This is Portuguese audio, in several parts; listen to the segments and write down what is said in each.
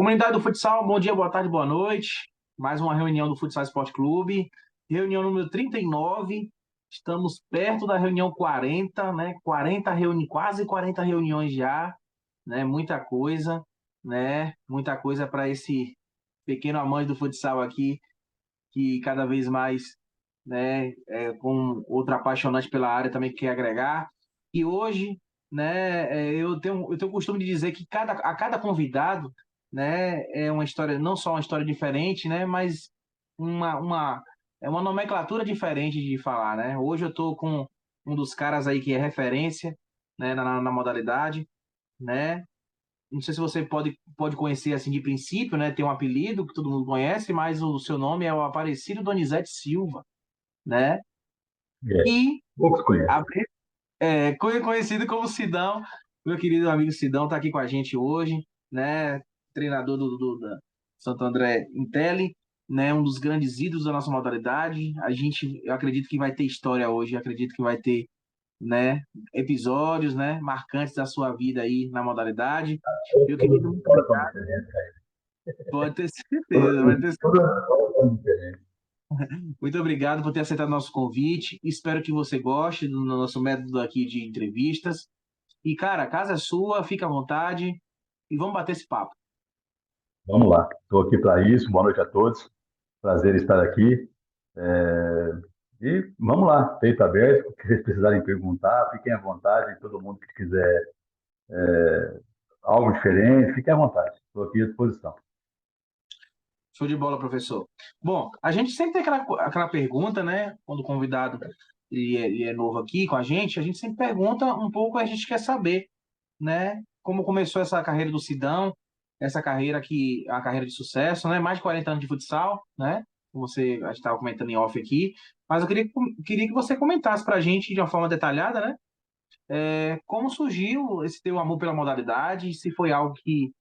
Comunidade do futsal, bom dia, boa tarde, boa noite. Mais uma reunião do Futsal Esporte Clube. Reunião número 39. Estamos perto da reunião 40, né? Quase 40 reuniões já, né? Muita coisa, né? Muita coisa para esse pequeno amante do futsal aqui, que cada vez mais, né, com outra apaixonante pela área também que quer agregar. E hoje, né, eu tenho o costume de dizer que a cada convidado, né, é uma história, não só uma história diferente, né, mas uma, é uma nomenclatura diferente de falar, né? Hoje eu estou com um dos caras aí que é referência, né, na modalidade, né? Não sei se você pode conhecer assim de princípio, né? Tem um apelido que todo mundo conhece, mas o seu nome é o Aparecido Donizete Silva, né? É, E poucos conhecem. a- conhecido como Sidão, meu querido amigo Sidão está aqui com a gente hoje, né? Treinador da Santo André Intelli, né? Um dos grandes ídolos da nossa modalidade. Eu acredito que vai ter história hoje, acredito que vai ter, né? Episódios, né? Marcantes da sua vida aí na modalidade. Meu querido, muito Todas são obrigado. diferentes. Pode ter Todas, certeza, vai ter certeza. todas são diferentes. Muito obrigado por ter aceitado nosso convite. Espero que você goste do nosso método aqui de entrevistas. E, cara, a casa é sua, fica à vontade e vamos bater esse papo. Vamos lá, estou aqui para isso. Boa noite a todos. Prazer estar aqui. É, E vamos lá, peito aberto. O que vocês precisarem perguntar, fiquem à vontade. Todo mundo que quiser algo diferente, fiquem à vontade. Estou aqui à disposição. Show de bola, professor. Bom, a gente sempre tem aquela pergunta, né? Quando o convidado ele é novo aqui com a gente sempre pergunta um pouco, a gente quer saber, né? Como começou essa carreira do Sidão, essa carreira que a carreira de sucesso, né? Mais de 40 anos de futsal, né? Como você a gente estava comentando em off aqui, mas eu queria que você comentasse para a gente de uma forma detalhada, né? Como surgiu esse teu amor pela modalidade? Se foi algo que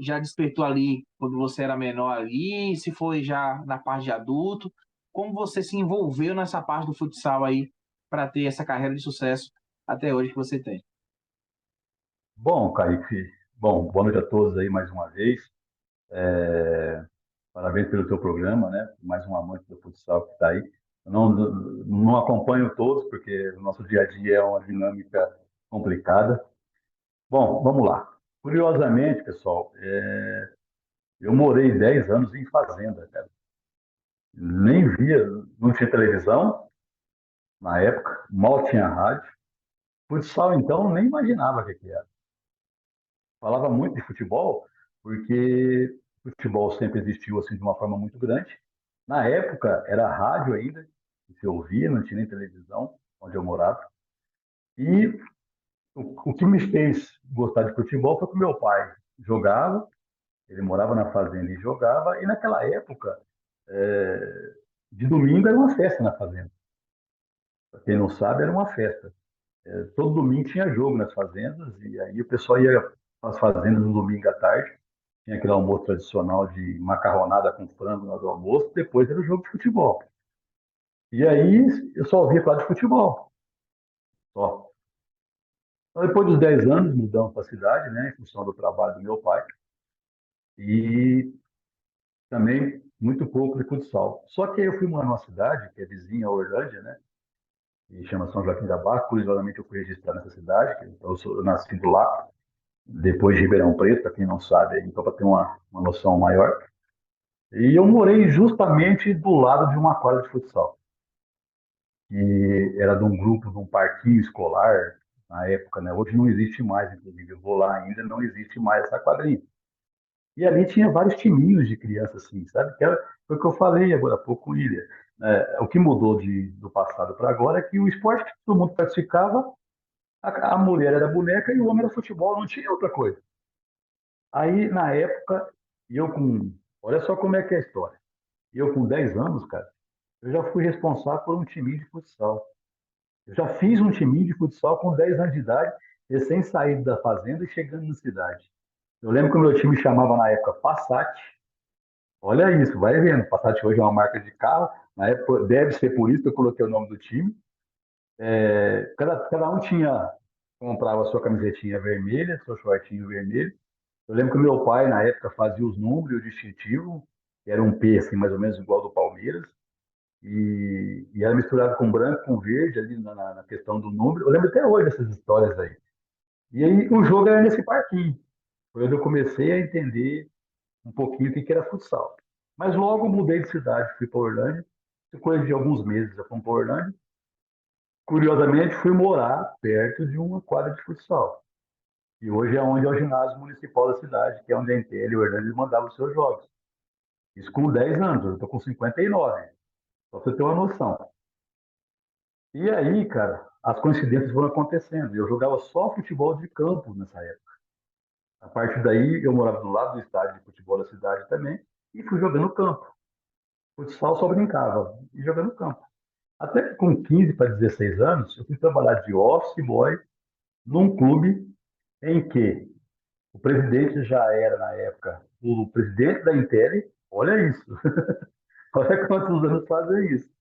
já despertou ali quando você era menor ali, se foi já na parte de adulto? Como você se envolveu nessa parte do futsal aí para ter essa carreira de sucesso até hoje que você tem? Bom, Kaique, bom, boa noite a todos aí mais uma vez. Parabéns pelo teu programa, né? Mais um amante do futsal que está aí. Eu não acompanho todos, porque o nosso dia a dia é uma dinâmica complicada. Bom, vamos lá. Curiosamente, pessoal, eu morei 10 anos em fazenda, cara. Nem via, não tinha televisão na época, mal tinha rádio. Futsal, então, nem imaginava o que que era. Falava muito de futebol, porque futebol sempre existiu assim de uma forma muito grande. Na época, era rádio ainda, que se ouvia, não tinha nem televisão, onde eu morava. E o que me fez gostar de futebol foi que meu pai jogava, ele morava na fazenda e jogava, e naquela época, de domingo era uma festa na fazenda. Para quem não sabe, era uma festa. Todo domingo tinha jogo nas fazendas, e aí o pessoal ia para as fazendas no domingo à tarde. Tinha aquele almoço tradicional de macarronada com frango na hora do almoço, depois era o jogo de futebol. E aí eu só ouvia falar de futebol, só. Então, depois dos 10 anos, mudamos para a cidade, né, em função do trabalho do meu pai, e também muito pouco de futsal. Só que aí eu fui morar numa cidade, que é vizinha a Orlândia, né, e chama São Joaquim da Barra. Curiosamente, eu fui registrar nessa cidade, então eu nasci lá, depois de Ribeirão Preto, para quem não sabe, então para ter uma noção maior. E eu morei justamente do lado de uma quadra de futsal, que era de um grupo, de um parquinho escolar, na época, né? Hoje não existe mais, inclusive, eu vou lá ainda, não existe mais essa quadrinha. E ali tinha vários timinhos de criança, assim, sabe? Foi o que eu falei agora há pouco com o Ilha. O que mudou do passado para agora é que o esporte que todo mundo praticava, a mulher era boneca e o homem era futebol, não tinha outra coisa. Aí, na época, e eu com. Olha só como é que é a história. Eu com 10 anos, cara, eu já fui responsável por um time de futsal. Eu já fiz um time de futsal com 10 anos de idade, recém saído da fazenda e chegando na cidade. Eu lembro que o meu time chamava na época Passat. Olha isso, vai vendo. Passat hoje é uma marca de carro. Na época, deve ser por isso que eu coloquei o nome do time. Cada um comprava a sua camisetinha vermelha, seu shortinho vermelho. Eu lembro que o meu pai, na época, fazia os números e o distintivo, que era um P, assim, mais ou menos igual ao do Palmeiras, e era misturado com branco, com verde, ali na questão do número. Eu lembro até hoje dessas histórias aí. E aí o jogo era nesse parquinho. Foi onde eu comecei a entender um pouquinho o que que era futsal. Mas logo mudei de cidade, fui para Orlândia. Depois de alguns meses, eu fui para Orlândia. Curiosamente, fui morar perto de uma quadra de futsal. E hoje é onde é o ginásio municipal da cidade, que é onde a Intel e o Orlândia mandavam os seus jogos. Isso com 10 anos, eu estou com 59, só para você ter uma noção. E aí, cara, as coincidências foram acontecendo. Eu jogava só futebol de campo nessa época. A partir daí, eu morava do lado do estádio de futebol da cidade também e fui jogando campo. Futsal só brincava e jogando campo. Até que com 15 para 16 anos, eu fui trabalhar de office boy num clube em que o presidente já era, na época, o presidente da Intel. Olha isso, olha quantos anos fazem isso.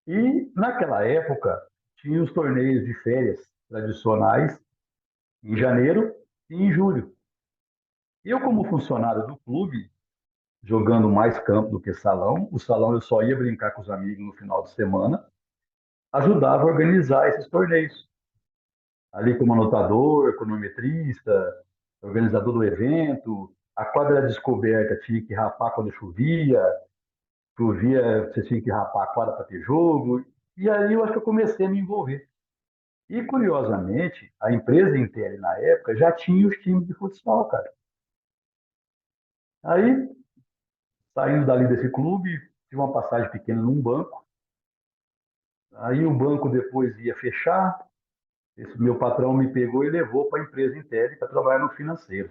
E, naquela época, tinha os torneios de férias tradicionais em janeiro e em julho. Eu, como funcionário do clube, jogando mais campo do que salão, o salão eu só ia brincar com os amigos no final de semana, ajudava a organizar esses torneios. Ali como anotador, cronometrista, organizador do evento, a quadra era descoberta, tinha que rapar quando chovia, chovia, você tinha que rapar a quadra para ter jogo. E aí eu acho que eu comecei a me envolver. E, curiosamente, a empresa Intel, na época, já tinha os times de futsal, cara. Aí, saindo dali desse clube, tive uma passagem pequena num banco. Aí o banco depois ia fechar. Esse meu patrão me pegou e levou para a empresa Intel para trabalhar no financeiro.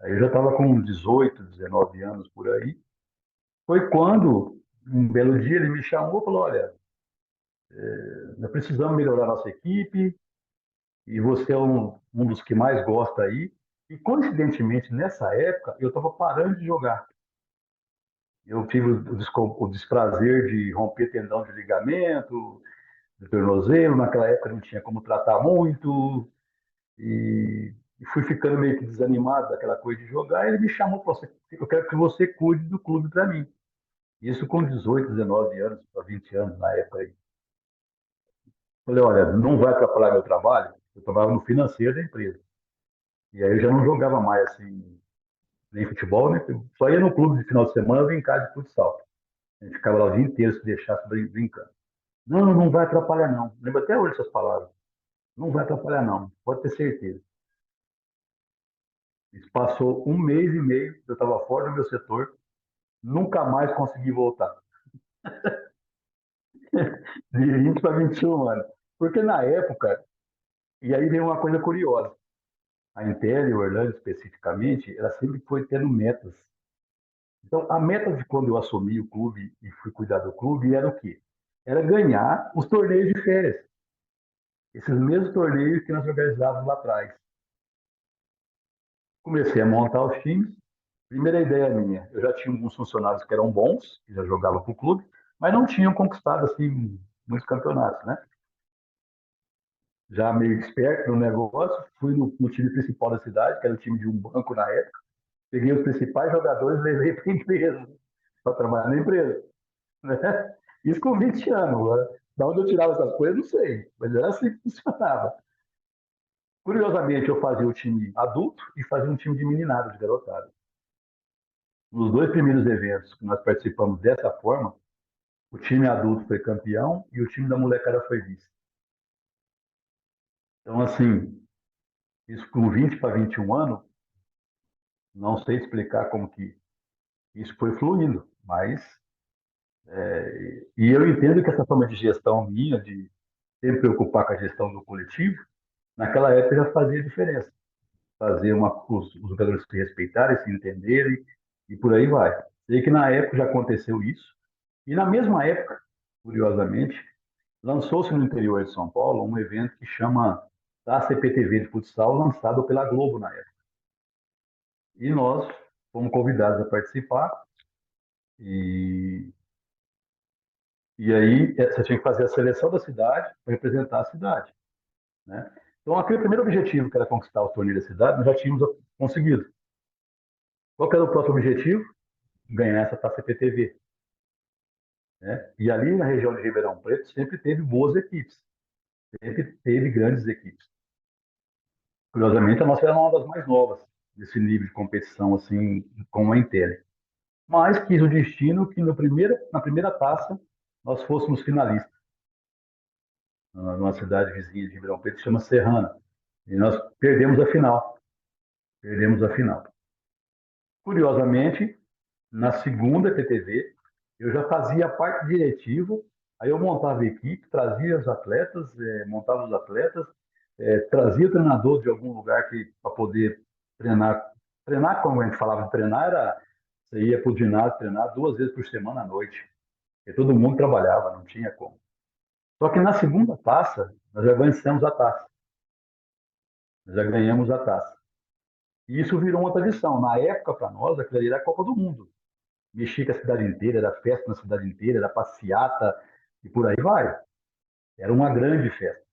Aí eu já estava com 18, 19 anos por aí. Foi quando, um belo dia, ele me chamou e falou: Olha, nós precisamos melhorar nossa equipe e você é um dos que mais gosta aí. E, coincidentemente, nessa época, eu estava parando de jogar. Eu tive o desprazer de romper tendão de ligamento, de tornozelo. Naquela época não tinha como tratar muito. E fui ficando meio que desanimado daquela coisa de jogar. Ele me chamou para você, eu quero que você cuide do clube para mim. Isso com 18, 19 anos, para 20 anos na época aí. Falei, olha, não vai atrapalhar meu trabalho. Eu trabalhava no financeiro da empresa. E aí eu já não jogava mais assim, nem futebol, né? Eu só ia no clube de final de semana brincar de futsal. A gente ficava lá o dia inteiro se deixasse brincando. Não, não vai atrapalhar não. Lembro até hoje essas palavras. Não vai atrapalhar não, pode ter certeza. Isso passou um mês e meio, eu estava fora do meu setor, nunca mais consegui voltar. De 20 para 21 anos. Porque na época, e aí vem uma coisa curiosa, a Intel, o Orlando especificamente, ela sempre foi tendo metas. Então, a meta de quando eu assumi o clube e fui cuidar do clube era o quê? Era ganhar os torneios de férias. Esses mesmos torneios que nós organizávamos lá atrás. Comecei a montar os times. Primeira ideia minha, eu já tinha alguns funcionários que eram bons, que já jogavam para o clube, mas não tinham conquistado assim muitos campeonatos, né? Já meio esperto no negócio, fui no time principal da cidade, que era o time de um banco na época, peguei os principais jogadores e levei para a empresa, para trabalhar na empresa. Né? Isso com 20 anos. Né? Da onde eu tirava essas coisas, não sei, mas era assim que funcionava. Curiosamente, eu fazia o time adulto e fazia um time de meninada, de garotada. Nos dois primeiros eventos que nós participamos dessa forma, o time adulto foi campeão e o time da molecada foi vice. Então, assim, isso com 20 para 21 anos, não sei explicar como que isso foi fluindo, mas e eu entendo que essa forma de gestão minha, de sempre preocupar com a gestão do coletivo, naquela época já fazia diferença. Fazer os jogadores se respeitarem, se entenderem e por aí vai. Sei que na época já aconteceu isso. E na mesma época, curiosamente, lançou-se no interior de São Paulo um evento que chama da CPTV de futsal, lançado pela Globo na época. E nós fomos convidados a participar e, e aí você tinha que fazer a seleção da cidade para representar a cidade, né? Então, aquele primeiro objetivo, que era conquistar o torneio da cidade, nós já tínhamos conseguido. Qual que era o próximo objetivo? Ganhar essa taça PTV, né? E ali na região de Ribeirão Preto sempre teve boas equipes, sempre teve grandes equipes. Curiosamente, a nossa era uma das mais novas desse nível de competição, assim, com a Intel. Mas quis o destino que na primeira taça nós fôssemos finalistas, numa cidade vizinha de Ribeirão Preto, que chama Serrana. E nós perdemos a final. Perdemos a final. Curiosamente, na segunda TTV, eu já fazia parte diretiva, aí eu montava a equipe, trazia os atletas, montava os atletas, trazia o treinador de algum lugar para poder treinar. Treinar, como a gente falava de treinar, era você ia para o ginásio treinar 2 vezes por semana à noite. E todo mundo trabalhava, não tinha como. Só que na segunda taça, nós já vencemos a taça. Nós já ganhamos a taça. E isso virou uma tradição. Na época, para nós, aquilo ali era a Copa do Mundo. Mexia com a cidade inteira, era festa na cidade inteira, era passeata e por aí vai. Era uma grande festa.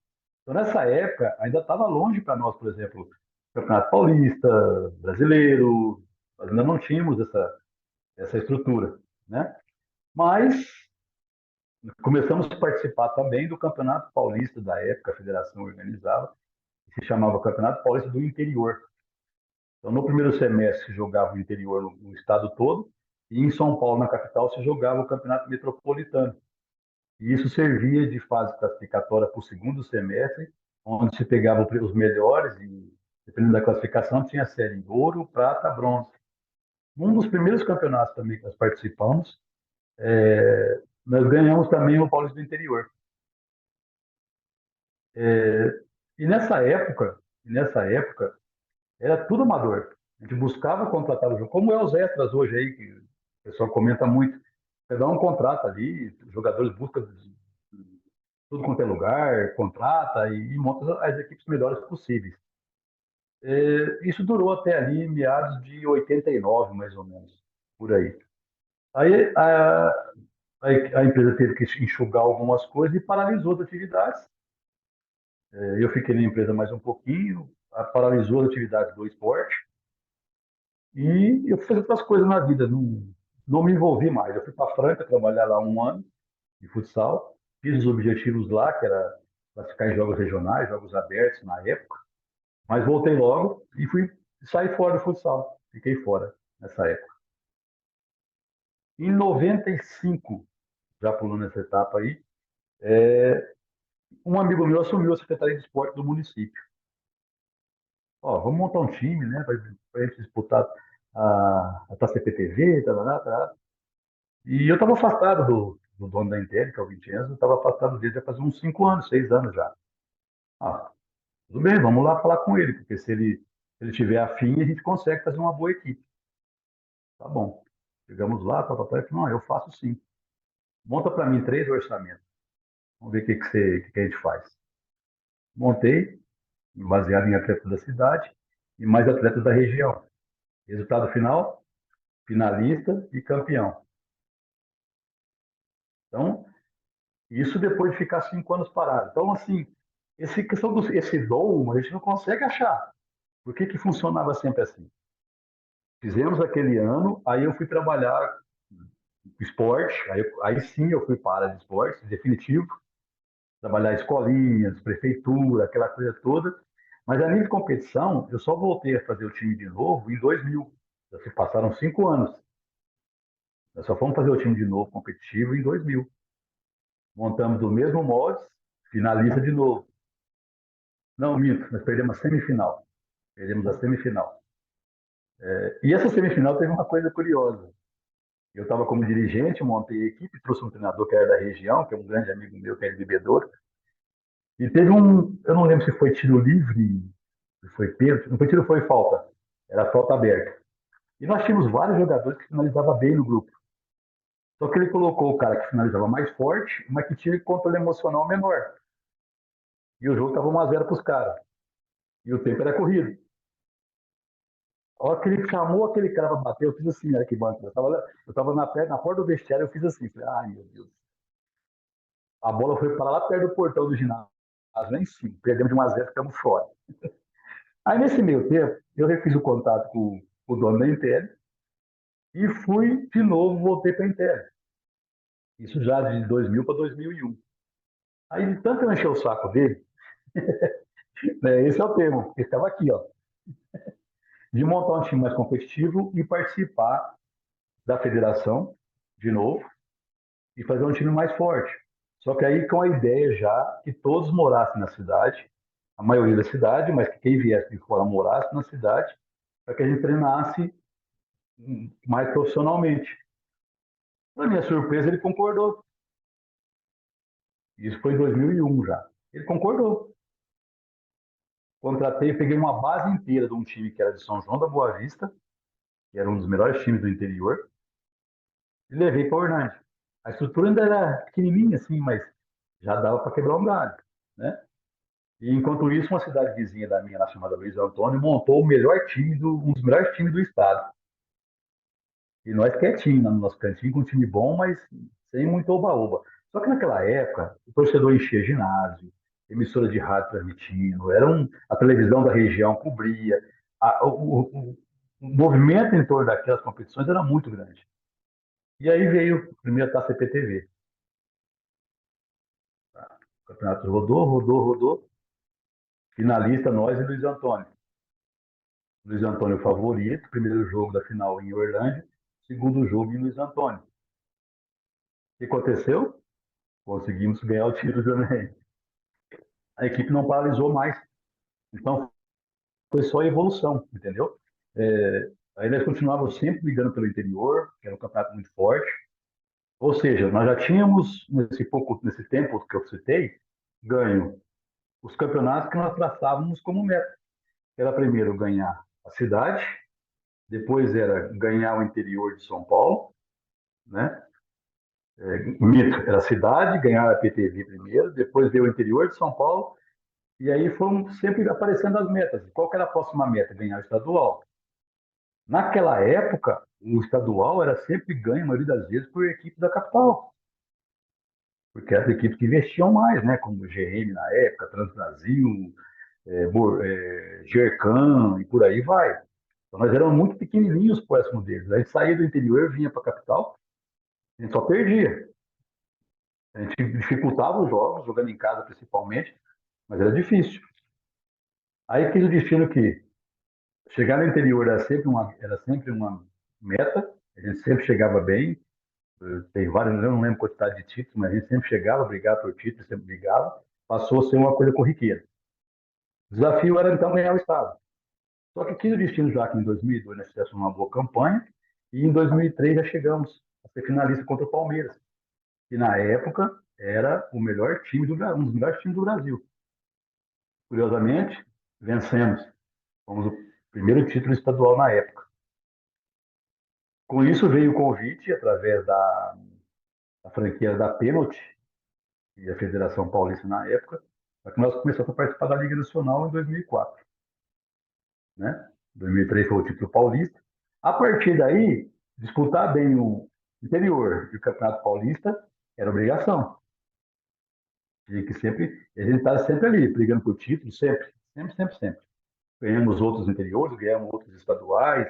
Então, nessa época, ainda estava longe para nós, por exemplo, Campeonato Paulista, Brasileiro, nós ainda não tínhamos essa estrutura, né? Mas começamos a participar também do Campeonato Paulista da época, a federação organizava, que se chamava Campeonato Paulista do Interior. Então, no primeiro semestre, se jogava o interior no estado todo, e em São Paulo, na capital, se jogava o Campeonato Metropolitano. E isso servia de fase classificatória para o segundo semestre, onde se pegava os melhores, e dependendo da classificação, tinha a série ouro, prata, bronze. Um dos primeiros campeonatos também que nós participamos, nós ganhamos também o Paulista do Interior. E nessa época, era tudo amador. A gente buscava contratar o jogo, como é os extras hoje aí, que o pessoal comenta muito. Você dá um contrato ali, os jogadores buscam tudo quanto é lugar, contrata e monta as equipes melhores possíveis. Isso durou até ali meados de 89, mais ou menos, por aí. Aí a empresa teve que enxugar algumas coisas e paralisou as atividades. Eu fiquei na empresa mais um pouquinho, paralisou as atividades do esporte e eu fui fazer outras coisas na vida, não me envolvi mais. Eu fui para Franca trabalhar lá um ano de futsal, fiz os objetivos lá, que era classificar em jogos regionais, jogos abertos na época, mas voltei logo e saí fora do futsal, fiquei fora nessa época. Em 95, já pulando essa etapa aí, um amigo meu assumiu a Secretaria de Esporte do município. Ó, vamos montar um time, né, para a gente disputar a Taça PTV, tá. E eu estava afastado do dono da Intel, que é o Vincenzo, eu estava afastado dele já faz uns 5 anos, 6 anos já. Ah, tudo bem, vamos lá falar com ele, porque se ele tiver afim, a gente consegue fazer uma boa equipe. Tá bom. Chegamos lá, ele falou, não, eu faço sim. Monta para mim 3 orçamentos. Vamos ver o que a gente faz. Montei, baseado em atletas da cidade e mais atletas da região. Resultado final, finalista e campeão. Então, isso depois de ficar 5 anos parado. Então, assim, esse dom a gente não consegue achar. Por que funcionava sempre assim? Fizemos aquele ano, aí eu fui trabalhar esporte, aí sim eu fui para a área de esporte, definitivo, trabalhar em escolinhas, prefeitura, aquela coisa toda. Mas a nível de competição, eu só voltei a fazer o time de novo em 2000. Já se passaram 5 anos. Nós só fomos fazer o time de novo competitivo em 2000. Montamos o mesmo molde, finalista de novo. Não, minto, nós perdemos a semifinal. Perdemos a semifinal. E essa semifinal teve uma coisa curiosa. Eu estava como dirigente, montei a equipe, trouxe um treinador que era da região, que é um grande amigo meu, que é de Bebedouro. E teve eu não lembro se foi tiro livre, se foi pênalti, não foi tiro, foi falta. Era falta aberta. E nós tínhamos vários jogadores que finalizavam bem no grupo. Só que ele colocou o cara que finalizava mais forte, mas que tinha controle emocional menor. E o jogo estava 1-0 para os caras. E o tempo era corrido. A hora que ele chamou aquele cara para bater, eu fiz assim, né, que banco. Eu tava na porta do vestiário, eu fiz assim. Falei, ai, meu Deus. A bola foi para lá perto do portão do ginásio, lá em cima. Perdemos de 1-0, ficamos fora. Aí, nesse meio tempo, eu refiz o contato com o dono da Intel E fui de novo, voltei para a Inter. Isso já de 2000 para 2001. Aí, de tanto eu encher o saco dele, né, esse é o termo, ele estava aqui, ó, de montar um time mais competitivo e participar da federação, de novo, e fazer um time mais forte. Só que aí com a ideia já que todos morassem na cidade, a maioria da cidade, mas que quem viesse de fora morasse na cidade, para que a gente treinasse mais profissionalmente. Para minha surpresa, ele concordou. Isso foi em 2001 já. Ele concordou. Contratei, peguei uma base inteira de um time que era de São João da Boa Vista, que era um dos melhores times do interior, e levei para Orlândia. A estrutura ainda era pequenininha, assim, mas já dava para quebrar um galho, né? E enquanto isso, uma cidade vizinha da minha, lá chamada Luiz Antônio, montou o melhor time um dos melhores times do estado. E nós quietinho no nosso cantinho, com um time bom, mas sem muito oba-oba. Só que naquela época, o torcedor enchia ginásio, emissora de rádio transmitindo, a televisão da região cobria, o movimento em torno daquelas competições era muito grande. E aí veio a primeira Taça CPTV. O campeonato rodou, rodou, rodou. Finalista nós e Luiz Antônio. Luiz Antônio favorito, primeiro jogo da final em Orlândia, segundo jogo em Luiz Antônio. O que aconteceu? Conseguimos ganhar o título também. A equipe não paralisou mais. Então, foi só evolução, entendeu? Aí nós continuávamos sempre brigando pelo interior, que era um campeonato muito forte. Ou seja, nós já tínhamos, nesse tempo que eu citei, ganho os campeonatos que nós traçávamos como meta. Era primeiro ganhar a cidade, depois era ganhar o interior de São Paulo, né? O mito era a cidade, ganhar a PTV primeiro, depois veio o interior de São Paulo, e aí foram sempre aparecendo as metas. Qual que era a próxima meta? Ganhar o estadual. Naquela época, o estadual era sempre ganho, a maioria das vezes, por equipes da capital, porque eram equipes que investiam mais, né? Como o GM na época, Transbrasil, Gercan e por aí vai. Então, nós éramos muito pequenininhos próximo deles. A gente saía do interior, vinha para a capital, a gente só perdia. A gente dificultava os jogos, jogando em casa principalmente, mas era difícil. Aí quis o destino que chegar no interior era sempre uma meta, a gente sempre chegava bem, tem vários, eu não lembro a quantidade de títulos, mas a gente sempre chegava a brigar por título, sempre brigava, passou a ser uma coisa corriqueira. O desafio era então ganhar o Estado. Só que quis o destino já que em 2002 nós fizemos uma boa campanha, e em 2003 já chegamos a ser finalista contra o Palmeiras, que na época era o melhor time um dos melhores times do Brasil. Curiosamente, vencemos. Fomos o primeiro título estadual na época. Com isso veio o convite, através da franquia da Pênalti, e a Federação Paulista na época, para que nós começamos a participar da Liga Nacional em 2004. Né? 2003 foi o título paulista. A partir daí, disputar bem o interior e o Campeonato Paulista era obrigação. E que sempre, a gente estava sempre ali, brigando por título, sempre, sempre, sempre, sempre. Ganhamos outros interiores, ganhamos outros estaduais,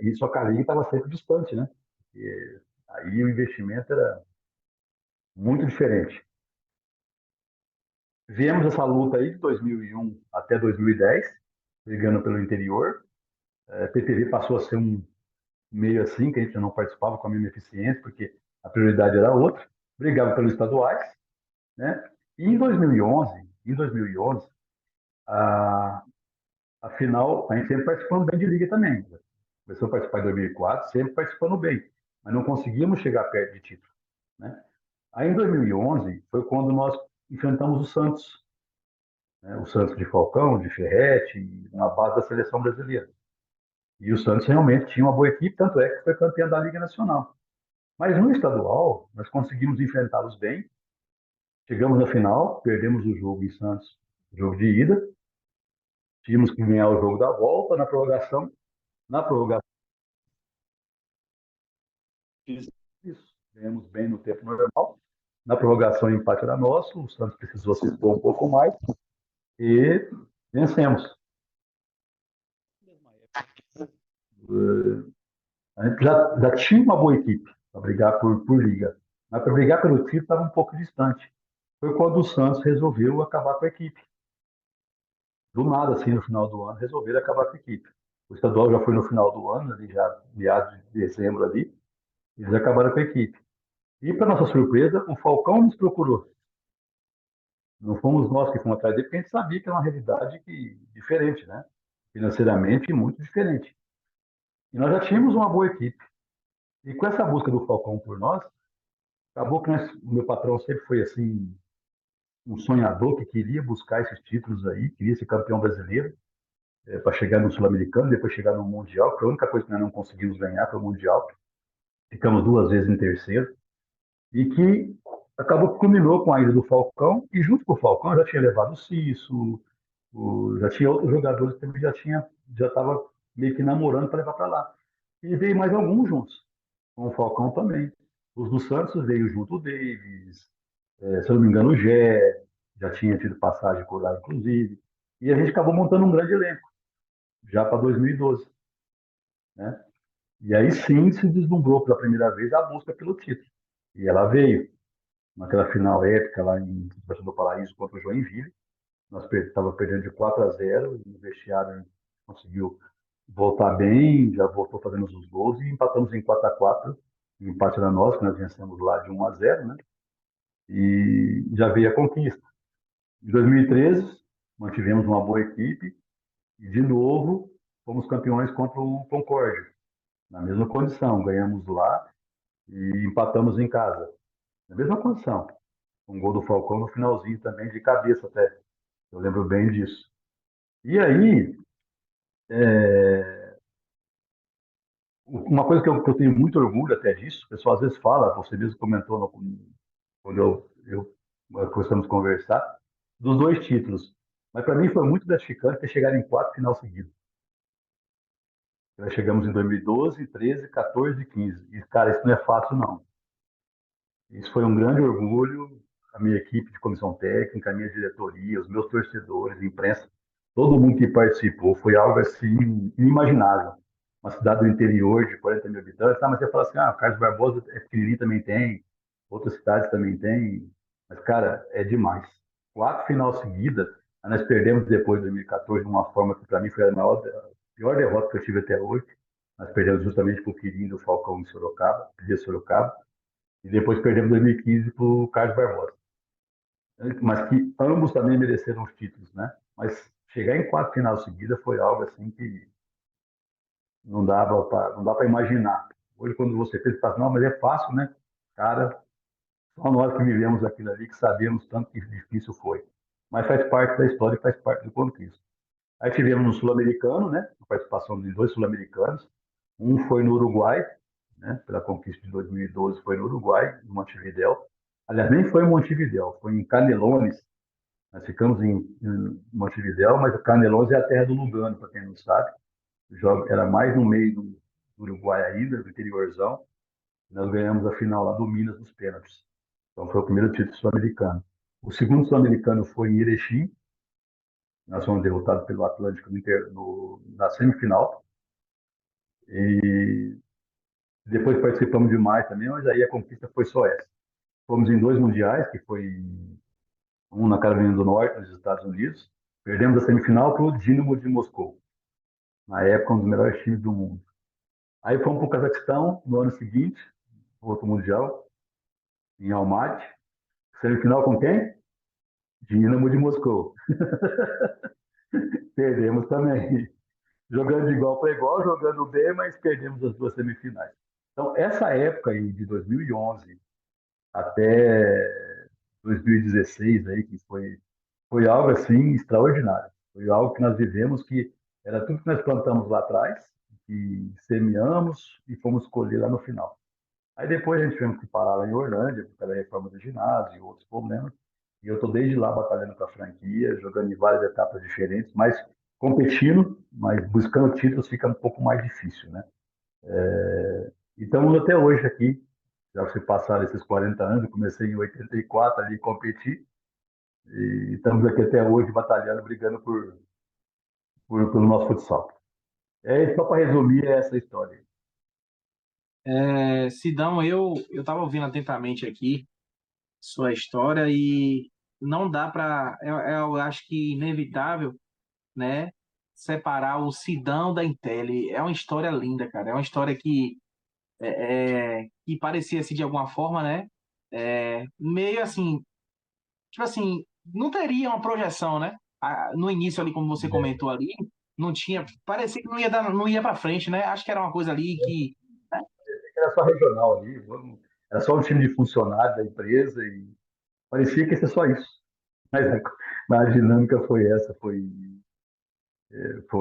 e só que a liga estava sempre distante, né? E aí o investimento era muito diferente. Viemos essa luta aí de 2001 até 2010, brigando pelo interior. A PTV passou a ser um meio assim, que a gente não participava com a mesma eficiência, porque a prioridade era outra. Brigava pelos estaduais, né? E em 2011, a, a final, a gente sempre participando bem de liga também. Começou a participar em 2004, sempre participando bem, mas não conseguimos chegar perto de título, né? Aí em 2011 foi quando nós enfrentamos o Santos, né? O Santos de Falcão, de Ferretti, na base da seleção brasileira. E o Santos realmente tinha uma boa equipe, tanto é que foi campeão da Liga Nacional. Mas no estadual, nós conseguimos enfrentá-los bem. Chegamos na final, perdemos o jogo em Santos, jogo de ida. Tínhamos que ganhar o jogo da volta na prorrogação. Na prorrogação, isso. Ganhamos bem no tempo normal. Na prorrogação, o empate era nosso. O Santos precisou se expor um pouco mais e vencemos. A gente já tinha uma boa equipe para brigar por liga, mas para brigar pelo título estava um pouco distante. Foi quando o Santos resolveu acabar com a equipe. Do nada, assim, no final do ano, resolveram acabar com a equipe. O estadual já foi no final do ano, ali já meados de dezembro ali, eles acabaram com a equipe. E, para nossa surpresa, o Falcão nos procurou. Não fomos nós que fomos atrás dele, porque a gente sabia que era uma realidade diferente, né? Financeiramente, muito diferente. E nós já tínhamos uma boa equipe. E com essa busca do Falcão por nós, acabou que o meu patrão sempre foi assim, um sonhador que queria buscar esses títulos aí, queria ser campeão brasileiro, para chegar no Sul-Americano, depois chegar no Mundial, que foi a única coisa que nós não conseguimos ganhar foi o Mundial. Ficamos duas vezes em terceiro. E que acabou que culminou com a ida do Falcão, e junto com o Falcão já tinha levado o Cício, já tinha outros jogadores que já estava meio que namorando para levar para lá. E veio mais alguns juntos, com o Falcão também. Os do Santos veio junto o Davis, se eu não me engano o Gé, já tinha tido passagem por lá, inclusive. E a gente acabou montando um grande elenco, já para 2012, né? E aí sim se deslumbrou pela primeira vez a busca pelo título. E ela veio naquela final épica lá em Baixada do Paraíso contra o Joinville. Nós estávamos perdendo de 4-0 e o vestiário conseguiu voltar bem, já voltou fazendo os gols e empatamos em 4-4. O empate era nosso, que nós vencemos lá de 1-0, né? E já veio a conquista. Em 2013, mantivemos uma boa equipe e, de novo, fomos campeões contra o Concórdia, na mesma condição. Ganhamos lá e empatamos em casa, na mesma condição. Um gol do Falcão no finalzinho também, de cabeça até. Eu lembro bem disso. E aí, uma coisa que eu tenho muito orgulho até disso, o pessoal às vezes fala, você mesmo comentou quando começamos a conversar, dos dois títulos. Mas para mim foi muito gratificante ter chegado em 4 finais seguidas. Nós chegamos em 2012, 13, 14 e 15. E, cara, isso não é fácil, não. Isso foi um grande orgulho, a minha equipe de comissão técnica, a minha diretoria, os meus torcedores, a imprensa, todo mundo que participou, foi algo assim inimaginável. Uma cidade do interior de 40 mil habitantes, mas você fala assim, Carlos Barbosa é pequenininho, também tem, outras cidades também tem, mas, cara, é demais. 4 finais seguidas, nós perdemos depois de 2014 de uma forma que para mim foi a pior derrota que eu tive até hoje. Nós perdemos justamente para o Quirinho do Falcão em Sorocaba, de Sorocaba, e depois perdemos 2015 para o Carlos Barbosa. Mas que ambos também mereceram os títulos, né? Mas chegar em 4 finais seguidas foi algo assim que não dá para imaginar. Hoje, quando você fez, você fala, não, mas é fácil, né? Cara, só nós que vivemos aquilo ali, que sabemos tanto que difícil foi. Mas faz parte da história e faz parte do contexto. Aí tivemos no Sul-Americano, né? A participação de dois Sul-Americanos. Um foi no Uruguai, né? Pela conquista de 2012 foi no Uruguai, em Montevidéu. Aliás, nem foi em Montevidéu, foi em Canelones. Nós ficamos em Montevidéu, mas Canelones é a terra do Lugano, para quem não sabe. O jogo era mais no meio do Uruguai ainda, do interiorzão. Nós ganhamos a final lá do Minas nos pênaltis. Então foi o primeiro título sul-americano. O segundo sul-americano foi em Erechim. Nós fomos derrotados pelo Atlântico na semifinal. E depois participamos de mais também, mas aí a conquista foi só essa. Fomos em dois mundiais, que foi um na Carolina do Norte, nos Estados Unidos. Perdemos a semifinal para o Dinamo de Moscou, na época um dos melhores times do mundo. Aí fomos para o Cazaquistão no ano seguinte, outro mundial, em Almaty. Semifinal com quem? Dinamo de Moscou. Perdemos também. Jogando de igual para igual, jogando bem, mas perdemos as duas semifinais. Então, essa época aí de 2011 até 2016 aí, que foi algo assim extraordinário. Foi algo que nós vivemos que era tudo que nós plantamos lá atrás, que semeamos e fomos colher lá no final. Aí depois a gente tivemos que parar lá em Orlândia, por causa da reforma do ginásio e outros problemas. E eu estou desde lá batalhando com a franquia, jogando em várias etapas diferentes, mas competindo, mas buscando títulos fica um pouco mais difícil, né? E estamos até hoje aqui, já se passaram esses 40 anos, eu comecei em 84 ali a competir, e estamos aqui até hoje batalhando, brigando pelo nosso futsal. Só para resumir, é essa história. Sidão, eu estava ouvindo atentamente aqui sua história e não dá para, eu acho que inevitável, né, separar o Sidão da Intel. É uma história linda, cara. É uma história que parecia assim de alguma forma, né? Meio assim, tipo assim, não teria uma projeção, né? No início ali, como você comentou ali, não tinha, parecia que não ia para frente, né? Acho que era uma coisa ali que Era só regional ali, era só um time de funcionários da empresa e parecia que ia ser só isso. Mas a dinâmica foi essa, foi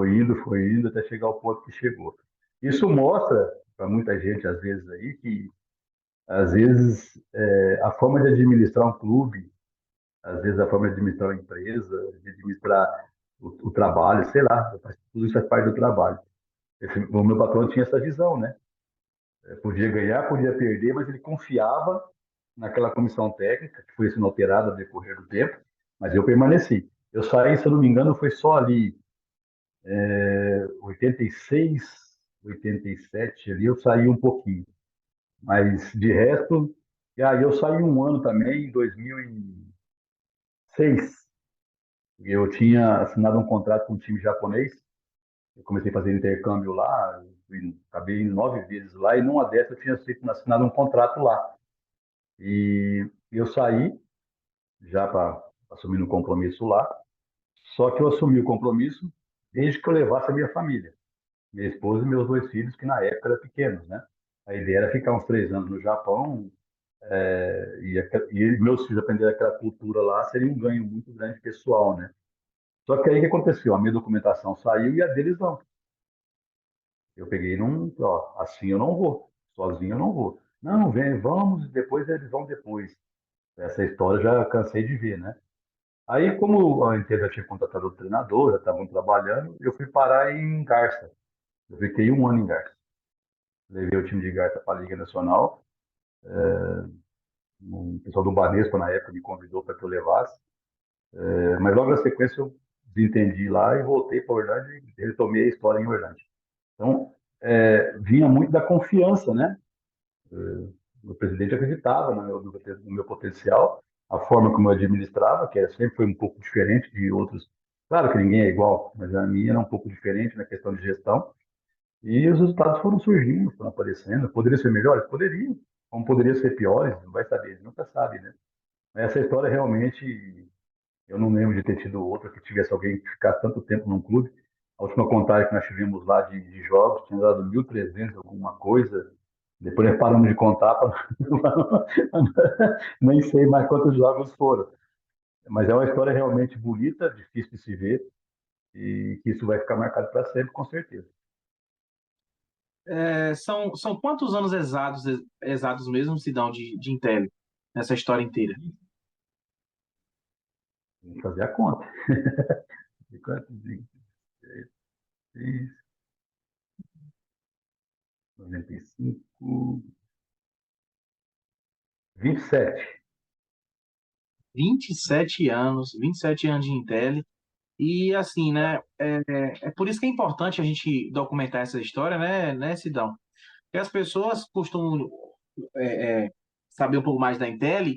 indo até chegar ao ponto que chegou. Isso mostra para muita gente, às vezes, aí, que às vezes a forma de administrar um clube, às vezes a forma de administrar uma empresa, de administrar o trabalho, sei lá, tudo isso faz parte do trabalho. O meu patrão tinha essa visão, né? Podia ganhar, podia perder, mas ele confiava naquela comissão técnica, que foi sendo alterada ao decorrer do tempo, mas eu permaneci. Eu saí, se eu não me engano, foi só ali 86, 87 ali, eu saí um pouquinho. Mas de resto, e aí eu saí um ano também, em 2006. Eu tinha assinado um contrato com um time japonês. Eu comecei a fazer intercâmbio lá, acabei indo 9 vezes lá, e numa dessas eu tinha assinado um contrato lá. E eu saí já para assumir um compromisso lá, só que eu assumi o compromisso desde que eu levasse a minha família, minha esposa e meus 2 filhos, que na época eram pequenos, né? A ideia era ficar uns 3 anos no Japão, e meus filhos aprenderem aquela cultura lá, seria um ganho muito grande pessoal, né? Só que aí o que aconteceu? A minha documentação saiu e a deles não. Eu peguei num, ó, assim eu não vou, sozinho eu não vou. Não, vem, vamos, depois eles vão depois. Essa história eu já cansei de ver, né? Aí, como a Inter já tinha contratado o treinador, já estavam trabalhando, eu fui parar em Garça. Eu fiquei um ano em Garça. Levei o time de Garça para a Liga Nacional. O pessoal do Banespa, na época, me convidou para que eu levasse. Mas logo na sequência eu desentendi lá e voltei para Orlândia e retomei a história em Orlândia. Então, vinha muito da confiança, né? O presidente acreditava no meu potencial, a forma como eu administrava, que sempre foi um pouco diferente de outros. Claro que ninguém é igual, mas a minha era um pouco diferente na questão de gestão. E os resultados foram surgindo, foram aparecendo. Poderiam ser melhores? Poderiam. Como poderiam ser piores? Não vai saber, nunca sabe, né? Mas essa história realmente, eu não lembro de ter tido outra que tivesse alguém que ficasse tanto tempo num clube. A última contagem que nós tivemos lá de jogos tinha dado 1.300 alguma coisa. Depois nós paramos de contar, nem sei mais quantos jogos foram. Mas é uma história realmente bonita, difícil de se ver, e que isso vai ficar marcado para sempre, com certeza. são quantos anos exatos mesmo, Sidão, de Intel, nessa história inteira? Vamos fazer a conta. 95, 27. 27 anos de Intel. E assim, né? É por isso que é importante a gente documentar essa história, né, Sidão? Porque as pessoas costumam é, é, saber um pouco mais da Intel,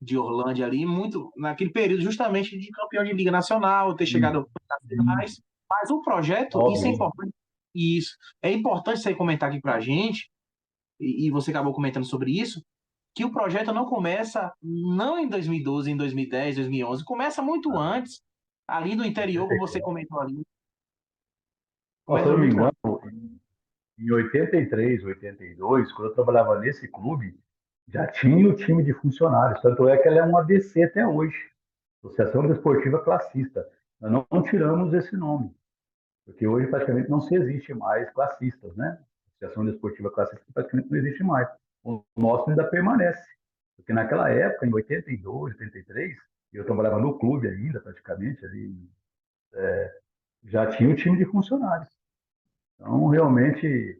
de Orlândia ali, muito naquele período justamente de campeão de Liga Nacional, ter chegado nas finais. Mas o projeto, isso é Óbvio. importante. Isso. É importante você comentar aqui pra gente, e você acabou comentando sobre isso, que o projeto não começa não em 2012, em 2010, 2011, começa muito antes, ali no interior, como você comentou ali, Ó, se eu começa não me muito engano, antes. em 83, 82, quando eu trabalhava nesse clube, já tinha o time de funcionários. Tanto é que ela é um ABC até hoje, Associação Desportiva Classista. Nós não tiramos esse nome, porque hoje praticamente não se existe mais classistas, né? Associação Desportiva Classista praticamente não existe mais. O nosso ainda permanece, porque naquela época, em 82, 83, eu trabalhava no clube ainda, praticamente, ali, já tinha o time de funcionários. Então, realmente,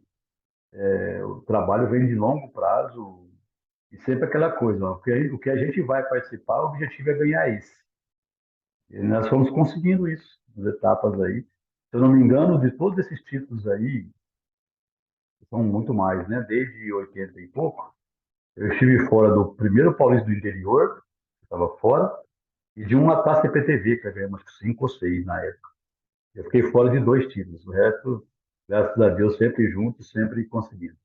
o trabalho vem de longo prazo e sempre aquela coisa, ó, o que a gente vai participar, o objetivo é ganhar esse. E nós fomos conseguindo isso, nas etapas aí. Se eu não me engano, de todos esses títulos aí, são muito mais, né? Desde 80 e pouco, eu estive fora do primeiro Paulista do Interior, estava fora, e de uma taça CPTV, que eu ganhei umas 5 ou 6 na época. Eu fiquei fora de 2 títulos, o resto, graças a Deus, sempre junto, sempre conseguindo.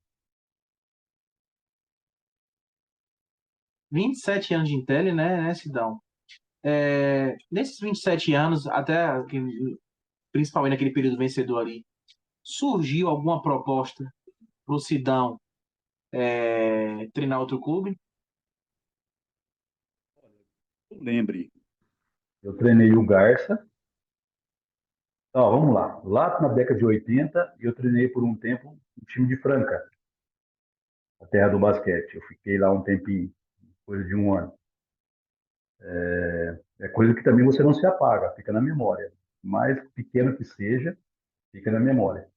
27 anos de Intel, né, Sidão? Nesses 27 anos, principalmente naquele período vencedor ali, surgiu alguma proposta pro Sidão treinar outro clube? Lembre, eu treinei o Garça. Ó, vamos lá. Lá na década de 80, eu treinei por um tempo o time de Franca, a terra do basquete. Eu fiquei lá um tempinho, coisa de um ano. É coisa que também você não se apaga, fica na memória. Mais pequeno que seja, fica na memória.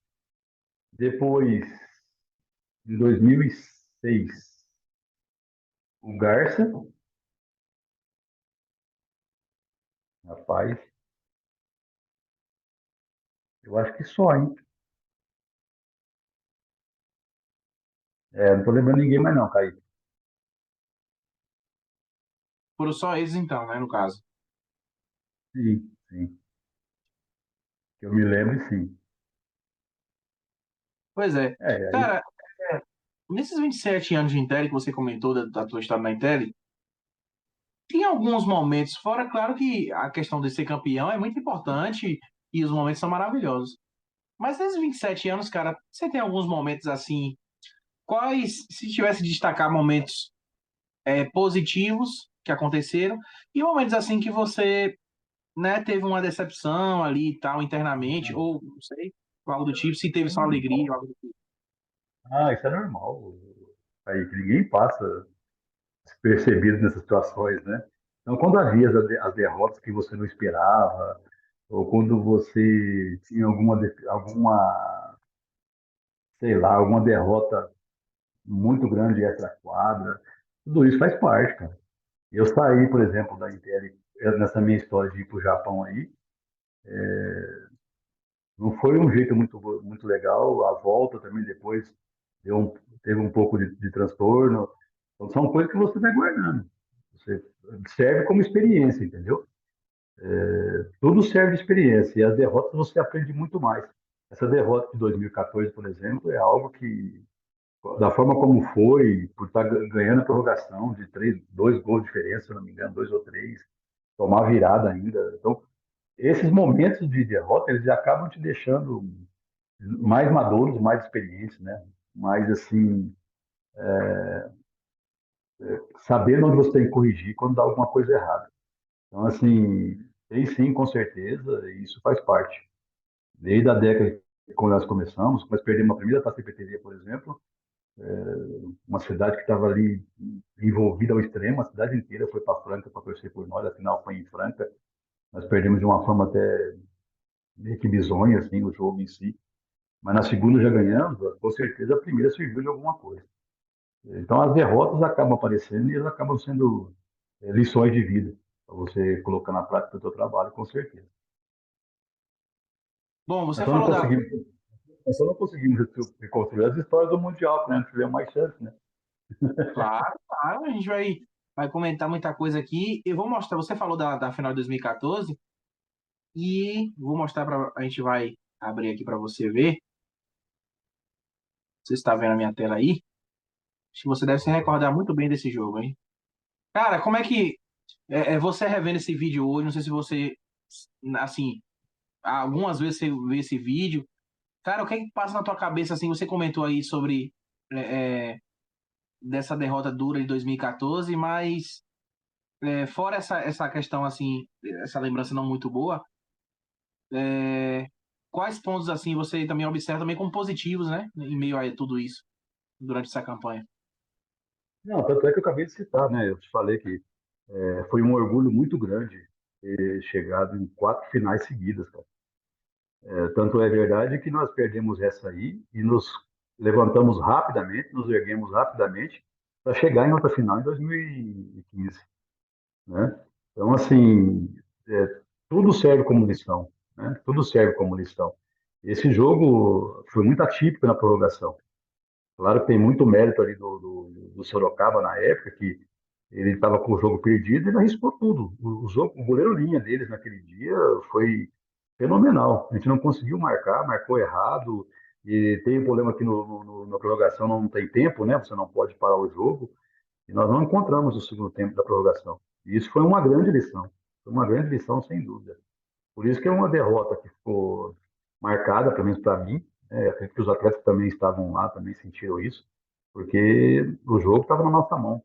Depois, em 2006, o Garça, rapaz, eu acho que só, hein? Não tô lembrando ninguém mais não, Kaique. Foram só eles então, né, no caso. Sim, sim. Que eu me lembro, sim. Pois é. Aí, Cara, nesses 27 anos de Intel que você comentou da tua história na Intel, tem alguns momentos, fora, claro que a questão de ser campeão é muito importante e os momentos são maravilhosos. Mas nesses 27 anos, cara, você tem alguns momentos assim, quais, se tivesse de destacar momentos positivos que aconteceram e momentos assim que você, né, teve uma decepção ali e tal, internamente, ou não sei, algo do tipo, se teve só alegria, algo do tipo. isso é normal. Aí que ninguém passa despercebido nessas situações, né? Então, quando havia as derrotas que você não esperava, ou quando você tinha sei lá, alguma derrota muito grande extra-quadra, tudo isso faz parte, cara. Eu saí, por exemplo, da Intel, nessa minha história de ir para o Japão aí, não foi um jeito muito legal, a volta também depois teve um pouco de transtorno. Então, são coisas que você vai guardando. Você serve como experiência, entendeu? Tudo serve de experiência. E as derrotas você aprende muito mais. Essa derrota de 2014, por exemplo, é algo que, da forma como foi, por estar ganhando a prorrogação de 2 gols de diferença, se eu não me engano, 2 ou 3, tomar virada ainda. Então, esses momentos de derrota, eles acabam te deixando mais maduros, mais experientes, né? Mais assim, sabendo onde você tem que corrigir quando dá alguma coisa errada. Então, assim, tem sim, com certeza, e isso faz parte. Desde a década quando nós começamos, nós perdemos a primeira taça de PTV, por exemplo, uma cidade que estava ali envolvida ao extremo, a cidade inteira foi para Franca para torcer por nós, afinal foi em Franca. Nós perdemos de uma forma até meio que bizonha, assim, o jogo em si. Mas na segunda já ganhamos, com certeza a primeira serviu de alguma coisa. Então as derrotas acabam aparecendo e elas acabam sendo lições de vida para você colocar na prática do seu trabalho, com certeza. Bom, Nós você só não falou da. conseguimos, nós só não conseguimos reconstruir as histórias do Mundial, né? Não tivemos mais chance, né? Claro, claro, a gente vai comentar muita coisa aqui. Eu vou mostrar, você falou da final de 2014 e vou mostrar para a gente vai abrir aqui para você ver. Você está vendo a minha tela aí? Acho que você deve se recordar muito bem desse jogo, hein? Cara, como é que você revendo esse vídeo hoje? Não sei se você, assim, algumas vezes você vê esse vídeo. Cara, o que é que passa na tua cabeça, assim? Você comentou aí sobre dessa derrota dura de 2014, mas fora essa questão, assim, essa lembrança não muito boa, quais pontos, assim, você também observa também como positivos, né? Em meio a tudo isso, durante essa campanha? Não, tanto é que eu acabei de citar, né? Eu te falei que foi um orgulho muito grande ter chegado em 4 finais seguidas, cara. Tanto é verdade que nós perdemos essa aí e nos levantamos rapidamente, nos erguemos rapidamente para chegar em outra final em 2015, né? Então, assim, tudo serve como lição, né? Tudo serve como lição. Esse jogo foi muito atípico na prorrogação. Claro que tem muito mérito ali do Sorocaba na época, que ele estava com o jogo perdido e ele arriscou tudo. O goleiro linha deles naquele dia foi fenomenal. A gente não conseguiu marcar, marcou errado. E tem um problema aqui na prorrogação, não tem tempo, né? Você não pode parar o jogo. E nós não encontramos o segundo tempo da prorrogação. E isso foi uma grande lição. Foi uma grande lição, sem dúvida. Por isso que é uma derrota que ficou marcada, pelo menos para mim. Acredito que os atletas também estavam lá, também sentiram isso, porque o jogo estava na nossa mão.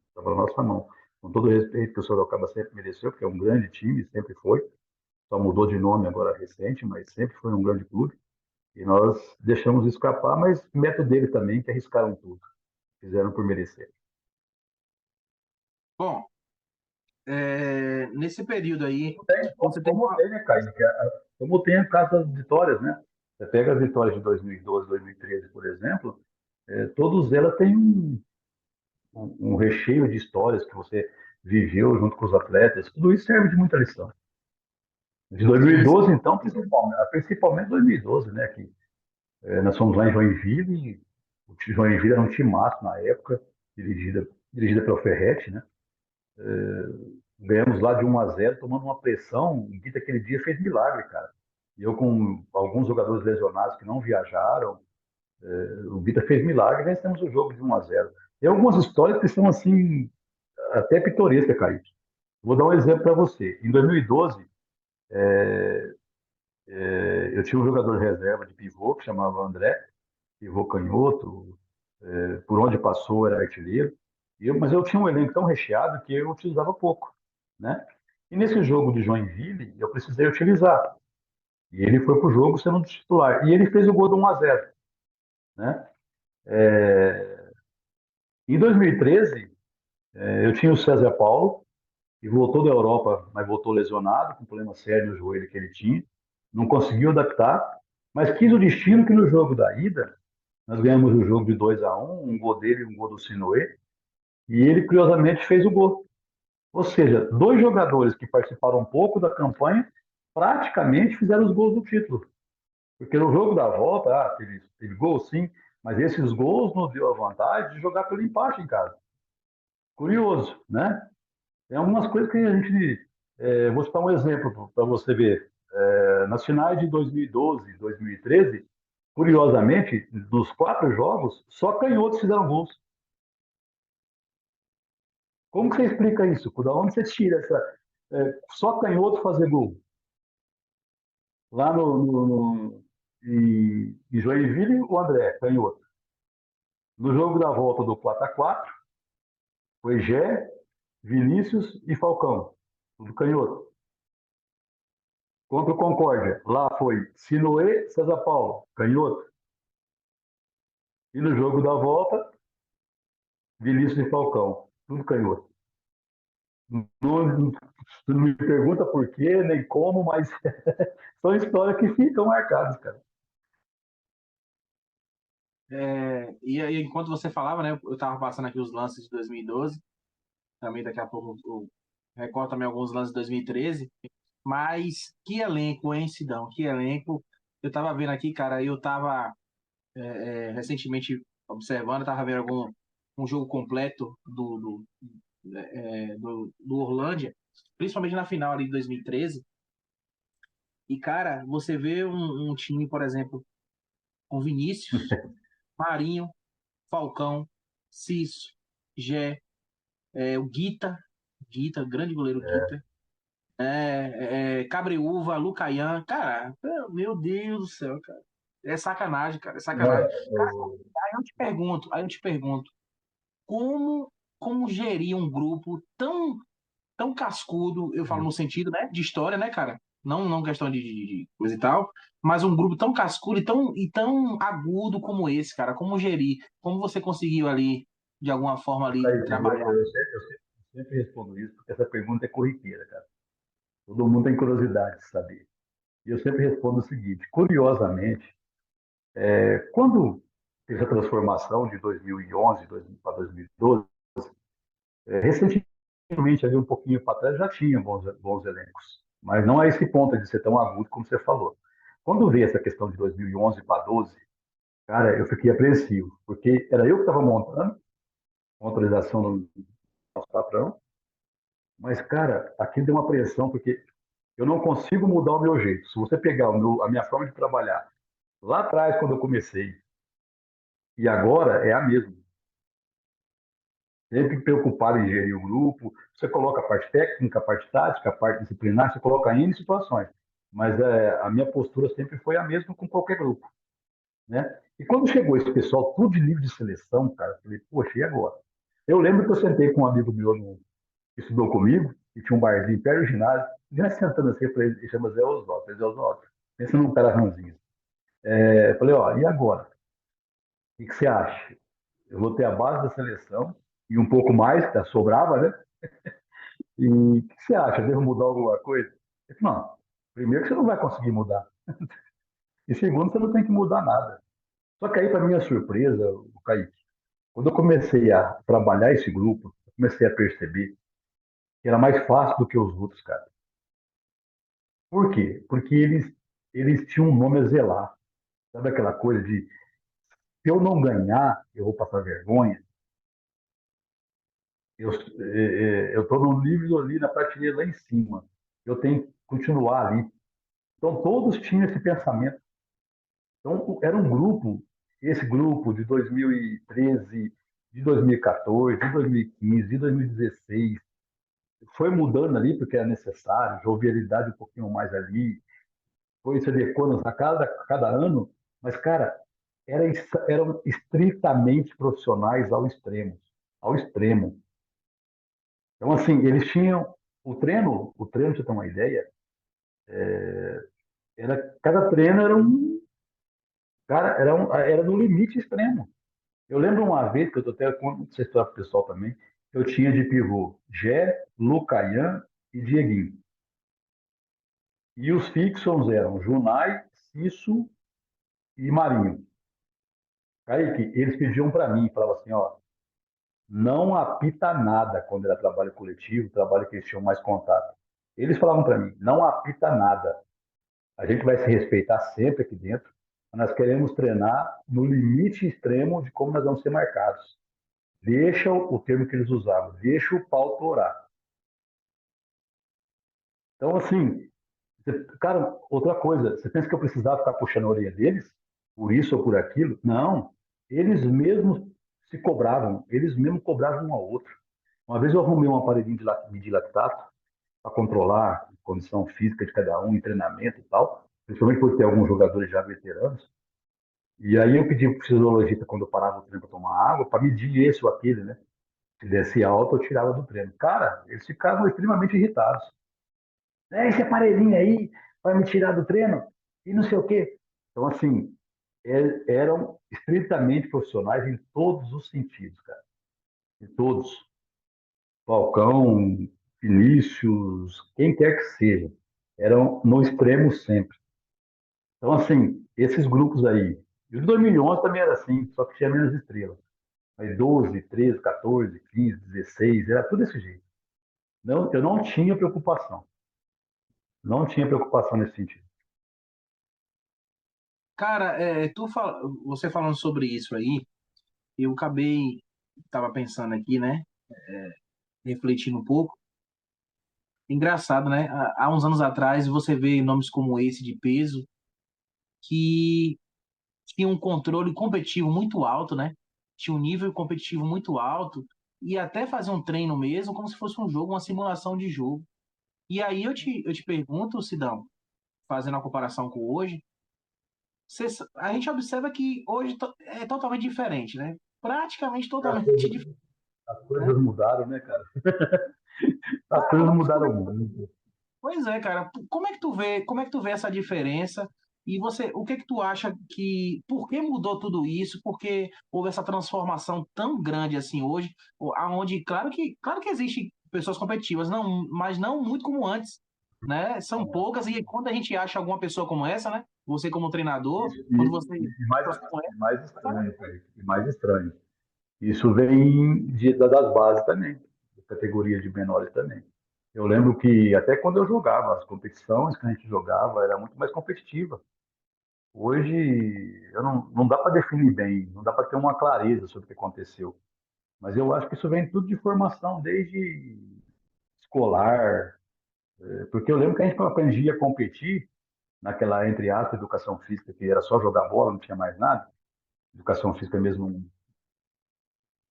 Estava na nossa mão. Com todo o respeito que o Sorocaba sempre mereceu, porque é um grande time, sempre foi. Só mudou de nome agora recente, mas sempre foi um grande clube. E nós deixamos escapar, mas mérito dele também, que arriscaram tudo. Fizeram por merecer. Bom, nesse período aí, Tem, você tem como tem, né, Caio? Como tem o caso das vitórias, né? Você pega as vitórias de 2012, 2013, por exemplo, todas elas têm um recheio de histórias que você viveu junto com os atletas. Tudo isso serve de muita lição. De sim, 2012, então, principalmente 2012, né? Que nós fomos lá em Joinville, e Joinville era um timaço na época, dirigida pelo Ferretti, né? Ganhamos lá de 1-0, tomando uma pressão. O Guita aquele dia fez milagre, cara. E eu com alguns jogadores lesionados que não viajaram, o Guita fez milagre e vencemos o jogo de 1-0. Tem algumas histórias que são assim, até pitorescas, Kaique. Vou dar um exemplo para você. Em 2012, eu tinha um jogador de reserva de pivô que chamava André, pivô canhoto, por onde passou era artilheiro. Mas eu tinha um elenco tão recheado que eu utilizava pouco, né? E nesse jogo de Joinville, eu precisei utilizar. E ele foi para o jogo sendo titular. E ele fez o gol do 1-0, né? Em 2013, eu tinha o César Paulo, que voltou da Europa, mas voltou lesionado, com problema sério no joelho que ele tinha. Não conseguiu adaptar, mas quis o destino que no jogo da ida, nós ganhamos o jogo de 2-1, um gol dele e um gol do Sinoé, e ele, curiosamente, fez o gol. Ou seja, dois jogadores que participaram um pouco da campanha praticamente fizeram os gols do título. Porque no jogo da volta, teve gol sim, mas esses gols nos deu a vantagem de jogar pelo empate em casa. Curioso, né? Tem algumas coisas que a gente. Vou citar um exemplo para você ver. Nas finais de 2012 e 2013, curiosamente, dos quatro jogos, só canhotos fizeram gols. Como que você explica isso? Da onde você tira essa. Só canhoto fazer gol? Lá em Joinville, o André, canhoto. No jogo da volta do 4-4, foi Gé, Vinícius e Falcão, tudo canhoto. Contra o Concórdia, lá foi Sinoé, César Paulo, canhoto. E no jogo da volta, Vinícius e Falcão, tudo canhoto. Não, não me pergunta por quê, nem como, mas são histórias que ficam marcadas, cara. e aí, enquanto você falava, né, eu estava passando aqui os lances de 2012, também daqui a pouco eu recordo também alguns lances de 2013, mas que elenco, hein, Sidão? Que elenco. Eu estava vendo aqui, cara, eu estava recentemente observando, estava vendo um jogo completo do Orlândia, principalmente na final ali de 2013. E, cara, você vê um time, por exemplo, com Vinícius, Marinho, Falcão, Cício, Gé, o Guita, grande goleiro Guita, Cabreúva, Lucaian, cara, meu Deus do céu, cara. É sacanagem, cara, é sacanagem. Cara, aí eu te pergunto, como, como gerir um grupo tão cascudo, eu falo no sentido, né, de história, né, cara? Não questão de coisa e tal, mas um grupo tão cascudo e tão agudo como esse, cara. Como gerir? Como você conseguiu ali, de alguma forma ali, Kaique, trabalhar? eu sempre respondo isso, porque essa pergunta é corriqueira, cara. Todo mundo tem curiosidade de saber. E eu sempre respondo o seguinte: curiosamente, quando teve a transformação de 2011 para 2012, recentemente, ali um pouquinho para trás, já tinha bons elencos, mas não a esse ponto de ser tão agudo como você falou. Quando veio essa questão de 2011 para 12, Cara, eu fiquei apreensivo, porque era eu que estava montando, com autorização do nosso patrão, mas, cara, aquilo deu uma apreensão, porque eu não consigo mudar o meu jeito. Se você pegar a minha forma de trabalhar lá atrás, quando eu comecei, e agora é a mesma. Sempre preocupado em gerir o grupo, você coloca a parte técnica, a parte tática, a parte disciplinar, você coloca N situações. Mas a minha postura sempre foi a mesma com qualquer grupo, né? E quando chegou esse pessoal, tudo de nível de seleção, cara, eu falei, poxa, e agora? Eu lembro que eu sentei com um amigo meu que estudou comigo, e tinha um barzinho perto do ginásio, e nós sentando assim, eu falei, ele chama Zé Oswaldo, Zé Oswaldo, pensa num cara ranzinho. Eu falei, ó, e agora? O que você acha? Eu vou ter a base da seleção e um pouco mais, que sobrava, né? E o que você acha? Devo mudar alguma coisa? Ele falou, não, primeiro que você não vai conseguir mudar. E segundo, você não tem que mudar nada. Só que aí, para minha surpresa, o Kaique, quando eu comecei a trabalhar esse grupo, eu comecei a perceber que era mais fácil do que os outros, cara. Por quê? Porque eles tinham um nome a zelar. Sabe aquela coisa de, se eu não ganhar, eu vou passar vergonha. Eu estou no nível ali, na prateleira lá em cima. Eu tenho que continuar ali. Então, todos tinham esse pensamento. Então, era um grupo, esse grupo de 2013, de 2014, de 2015, de 2016, foi mudando ali porque era necessário, jovialidade um pouquinho mais ali, foi se adequando a cada ano, mas, cara, eram estritamente profissionais ao extremo. Então, assim, eles tinham o treino, pra você ter uma ideia, cada treino era cara, era no limite extremo. Eu lembro uma vez, que eu tô até contando essa história pro pessoal também, eu tinha de pivô Gé, Lucaian e Dieguinho. E os fixos eram Junai, Cisso e Marinho. Kaique, eles pediam para mim, falavam assim, ó, não apita nada quando era trabalho coletivo, trabalho que eles tinham mais contato. Eles falavam para mim, não apita nada. A gente vai se respeitar sempre aqui dentro, mas nós queremos treinar no limite extremo de como nós vamos ser marcados. Deixa o termo que eles usavam, deixa o pau torar. Então, assim, cara, outra coisa, você pensa que eu precisava ficar puxando a orelha deles? Por isso ou por aquilo? Não. Eles mesmos se cobravam, eles mesmos cobravam um ao outro. Uma vez eu arrumei um aparelhinho de lactato para controlar a condição física de cada um em treinamento e tal, principalmente por ter alguns jogadores já veteranos. E aí eu pedi para o fisiologista, quando eu parava o treino para tomar água, para medir esse ou aquele, né? Se desse alto, eu tirava do treino. Cara, eles ficavam extremamente irritados. Esse aparelhinho aí vai me tirar do treino e não sei o quê. Então, assim, eram estritamente profissionais em todos os sentidos, cara. Em todos. Falcão, Vinícius, quem quer que seja. Eram no extremo sempre. Então, assim, esses grupos aí. E o de 2011 também era assim, só que tinha menos estrelas. Mas 12, 13, 14, 15, 16, era tudo desse jeito. Não, eu não tinha preocupação. Não tinha preocupação nesse sentido. Cara, você falando sobre isso aí, eu acabei, tava pensando aqui, né, refletindo um pouco. Engraçado, né? Há uns anos atrás, você vê nomes como esse de peso que tinham um controle competitivo muito alto, né? Tinha um nível competitivo muito alto e até fazer um treino mesmo como se fosse um jogo, uma simulação de jogo. E aí eu te pergunto, Sidão, fazendo a comparação com hoje, a gente observa que hoje é totalmente diferente, né? Praticamente As totalmente coisas, diferente, as né? coisas mudaram, né, cara? As Cara, coisas mas mudaram muito. pois é, cara, como é que tu vê essa diferença? E você, o que que tu acha por que mudou tudo isso? Por que houve essa transformação tão grande assim hoje, aonde claro que existe pessoas competitivas, não, mas não muito como antes, né? São poucas e quando a gente acha alguma pessoa como essa, né? Você como treinador, Isso, quando você e mais, pessoas como e mais essa, estranho, cara, e mais estranho. Isso vem das bases também, da categoria de menores também. Eu lembro que até quando eu jogava, as competições que a gente jogava era muito mais competitiva. Hoje, eu não dá para definir bem, não dá para ter uma clareza sobre o que aconteceu. Mas eu acho que isso vem tudo de formação, desde escolar, porque eu lembro que a gente aprendia a competir naquela, entre aspas, educação física, que era só jogar bola, não tinha mais nada. Educação física mesmo,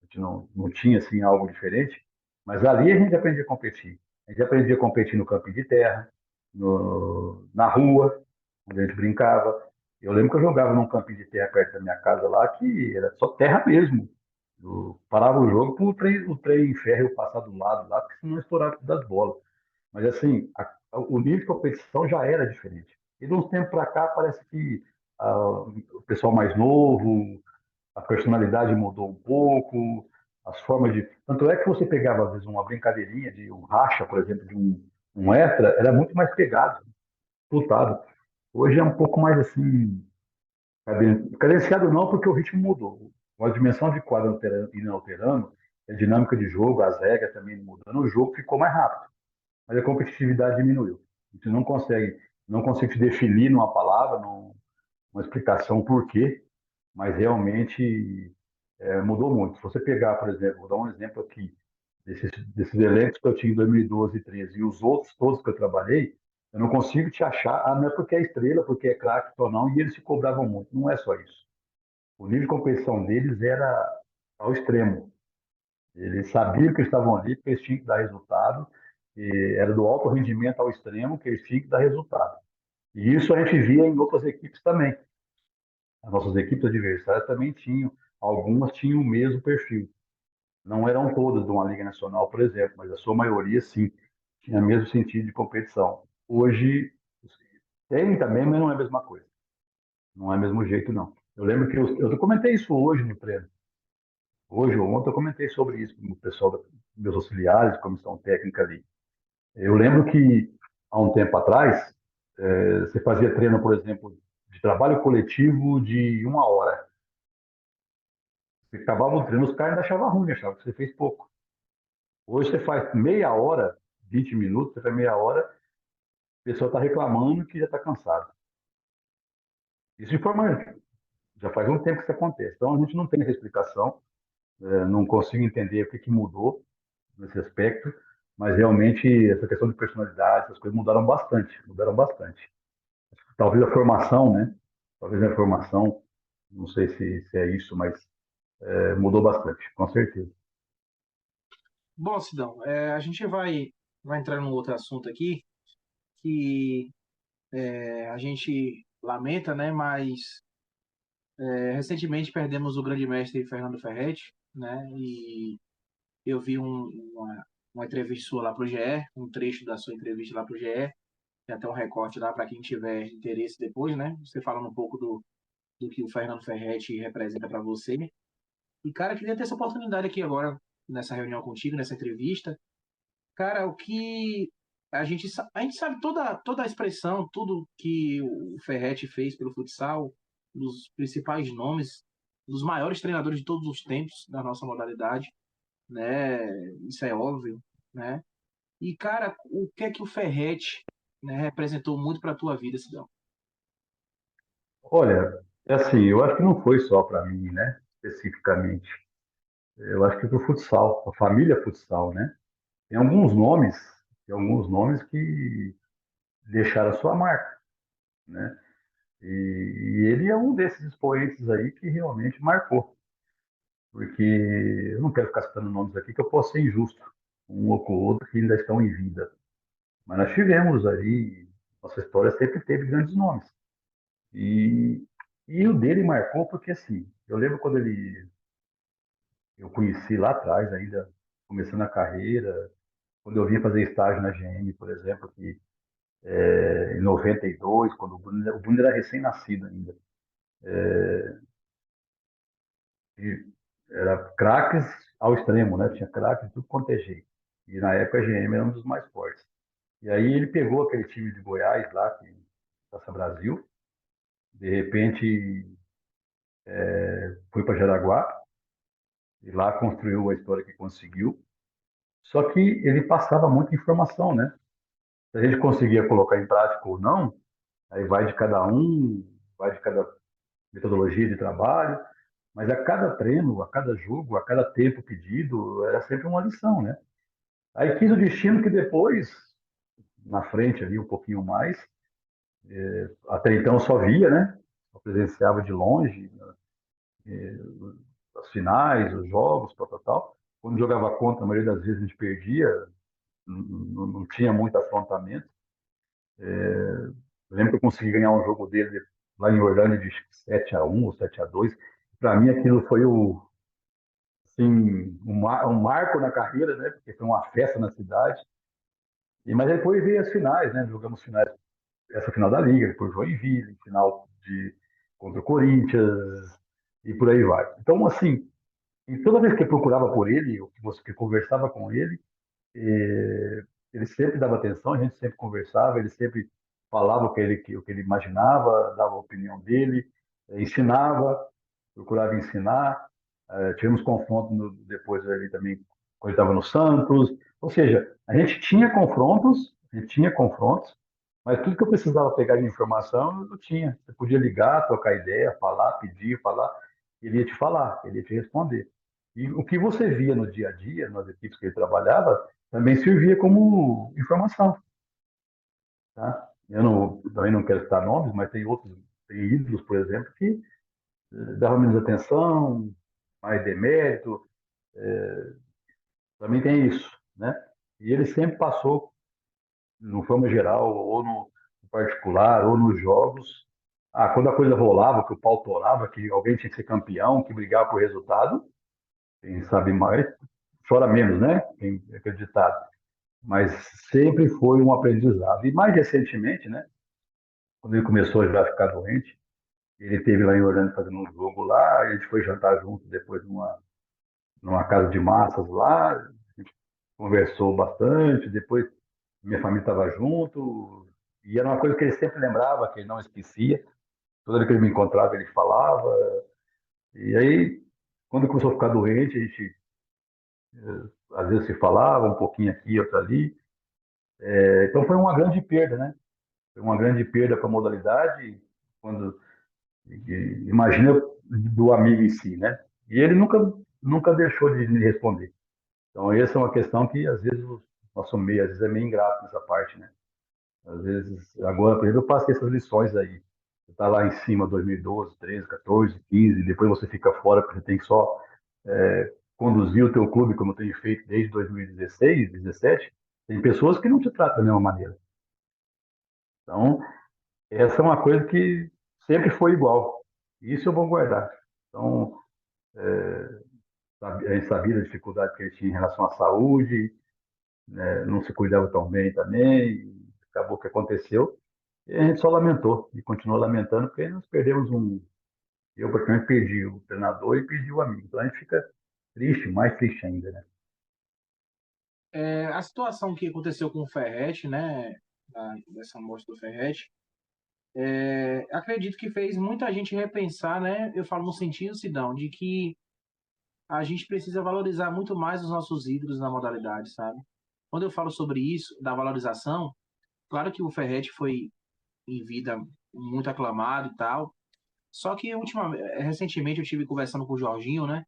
a gente não tinha assim algo diferente. Mas ali a gente aprendia a competir. A gente aprendia a competir no campo de terra, na rua, onde a gente brincava. Eu lembro que eu jogava num campinho de terra perto da minha casa lá, que era só terra mesmo. Eu parava o jogo para o trem ferro passar do lado lá, porque senão estourava das bolas. Mas assim, o nível de competição já era diferente. E de uns tempos para cá parece que o pessoal mais novo, a personalidade mudou um pouco, as formas de. Tanto é que você pegava, às vezes, uma brincadeirinha de um racha, por exemplo, de um extra, era muito mais pegado, disputado. Hoje é um pouco mais assim, cadenciado não, porque o ritmo mudou. A dimensão de quadro indo alterando, a dinâmica de jogo, as regras também mudando, o jogo ficou mais rápido, mas a competitividade diminuiu. A gente não consegue te definir numa palavra, numa explicação por quê, mas realmente mudou muito. Se você pegar, por exemplo, vou dar um exemplo aqui, desses elencos que eu tinha em 2012 e 2013 e os outros todos que eu trabalhei, eu não consigo te achar, não é porque é estrela, porque é craque ou não, e eles se cobravam muito. Não é só isso. O nível de competição deles era ao extremo. Eles sabiam que eles estavam ali, porque eles tinham que dar resultado, e era do alto rendimento ao extremo que eles tinham que dar resultado. E isso a gente via em outras equipes também. As nossas equipes adversárias também tinham, algumas tinham o mesmo perfil. Não eram todas de uma Liga Nacional, por exemplo, mas a sua maioria, sim, tinha o mesmo sentido de competição. Hoje, tem também, mas não é a mesma coisa. Não é o mesmo jeito, não. Eu lembro que eu comentei isso hoje no treino. Hoje ou ontem eu comentei sobre isso com o pessoal, meus auxiliares, comissão técnica ali. Eu lembro que, há um tempo atrás, você fazia treino, por exemplo, de trabalho coletivo de 1 hora. Você acabava o treino, os caras ainda achavam ruim, achavam que você fez pouco. Hoje você faz meia hora, 20 minutos, você faz meia hora, a pessoa está reclamando que já está cansado. Isso de forma, já faz um tempo que isso acontece. Então a gente não tem essa explicação, não consigo entender o que mudou nesse aspecto, mas realmente essa questão de personalidade, essas coisas mudaram bastante, mudaram bastante. Talvez a formação, né? Talvez a formação, não sei se é isso, mas mudou bastante, com certeza. Bom, Sidão, a gente vai entrar num outro assunto aqui que a gente lamenta, né? Mas recentemente perdemos o grande mestre Fernando Ferretti, né? E eu vi uma entrevista sua lá para o GE, um trecho da sua entrevista lá para o GE, tem até um recorte lá para quem tiver interesse depois, né? Você falando um pouco do que o Fernando Ferretti representa para você. E, cara, queria ter essa oportunidade aqui agora, nessa reunião contigo, nessa entrevista. Cara, o que a gente sabe toda a expressão, tudo que o Ferretti fez pelo futsal, dos principais nomes, dos maiores treinadores de todos os tempos da nossa modalidade, né? Isso é óbvio, né? E, cara, o que é que o Ferretti, né, representou muito para a tua vida, Sidão? Olha, é assim, eu acho que não foi só para mim, né? Especificamente. Eu acho que para o futsal, a família futsal, né? Tem alguns nomes, tem alguns nomes que deixaram a sua marca, né? E ele é um desses expoentes aí que realmente marcou, porque eu não quero ficar citando nomes aqui que eu posso ser injusto, um ou com o outro que ainda estão em vida. Mas nós tivemos aí, nossa história sempre teve grandes nomes. E, e o dele marcou porque, assim, eu lembro quando eu conheci lá atrás, ainda começando a carreira, quando eu vinha fazer estágio na GM, por exemplo, que em 92, quando o Bruno era recém-nascido ainda. E era craques ao extremo, né? Tinha craques de tudo quanto é jeito. E na época a GM era um dos mais fortes. E aí ele pegou aquele time de Goiás lá, que Taça Brasil, de repente foi para Jaraguá, e lá construiu a história que conseguiu. Só que ele passava muita informação, né? Se a gente conseguia colocar em prática ou não, aí vai de cada um. vai de cada metodologia de trabalho, mas a cada treino, a cada jogo, a cada tempo pedido, era sempre uma lição, né? Aí quis o destino que depois, na frente ali um pouquinho mais, até então eu só via, né? Eu presenciava de longe as finais, os jogos, tal, tal, tal. Quando jogava contra, a maioria das vezes a gente perdia, não tinha muito afrontamento. Eu lembro que eu consegui ganhar um jogo dele lá em Orlândia de 7-1 ou 7-2. Para mim aquilo foi assim, um marco na carreira, né? Porque foi uma festa na cidade. Mas depois veio as finais, né? Jogamos finais, essa final da Liga, depois Joinville, final contra o Corinthians e por aí vai. Então, assim, e toda vez que eu procurava por ele, ou que conversava com ele, ele sempre dava atenção, a gente sempre conversava, ele sempre falava o que ele imaginava, dava a opinião dele, ensinava, procurava ensinar. Tivemos confronto depois ali também, quando ele estava no Santos. Ou seja, a gente tinha confrontos, mas tudo que eu precisava pegar de informação, eu tinha. Você podia ligar, trocar ideia, falar, pedir, falar, ele ia te falar, ele ia te responder. E o que você via no dia a dia, nas equipes que ele trabalhava, também servia como informação, tá? Também não quero citar nomes, mas tem ídolos, por exemplo, que davam menos atenção, mais demérito, também tem isso, né? E ele sempre passou, no forma geral, ou no particular, ou nos jogos, quando a coisa rolava, que o pau torava, que alguém tinha que ser campeão, que brigava por resultado, quem sabe mais, chora menos, né? Quem acreditado. Mas sempre foi um aprendizado. E mais recentemente, né, quando ele começou já a ficar doente, ele teve lá em Orlando fazendo um jogo lá, a gente foi jantar junto depois numa casa de massas lá, a gente conversou bastante, depois minha família estava junto, e era uma coisa que ele sempre lembrava, que ele não esquecia, toda vez que ele me encontrava ele falava, e aí, quando começou a ficar doente, a gente às vezes se falava um pouquinho aqui, outro ali, então foi uma grande perda, né? Foi uma grande perda para a modalidade, quando imagina do amigo em si, né? E ele nunca deixou de me responder. Então, essa é uma questão que, às vezes, o nosso meio, às vezes, é meio ingrato nessa parte, né? Às vezes, agora, por exemplo, eu passei essas lições aí. Você está lá em cima, 2012, 13, 14, 15, e depois você fica fora, porque você tem que só conduzir o teu clube, como eu tenho feito desde 2016, 17. Tem pessoas que não te tratam da mesma maneira. Então, essa é uma coisa que sempre foi igual. Isso eu vou guardar. Então, a gente sabia da dificuldade que ele tinha em relação à saúde, né? Não se cuidava tão bem também, e acabou que aconteceu. E a gente só lamentou, e continuou lamentando, porque nós perdemos eu praticamente perdi o treinador e perdi o amigo. Então a gente fica triste, mais triste ainda, né? A situação que aconteceu com o Ferretti, né, dessa morte do Ferretti, acredito que fez muita gente repensar, né, eu falo no sentido, Sidão, de que a gente precisa valorizar muito mais os nossos ídolos na modalidade, sabe? Quando eu falo sobre isso, da valorização, claro que o Ferretti foi em vida muito aclamado e tal, só que recentemente eu tive conversando com o Jorginho, né?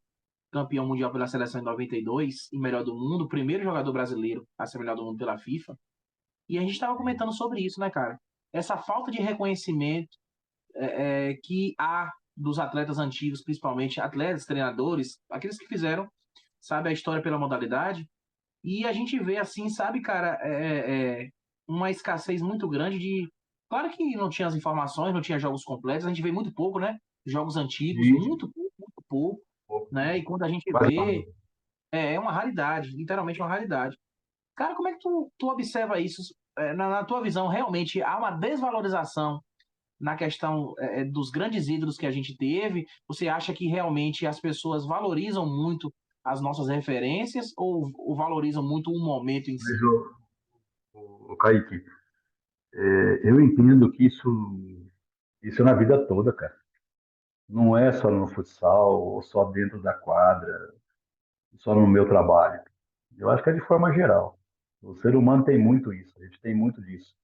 Campeão mundial pela seleção em 92 e melhor do mundo, o primeiro jogador brasileiro a ser melhor do mundo pela FIFA. E a gente estava comentando sobre isso, né, cara? Essa falta de reconhecimento que há dos atletas antigos, principalmente atletas, treinadores, aqueles que fizeram, sabe, a história pela modalidade. E a gente vê assim, sabe, cara, uma escassez muito grande de. Claro que não tinha as informações, não tinha jogos completos, a gente vê muito pouco, né? Jogos antigos, E muito pouco, né? E quando a gente quase nada. vê, é uma raridade, literalmente uma raridade. Cara, como é que tu observa isso? Na tua visão, realmente há uma desvalorização na questão dos grandes ídolos que a gente teve? Você acha que realmente as pessoas valorizam muito as nossas referências ou valorizam muito o momento em Mas, si? o Kaique, eu entendo que isso é na vida toda, cara. Não é só no futsal, ou só dentro da quadra, só no meu trabalho. Eu acho que é de forma geral. O ser humano tem muito isso, a gente tem muito disso,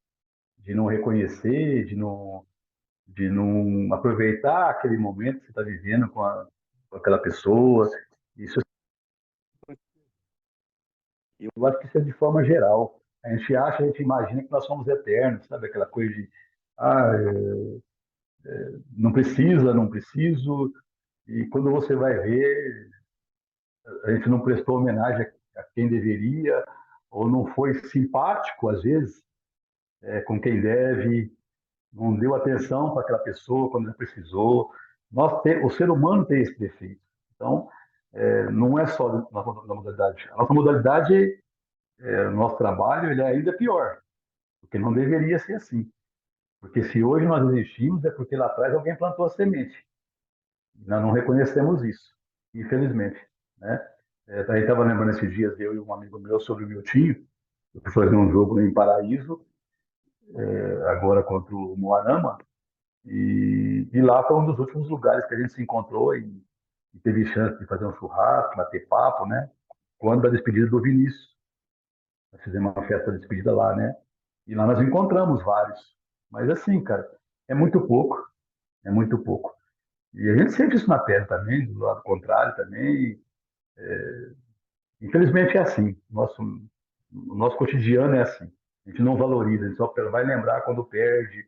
de não reconhecer, de não aproveitar aquele momento que você está vivendo com aquela pessoa. Isso eu acho que isso é de forma geral. A gente acha, a gente imagina que nós somos eternos, sabe? Aquela coisa de, ah, não precisa, não preciso. E quando você vai ver, a gente não prestou homenagem a quem deveria, ou não foi simpático, às vezes, com quem deve, não deu atenção para aquela pessoa quando ela precisou. O ser humano tem esse defeito. Então, não é só na modalidade. A nossa modalidade, o nosso trabalho, ele é ainda pior, porque não deveria ser assim. Porque se hoje nós existimos, é porque lá atrás alguém plantou a semente. Nós não reconhecemos isso, infelizmente, né? A gente estava lembrando esses dias, eu e um amigo meu, sobre o Miltinho. Eu fui fazer um jogo em Paraíso, agora contra o Moarama, e lá foi um dos últimos lugares que a gente se encontrou e teve chance de fazer um churrasco, bater papo, né? Quando da despedida do Vinícius. Nós fizemos uma festa de despedida lá, né? E lá nós encontramos vários. Mas assim, cara, é muito pouco, é muito pouco. E a gente sente isso na pele também, do lado contrário também. Infelizmente é assim. O nosso cotidiano é assim. A gente não valoriza, a gente só vai lembrar quando perde,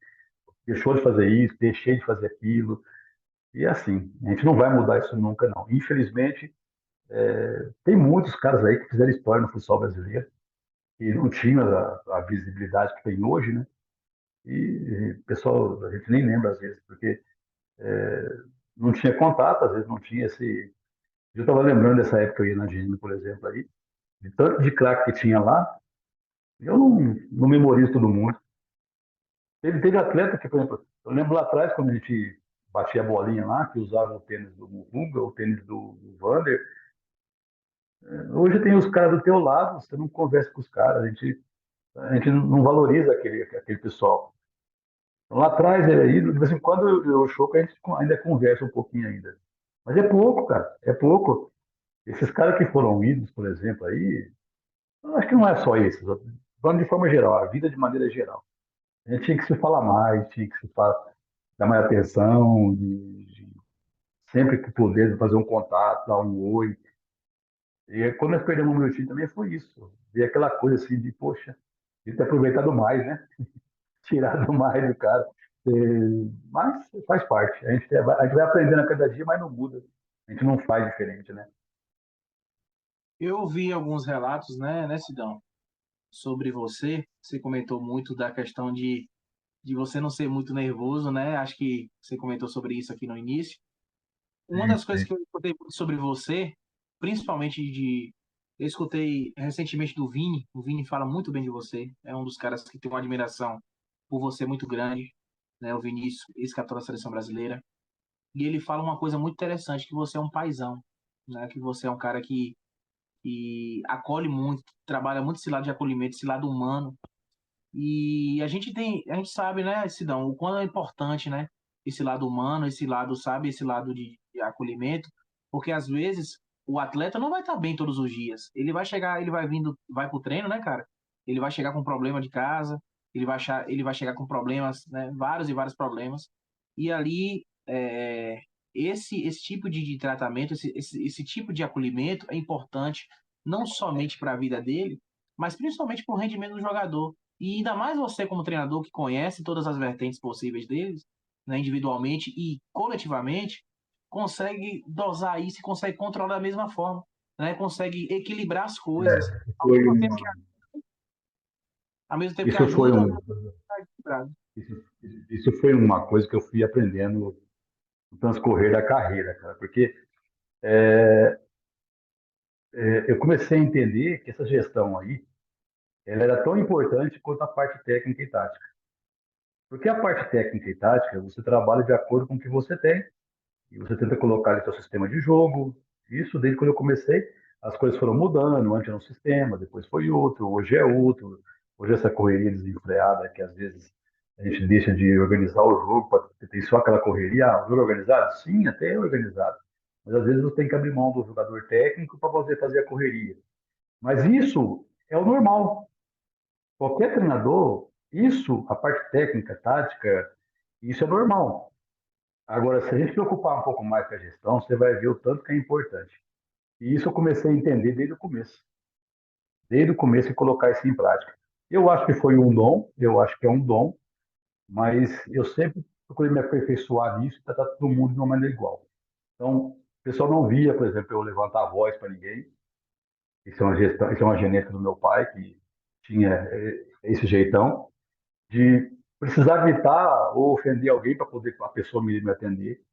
deixou de fazer isso, deixei de fazer aquilo. E é assim, a gente não vai mudar isso nunca, não. Infelizmente, tem muitos caras aí que fizeram história no futsal brasileiro e não tinham a visibilidade que tem hoje, né? E, pessoal, a gente nem lembra às vezes, porque não tinha contato, às vezes não tinha esse. Eu estava lembrando dessa época que eu ia na GM, por exemplo, aí, de tanto de craque que tinha lá, eu não memorizo todo mundo. Teve atleta que, por exemplo, eu lembro lá atrás, quando a gente batia a bolinha lá, que usava o tênis do Mugunga, o tênis do Vander. Hoje tem os caras do teu lado, você não conversa com os caras, a gente não valoriza aquele pessoal. Então, lá atrás, aí, de vez em quando eu choco, a gente ainda conversa um pouquinho ainda. Mas é pouco, cara, é pouco. Esses caras que foram ídolos, por exemplo, aí, eu acho que não é só esses. Falando de forma geral, a vida de maneira geral. A gente tinha que se falar mais, tinha que dar mais atenção, sempre que puder fazer um contato, dar um oi. E aí, quando nós perdemos o meu time também foi isso. E aquela coisa assim de, poxa, ele ter aproveitado mais, né? Tirado mais do cara. É, mas faz parte. A gente vai aprendendo a cada dia, mas não muda. A gente não faz diferente, né? Eu vi alguns relatos, né, Sidão, sobre você. Você comentou muito da questão de você não ser muito nervoso, né? Acho que você comentou sobre isso aqui no início. Uma Sim, das coisas sim. que eu escutei muito sobre você, principalmente eu escutei recentemente do Vini. O Vini fala muito bem de você. É um dos caras que tem uma admiração por você muito grande, né? O Vinícius, ex-capitão da seleção brasileira. E ele fala uma coisa muito interessante, que você é um paizão, né? Que você é um cara que acolhe muito, trabalha muito esse lado de acolhimento, esse lado humano. E a gente sabe, né, Sidão, o quanto é importante, né, esse lado humano, esse lado, sabe, esse lado de acolhimento, porque às vezes o atleta não vai estar bem todos os dias. Ele vai chegar, ele vai vindo, vai pro treino, né, cara? Ele vai chegar com problema de casa, ele vai chegar com problemas, né, vários e vários problemas. E ali esse tipo de tratamento, esse tipo de acolhimento é importante não somente para a vida dele, mas principalmente para o rendimento do jogador. E ainda mais você, como treinador, que conhece todas as vertentes possíveis deles, né, individualmente e coletivamente, consegue dosar isso e consegue controlar da mesma forma, né? Consegue equilibrar as coisas. Ao Foi mesmo tempo uma, que, ao mesmo tempo que isso foi ajuda, um, está equilibrado. isso foi uma coisa que eu fui aprendendo no transcorrer da carreira, cara, porque eu comecei a entender que essa gestão aí, ela era tão importante quanto a parte técnica e tática. Porque a parte técnica e tática, você trabalha de acordo com o que você tem, e você tenta colocar ali seu sistema de jogo. Isso, desde quando eu comecei, as coisas foram mudando. Antes era um sistema, depois foi outro, hoje é outro. Hoje essa correria desenfreada, que às vezes a gente deixa de organizar o jogo, tem só aquela correria. Ah, o jogo é organizado? Sim, até é organizado. Mas às vezes você tem que abrir mão do jogador técnico para poder fazer a correria. Mas isso é o normal. Qualquer treinador, isso, a parte técnica, tática, Isso é normal. Agora, se a gente preocupar um pouco mais com a gestão, você vai ver o tanto que é importante. E isso eu comecei a entender desde o começo e colocar isso em prática. Eu acho que foi um dom, eu acho que é um dom, mas eu sempre procurei me aperfeiçoar nisso e tratar todo mundo de uma maneira igual. Então, o pessoal não via, por exemplo, eu levantar a voz para ninguém. Isso é uma gestão, isso é uma genética do meu pai, que tinha esse jeitão de precisar gritar ou ofender alguém para poder a pessoa me atender.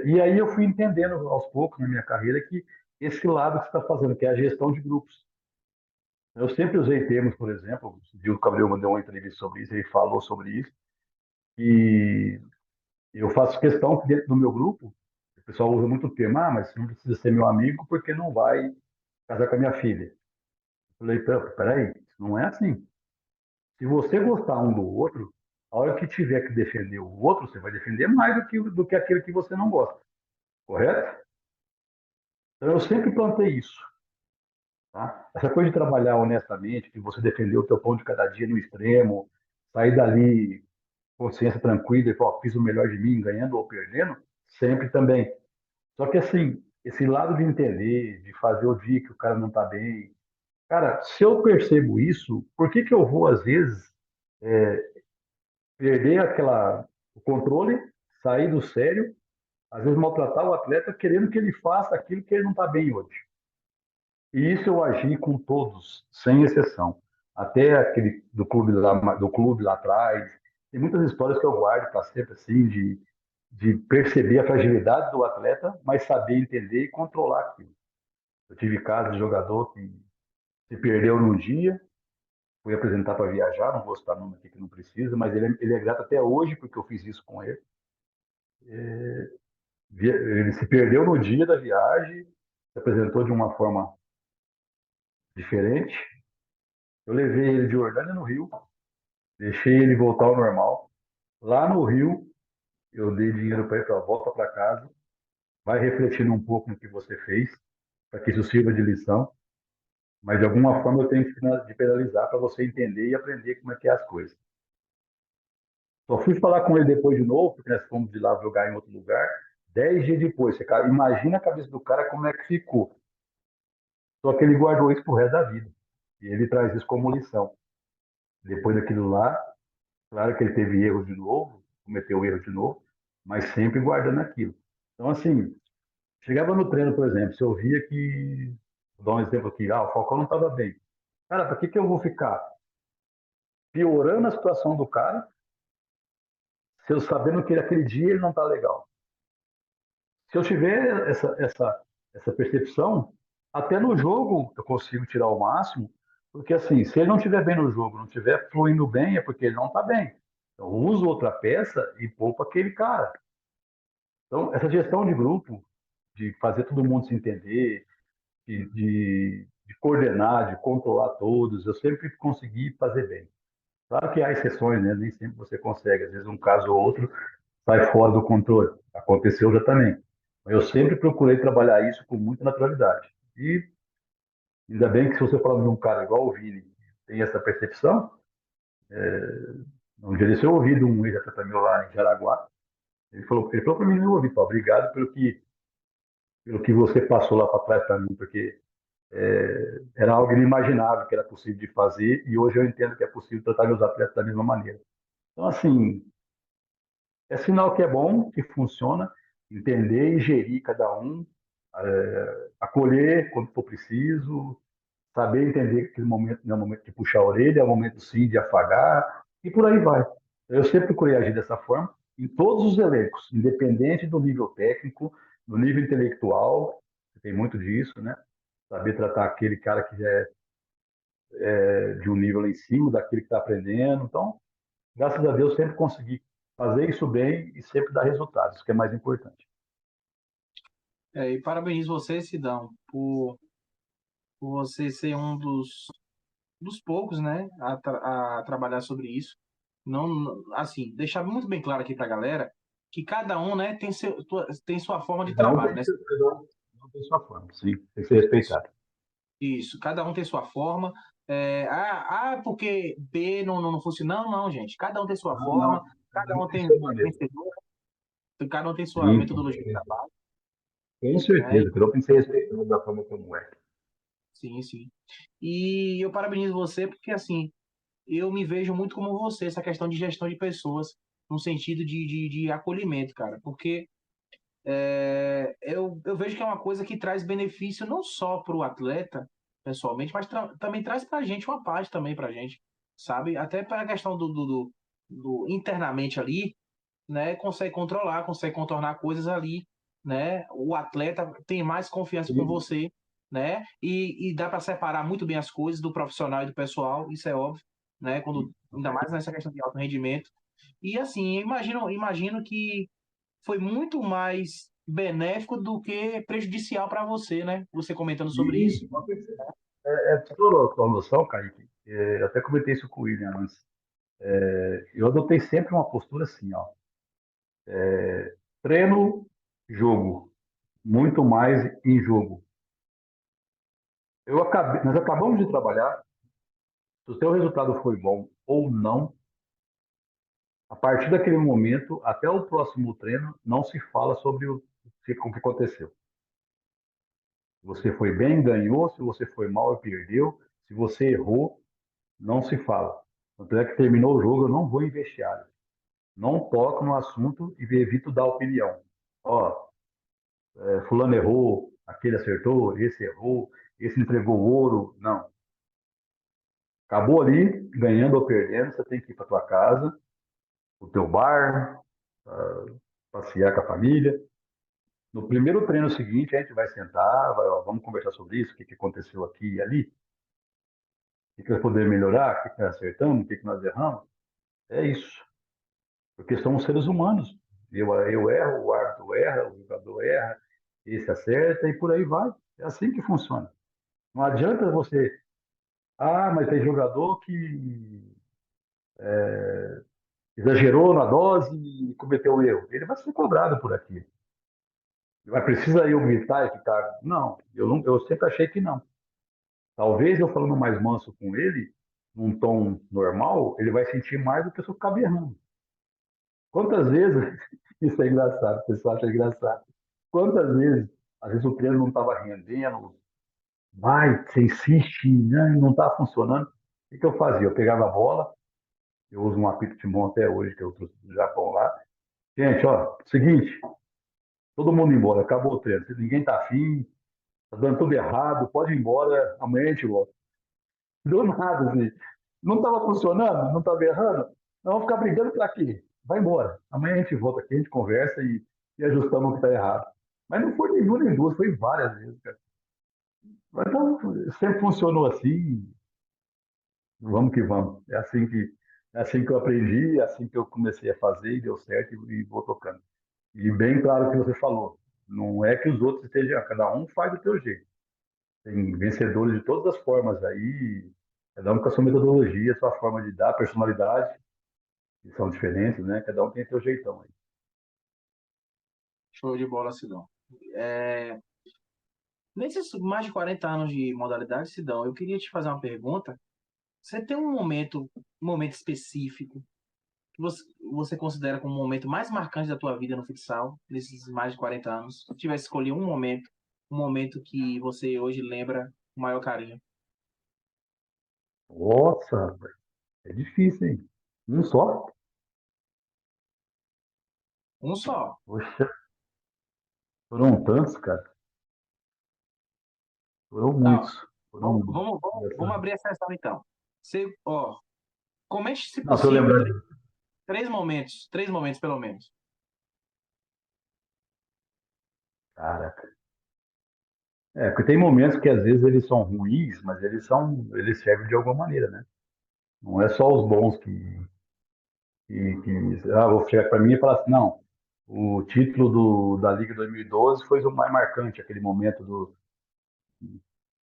E aí eu fui entendendo aos poucos na minha carreira que esse lado que você está fazendo, que é a gestão de grupos. Eu sempre usei termos, por exemplo, o Gil Gabriel me deu uma entrevista sobre isso, ele falou sobre isso, e eu faço questão que dentro do meu grupo, o pessoal usa muito o termo, mas você não precisa ser meu amigo porque não vai casar com a minha filha. Eu falei, peraí, isso não é assim. Se você gostar um do outro, a hora que tiver que defender o outro, você vai defender mais do que aquele que você não gosta, correto? Então eu sempre plantei isso. Tá? Essa coisa de trabalhar honestamente, de você defender o teu pão de cada dia no extremo, sair dali consciência tranquila e falar, fiz o melhor de mim, ganhando ou perdendo, sempre também. Só que assim, esse lado de entender, de fazer o dia que o cara não está bem, cara, se eu percebo isso, por que que eu vou às vezes perder o controle, sair do sério, às vezes maltratar o atleta querendo que ele faça aquilo que ele não está bem hoje? E isso eu agi com todos, sem exceção. Até aquele do clube lá atrás. Tem muitas histórias que eu guardo para sempre, assim, de perceber a fragilidade do atleta, mas saber entender e controlar aquilo. Eu tive casos de jogador que se perdeu num dia, fui apresentar para viajar, não vou citar nome aqui que não precisa, mas ele é grato até hoje porque eu fiz isso com ele. Ele se perdeu no dia da viagem, se apresentou de uma forma diferente. Eu levei ele de Orlândia no Rio, deixei ele voltar ao normal. Lá no Rio, eu dei dinheiro para ele para volta para casa, vai refletindo um pouco no que você fez, para que isso sirva de lição. Mas de alguma forma eu tenho que de penalizar para você entender e aprender como é que é as coisas. Só fui falar com ele depois de novo, porque nós fomos de lá jogar em outro lugar. 10 dias depois, você, cara, imagina a cabeça do cara como é que ficou. Só que ele guardou isso pro resto da vida. E ele traz isso como lição. Depois daquilo lá, claro que ele teve erro de novo, cometeu erro de novo, mas sempre guardando aquilo. Então, assim, chegava no treino, por exemplo, se eu via que, vou dar um exemplo aqui, o Falcão não estava bem. Cara, para que que eu vou ficar piorando a situação do cara, se eu sabendo que aquele dia ele não está legal? Se eu tiver essa percepção, até no jogo eu consigo tirar o máximo, porque assim, se ele não estiver bem no jogo, não estiver fluindo bem, é porque ele não está bem. Então, uso outra peça e poupa aquele cara. Então, essa gestão de grupo, de fazer todo mundo se entender, de coordenar, de controlar todos, eu sempre consegui fazer bem. Claro que há exceções, né? Nem sempre você consegue. Às vezes um caso ou outro sai fora do controle. Aconteceu já também. Mas eu sempre procurei trabalhar isso com muita naturalidade. E ainda bem que se você falar de um cara igual o Vini, tem essa percepção, um dia desse eu ouvi de um ex-atleta meu lá em Jaraguá, ele falou para mim no meu ouvido, obrigado pelo que você passou lá para trás para mim, porque era algo inimaginável que era possível de fazer e hoje eu entendo que é possível tratar meus atletas da mesma maneira. Então, assim, é sinal que é bom, que funciona, entender e gerir cada um, acolher quando for preciso, saber entender que aquele momento não é o momento de puxar a orelha, é o momento sim de afagar, e por aí vai. Eu sempre procurei agir dessa forma, em todos os elencos, independente do nível técnico, do nível intelectual, tem muito disso, né? Saber tratar aquele cara que já é de um nível lá em cima, daquele que está aprendendo. Então, graças a Deus, sempre consegui fazer isso bem e sempre dar resultados, isso que é mais importante. E parabenizo você, Sidão, por você ser um dos poucos, né, a trabalhar sobre isso. Assim, deixar muito bem claro aqui para a galera que cada um, né, tem sua forma de Não trabalho, tem, né? não tem sua forma, sim, tem que ser respeitado. Isso, cada um tem sua forma. Porque B não funciona. Não, não, gente. Cada um tem sua Não, forma. não. cada um Isso tem é maneiro. vencedor, cada um tem sua Sim, com metodologia de certeza. trabalho, Com né? certeza, que eu pensei respeitando da forma como é. Sim, sim. E eu parabenizo você porque, assim, eu me vejo muito como você, essa questão de gestão de pessoas, no sentido de acolhimento, cara. Porque eu vejo que é uma coisa que traz benefício não só para o atleta, pessoalmente, mas também traz para a gente uma paz também para a gente, sabe? Até para a questão do internamente ali, né? Consegue controlar, consegue contornar coisas ali, né? O atleta tem mais confiança com Sim, você, né? E dá para separar muito bem as coisas do profissional e do pessoal, isso é óbvio, né? Quando, ainda mais nessa questão de alto rendimento. E assim, imagino que foi muito mais benéfico do que prejudicial para você, né? Você comentando sobre isso. sim, com certeza. Toda a noção, Kaique. Eu até comentei isso com o William antes. Eu adotei sempre uma postura assim, ó. Treino, jogo. Muito mais em jogo. Nós acabamos de trabalhar. Se o seu resultado foi bom ou não, a partir daquele momento, até o próximo treino, não se fala sobre o que aconteceu. Se você foi bem, ganhou. Se você foi mal, perdeu. Se você errou, não se fala. Tanto é que terminou o jogo, eu não vou em vestiário. Não toco no assunto e evito dar opinião. Ó, fulano errou, aquele acertou, esse errou, esse entregou ouro. Não. Acabou ali, ganhando ou perdendo, você tem que ir para tua casa, o teu bar, passear com a família. No primeiro treino seguinte, a gente vai sentar, ó, vamos conversar sobre isso, o que aconteceu aqui e ali, o que nós podemos melhorar, o que nós acertamos, o que nós erramos. É isso. Porque somos seres humanos. Eu erro, o árbitro erra, o jogador erra, esse acerta e por aí vai. É assim que funciona. Não adianta você. Ah, mas tem jogador que exagerou na dose e cometeu um erro. Ele vai ser cobrado por aquilo. Vai precisar eu gritar e ficar. Não, eu sempre achei que não. Talvez eu falando mais manso com ele, num tom normal, ele vai sentir mais do que se eu ficar berrando. Quantas vezes, isso é engraçado, o pessoal acha engraçado. Quantas vezes, às vezes o treino não estava rendendo, vai, você insiste, né, não está funcionando. O que eu fazia? Eu pegava a bola, eu uso um apito Timon até hoje, que eu trouxe do Japão lá. Gente, ó, seguinte, todo mundo embora, acabou o treino. Se ninguém tá afim, tá dando tudo errado, pode ir embora, amanhã a gente volta. Do nada, assim. Não estava funcionando? Não estava errando? Não, vamos ficar brigando para quê? Vai embora. Amanhã a gente volta aqui, a gente conversa e ajustamos o que está errado. Mas não foi nenhuma nem duas, foi várias vezes, cara. Mas então, sempre funcionou assim, vamos que vamos. É assim que eu aprendi, é assim que eu comecei a fazer e deu certo e vou tocando. E bem claro o que você falou. Não é que os outros estejam, cada um faz do teu jeito. Tem vencedores de todas as formas aí, cada um com a sua metodologia, a sua forma de dar, personalidade, que são diferentes, né? Cada um tem seu jeitão aí. Show de bola, Sidão. É, nesses mais de 40 anos de modalidade, Sidão, eu queria te fazer uma pergunta. Você tem um momento específico que você considera como o momento mais marcante da tua vida no futsal, nesses mais de 40 anos? Se tivesse escolhido um momento que você hoje lembra com maior carinho. Nossa, rapaz, é difícil, hein? Um só? Um só. Poxa, foram tantos, cara. Foram Não, muitos. Foram vamos abrir a sessão então. Você, ó, comente, se Não, tô possível, lembrando. três momentos pelo menos. Caraca. Porque tem momentos que às vezes eles são ruins, mas eles servem de alguma maneira, né? Não é só os bons vou chegar para mim e falar assim, não, o título da Liga 2012 foi o mais marcante, aquele momento do.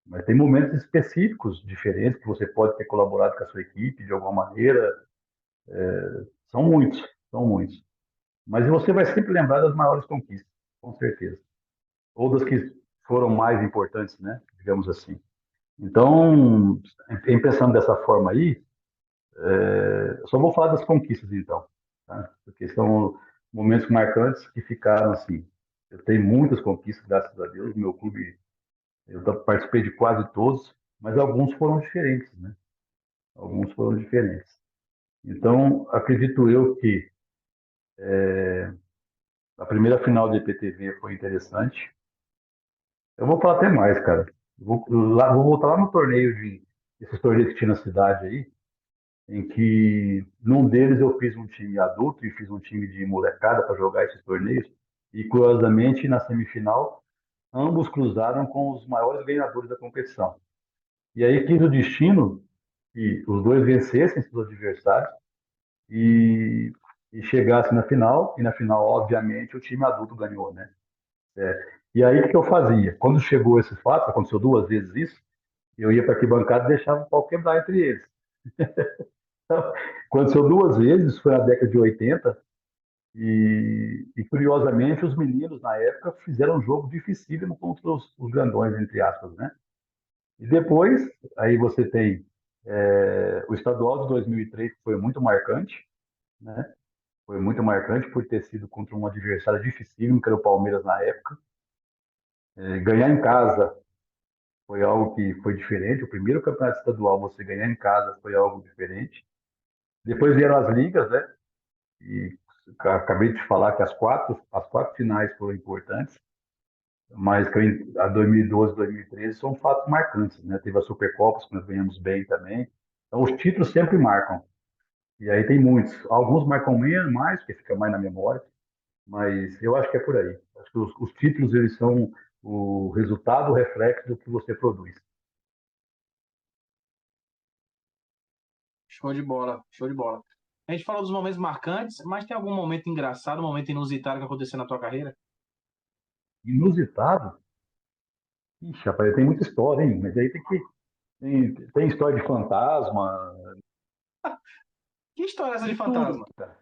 Mas tem momentos específicos, diferentes, que você pode ter colaborado com a sua equipe de alguma maneira. São muitos, são muitos. Mas você vai sempre lembrar das maiores conquistas, com certeza. Ou das que foram mais importantes, né? Digamos assim. Então, em pensando dessa forma aí, eu só vou falar das conquistas, então. tá? Porque são momentos marcantes que ficaram assim. Eu tenho muitas conquistas, graças a Deus. Meu clube, participei de quase todos, mas alguns foram diferentes, né? Alguns foram diferentes. Então, acredito eu que a primeira final do IPTV foi interessante. Eu vou falar até mais, cara. Vou voltar lá no torneio esses torneios que tinha na cidade aí, em que num deles eu fiz um time adulto e fiz um time de molecada para jogar esses torneios. E curiosamente, na semifinal, ambos cruzaram com os maiores ganhadores da competição. E aí quis o destino que os dois vencessem seus adversários e, e chegassem na final. E na final, obviamente, o time adulto ganhou, né? E aí o que eu fazia? Quando chegou esse fato, aconteceu duas vezes isso, eu ia para a arquibancada e deixava o pau quebrar entre eles. Então, aconteceu duas vezes, foi na década de 80, e curiosamente os meninos na época fizeram um jogo dificílimo contra os grandões, entre aspas, né? E depois, aí você tem o estadual de 2003, que foi muito marcante, né? Foi muito marcante por ter sido contra um adversário dificílimo, que era o Palmeiras na época. Ganhar em casa foi algo que foi diferente. O primeiro campeonato estadual você ganhar em casa foi algo diferente. Depois vieram as ligas, né? E acabei de falar que as quatro finais foram importantes, mas que a 2012, 2013 são fatos marcantes, né? Teve a Supercopas que nós ganhamos bem também. Então os títulos sempre marcam. E aí tem muitos. Alguns marcam menos, mais, porque fica mais na memória, mas eu acho que é por aí. Acho que os títulos eles são o resultado, o reflexo do que você produz. Show de bola, show de bola. A gente falou dos momentos marcantes, mas tem algum momento engraçado, um momento inusitado que aconteceu na tua carreira? Inusitado? Ixi, rapaz, tem muita história, hein? Mas aí tem história de fantasma, Que história é essa de de tudo, fantasma? cara.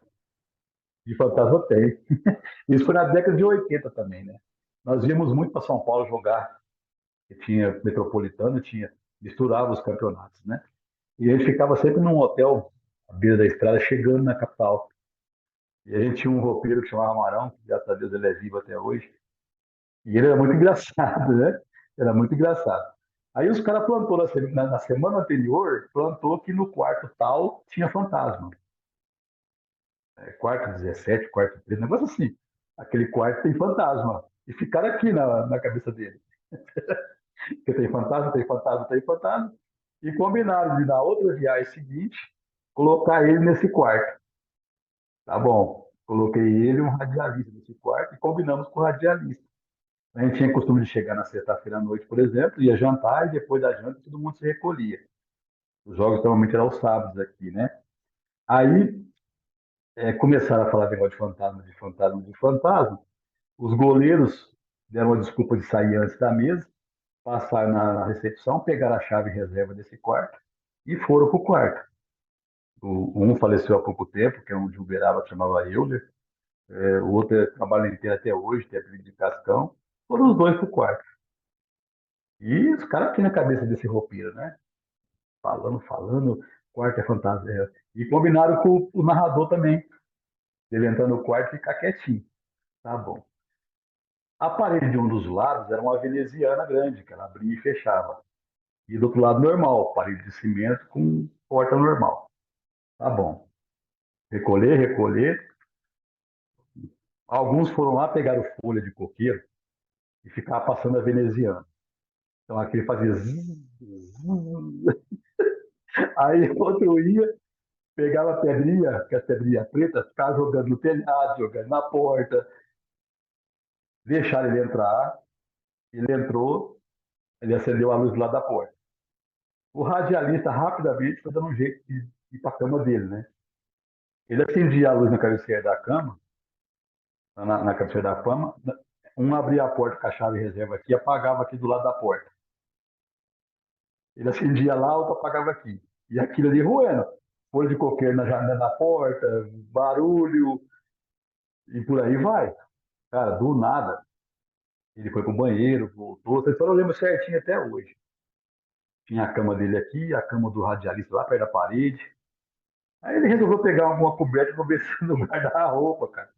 De fantasma tem. Isso foi na década de 80 também, né? Nós íamos muito para São Paulo jogar, que tinha Metropolitano, misturava os campeonatos, né? E a gente ficava sempre num hotel à beira da estrada, chegando na capital. E a gente tinha um roupeiro que chamava Amarão, que graças a Deus ele é vivo até hoje. E ele era muito engraçado, né? Era muito engraçado. Aí os caras plantou na semana anterior, plantou que no quarto tal tinha fantasma. Quarto 17, quarto 13, negócio assim. Aquele quarto tem fantasma. E ficaram aqui na cabeça dele. Porque tem fantasma, tem fantasma, tem fantasma. E combinaram de na outra viagem seguinte, colocar ele nesse quarto. Tá bom. Coloquei ele e um radialista nesse quarto e combinamos com o radialista. A gente tinha costume de chegar na sexta-feira à noite, por exemplo, ia jantar e depois da janta todo mundo se recolhia. Os jogos normalmente eram aos sábados aqui, né? Aí começaram a falar negócio de fantasma, de fantasma, de fantasma. Os goleiros deram uma desculpa de sair antes da mesa, passaram na recepção, pegaram a chave reserva desse quarto e foram para o quarto. Um faleceu há pouco tempo, que é um de Uberaba que chamava Euler, o outro trabalha inteiro até hoje, tem apelido de Cascão. Foram os dois para o quarto. E os caras aqui na cabeça desse roupeiro, né? Falando, falando, quarto é fantasma. E combinaram com o narrador também, ele entrar no quarto e ficar quietinho. Tá bom. A parede de um dos lados era uma veneziana grande, que ela abria e fechava. E do outro lado, normal, parede de cimento com porta normal. Tá bom. Recolher, recolher. Alguns foram lá, pegaram folha de coqueiro e ficavam passando a veneziana. Então aquele fazia zzz, zzz. Aí outro ia, pegava a pedrinha, que é a pedrinha preta, ficava jogando no telhado, jogando na porta, deixaram ele entrar. Ele entrou, ele acendeu a luz do lado da porta. O radialista rapidamente foi dando um jeito de ir para a cama dele, né? Ele acendia a luz na cabeceira da cama, na cabeceira da cama, um abria a porta com a chave reserva aqui e apagava aqui do lado da porta. Ele acendia lá, outro apagava aqui. E aquilo ali roendo. Folha de coqueiro na janela da porta, barulho, e por aí vai. Cara, do nada, ele foi pro banheiro, voltou. Essa história eu lembro certinho até hoje. Tinha a cama dele aqui, a cama do radialista lá perto da parede. Aí ele resolveu pegar uma coberta e ver se no guarda-roupa, cara.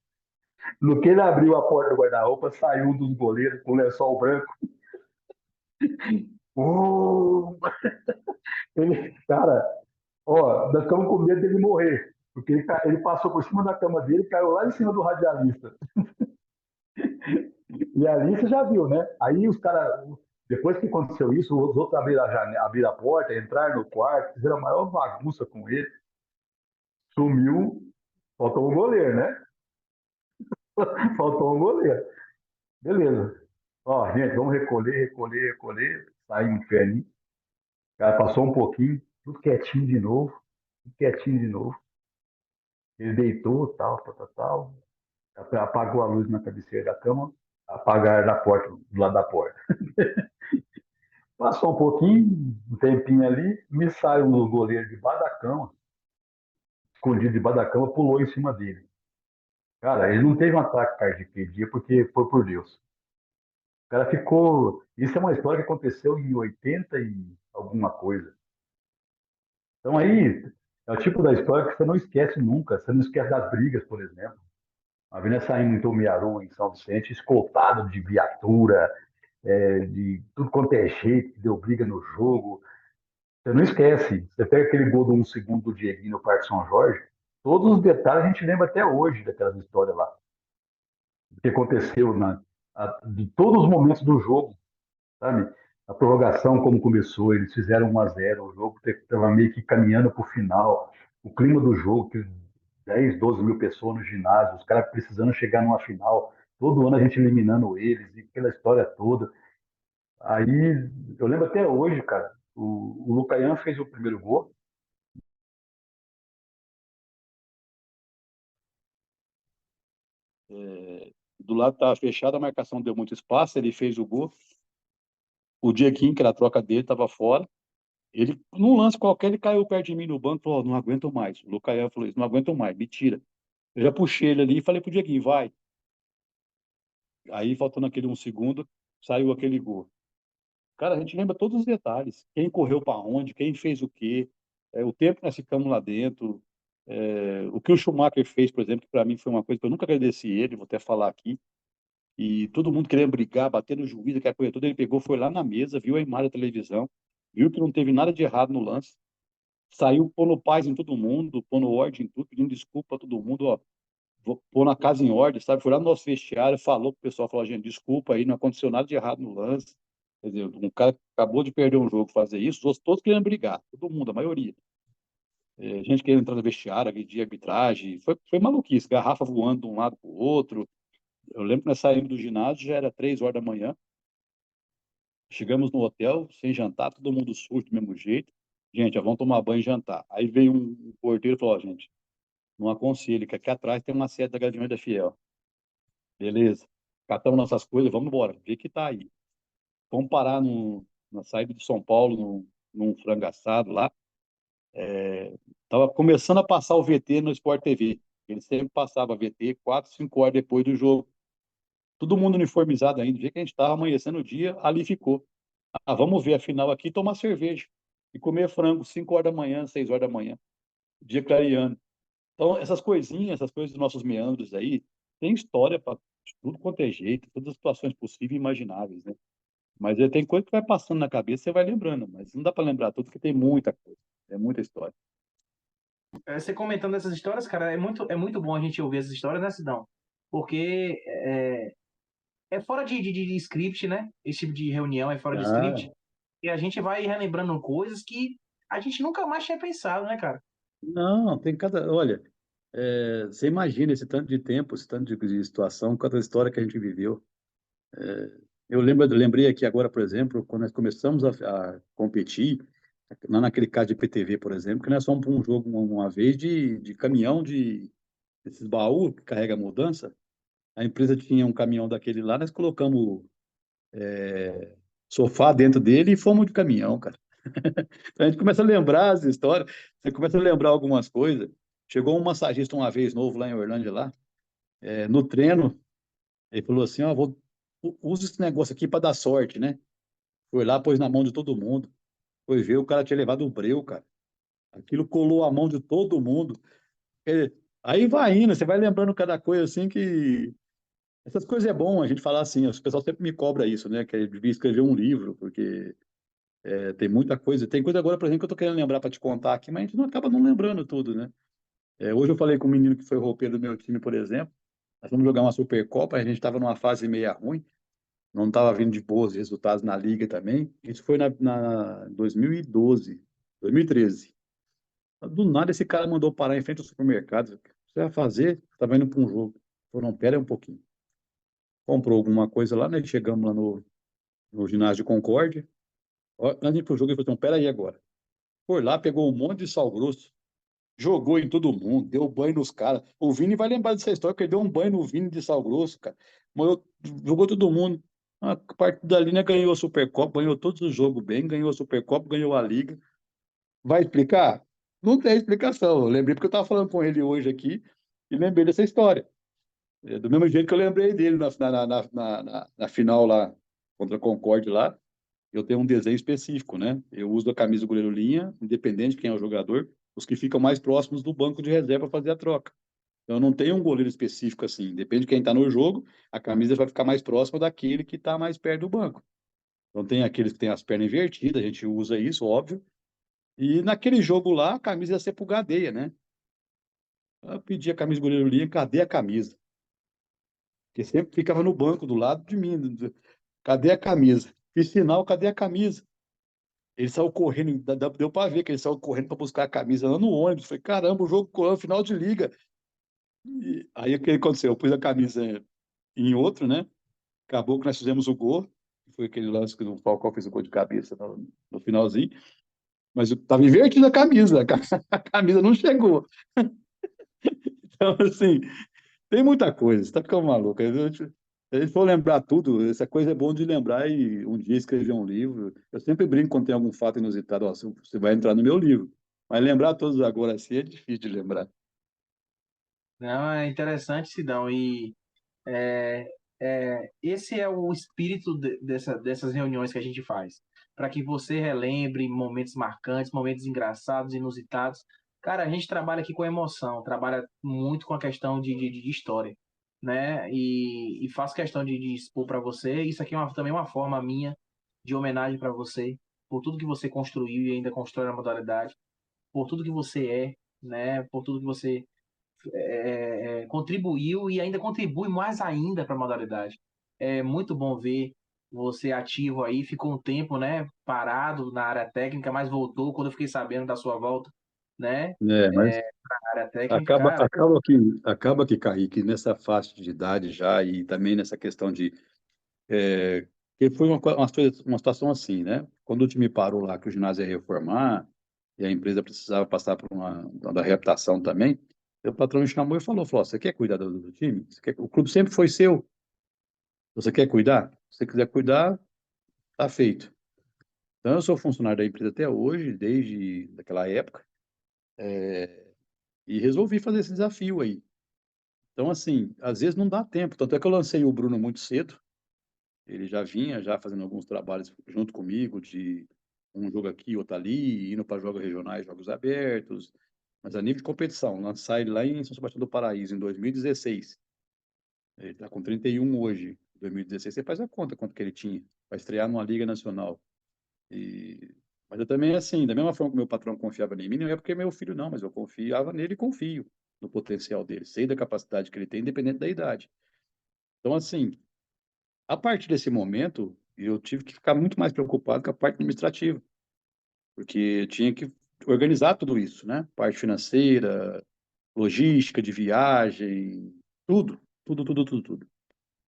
No que ele abriu a porta do guarda-roupa, saiu um dos goleiros com lençol branco. Uh! Cara, ó, nós ficamos com medo dele morrer. Porque ele passou por cima da cama dele e caiu lá em cima do radialista. E ali você já viu, né? Aí os caras, depois que aconteceu isso, os outros abriram a porta, entraram no quarto, fizeram a maior bagunça com ele. Sumiu, faltou um goleiro, né? Faltou um goleiro. Beleza. Ó, gente, vamos recolher. Saímos do inferno. Cara, passou um pouquinho, tudo quietinho de novo, tudo quietinho de novo. Ele deitou, tal. Apagou a luz na cabeceira da cama, apagaram da porta, do lado da porta. Passou um pouquinho, um tempinho ali, me saiu um goleiro debaixo da cama, escondido debaixo da cama, pulou em cima dele. Cara, ele não teve um ataque cardíaco aquele dia porque foi por Deus. O cara ficou. Isso é uma história que aconteceu em 80 e alguma coisa. Então aí é o tipo da história que você não esquece nunca. Você não esquece das brigas, por exemplo. A Avenida saindo em Tomiaru, em São Vicente, escoltado de viatura, de tudo quanto é jeito, que deu briga no jogo. Você não esquece. Você pega aquele gol do 1 segundo do Dieguinho no Parque São Jorge, todos os detalhes a gente lembra até hoje daquelas histórias lá. O que aconteceu de todos os momentos do jogo, sabe? A prorrogação, como começou, eles fizeram 1-0, o jogo estava meio que caminhando para o final. O clima do jogo, que 10, 12 mil pessoas no ginásio, os caras precisando chegar numa final, todo ano a gente eliminando eles, e aquela história toda. Aí, eu lembro até hoje, cara, o Lucaian fez o primeiro gol. Do lado estava fechado, a marcação deu muito espaço, ele fez o gol. O Dieguinho, que era a troca dele, estava fora. Ele, num lance qualquer, ele caiu perto de mim no banco e falou: "Ó, não aguento mais." O Lucaian falou isso: "Não aguento mais, me tira." Eu já puxei ele ali e falei pro Dieguinho: "Vai." Aí, faltando aquele 1 segundo, saiu aquele gol. Cara, a gente lembra todos os detalhes. Quem correu para onde, quem fez o quê, o tempo que nós ficamos lá dentro, o que o Schumacher fez, por exemplo, que para mim foi uma coisa que eu nunca agradeci ele, vou até falar aqui. E todo mundo querendo brigar, bater no juiz, aquela coisa toda. Ele pegou, foi lá na mesa, viu a imagem da televisão, viu que não teve nada de errado no lance, saiu pondo paz em todo mundo, pondo ordem em tudo, pedindo desculpa a todo mundo, ó, vou pôr na casa em ordem, sabe? Foi lá no nosso vestiário, falou pro pessoal, falou: "Gente, desculpa aí, não aconteceu nada de errado no lance." Quer dizer, um cara que acabou de perder um jogo fazer isso, os outros todos querendo brigar, todo mundo, a maioria. Gente querendo entrar no vestiário, agredir arbitragem, foi maluquice, garrafa voando de um lado para o outro. Eu lembro que nós saímos do ginásio, já era 3 horas da manhã, chegamos no hotel, sem jantar, todo mundo sujo do mesmo jeito. Gente, ó, vamos tomar banho e jantar. Aí veio um porteiro e falou: "Ó, gente, não aconselho, que aqui atrás tem uma sede da Academia da Fiel." Beleza. Catamos nossas coisas, vamos embora, vê que tá aí. Vamos parar na saída de São Paulo, num frango assado lá. Tava começando a passar o VT no Sport TV. Ele sempre passava VT 4, 5 horas depois do jogo. Todo mundo uniformizado ainda. Do jeito que a gente estava amanhecendo o dia, ali ficou. Ah, vamos ver a final aqui, tomar cerveja e comer frango 5 horas da manhã, 6 horas da manhã, dia clareando. Então, essas coisinhas, essas coisas dos nossos meandros aí, tem história para tudo quanto é jeito, todas as situações possíveis e imagináveis, né? Mas tem coisa que vai passando na cabeça, você vai lembrando, mas não dá para lembrar tudo, porque tem muita coisa, é muita história. Você comentando essas histórias, cara, é muito bom a gente ouvir essas histórias, né, Sidão? Porque é fora de script, né? Esse tipo de reunião é fora de script. Ah, E a gente vai relembrando coisas que a gente nunca mais tinha pensado, né, cara? Não, tem cada. Olha, você imagina esse tanto de tempo, esse tanto de situação, cada história que a gente viveu. Lembrei aqui agora, por exemplo, quando nós começamos a competir, lá naquele caso de PTV, por exemplo, que nós fomos para um jogo uma vez de caminhão desses baús que carrega mudança. A empresa tinha um caminhão daquele lá, nós colocamos sofá dentro dele e fomos de caminhão, cara. Então a gente começa a lembrar as histórias, você começa a lembrar algumas coisas. Chegou um massagista uma vez novo lá em Orlândia, lá, no treino, ele falou assim: "Ó, usa esse negócio aqui para dar sorte, né?" Foi lá, pôs na mão de todo mundo. Foi ver, o cara tinha levado o breu, cara. Aquilo colou a mão de todo mundo. É, aí vai indo, você vai lembrando cada coisa assim que. Essas coisas é bom a gente falar assim, o pessoal sempre me cobra isso, né? Que eu devia escrever um livro, porque tem muita coisa. Tem coisa agora, por exemplo, que eu tô querendo lembrar para te contar aqui, mas a gente não acaba não lembrando tudo, né? Hoje eu falei com um menino que foi roupeiro do meu time, por exemplo. Nós vamos jogar uma Supercopa, a gente estava numa fase meia ruim, não estava vindo de bons resultados na liga também. Isso foi na 2012, 2013. Do nada, esse cara mandou parar em frente ao supermercado. O que você vai fazer? Estava indo para um jogo. Falou, não, pera aí um pouquinho. Comprou alguma coisa lá, né? Chegamos lá no ginásio de Concórdia. Ó, antes de ir pro jogo, ele falou, então, pera aí agora. Foi lá, pegou um monte de sal grosso, jogou em todo mundo, deu banho nos caras. O Vini vai lembrar dessa história, que ele deu um banho no Vini de sal grosso, cara. Molhou, jogou todo mundo. A partir dali, né, ganhou a Supercopa, ganhou todos os jogos bem, ganhou a Supercopa, ganhou a Liga. Vai explicar? Não tem explicação. Eu lembrei porque eu estava falando com ele hoje aqui e lembrei dessa história. Do mesmo jeito que eu lembrei dele na final lá contra a Concorde lá, eu tenho um desenho específico, né? Eu uso a camisa do goleiro linha, independente de quem é o jogador, os que ficam mais próximos do banco de reserva para fazer a troca. Então, eu não tenho um goleiro específico assim. Depende de quem está no jogo, a camisa vai ficar mais próxima daquele que está mais perto do banco. Então, tem aqueles que têm as pernas invertidas, a gente usa isso, óbvio. E naquele jogo lá, a camisa ia ser pro Gadeia, né? Eu pedi a camisa do goleiro linha, cadê a camisa? Porque sempre ficava no banco do lado de mim. Cadê a camisa? Fiz sinal, cadê a camisa? Ele saiu correndo, deu para ver que ele saiu correndo para buscar a camisa lá no ônibus. Falei, caramba, o jogo correu, final de liga. E aí o que aconteceu? Eu pus a camisa em outro, né? Acabou que nós fizemos o gol. Foi aquele lance que o Falcão fez o gol de cabeça no finalzinho. Mas eu tava invertida a camisa. A camisa não chegou. Então, assim, tem muita coisa. Você tá ficando maluco. Se a gente for lembrar tudo, essa coisa é bom de lembrar e um dia escrever um livro. Eu sempre brinco quando tem algum fato inusitado. Ó, você vai entrar no meu livro. Mas lembrar todos agora assim é difícil de lembrar. Não, é interessante, Sidão, e É, esse é o espírito dessas reuniões que a gente faz, para que você relembre momentos marcantes, momentos engraçados, inusitados. Cara, a gente trabalha aqui com emoção, trabalha muito com a questão de história, né? E faço questão de expor para você. Isso aqui é também uma forma minha de homenagem para você, por tudo que você construiu e ainda constrói na modalidade, por tudo que você é, né? Por tudo que você contribuiu e ainda contribui mais ainda para a modalidade. É muito bom ver você ativo aí, ficou um tempo, né, parado na área técnica, mas voltou quando eu fiquei sabendo da sua volta, né, Mas na área técnica, acaba, cara. acaba que, acaba que, Kaique, nessa faixa de idade já e também nessa questão de que foi uma situação assim, né? Quando o time parou lá, que o ginásio ia reformar, e a empresa precisava passar por uma da reabilitação também, o patrão me chamou e falou, você quer cuidar do time? O clube sempre foi seu, você quer cuidar? Se você quiser cuidar, tá feito. Então, eu sou funcionário da empresa até hoje, desde aquela época, e resolvi fazer esse desafio aí. Então, assim, às vezes não dá tempo, tanto é que eu lancei o Bruno muito cedo. Ele já vinha já fazendo alguns trabalhos junto comigo, de um jogo aqui, outro ali, indo para jogos regionais, jogos abertos. Mas a nível de competição, lançar ele lá em São Sebastião do Paraíso, em 2016. Ele está com 31 hoje. Em 2016, você faz a conta quanto que ele tinha para estrear numa Liga Nacional. E... Mas eu também, assim, da mesma forma que meu patrão confiava em mim, não é porque é meu filho, não, mas eu confiava nele e confio no potencial dele. Sei da capacidade que ele tem, independente da idade. Então, assim, a partir desse momento, eu tive que ficar muito mais preocupado com a parte administrativa, porque eu tinha que organizar tudo isso, né? Parte financeira, logística de viagem, tudo.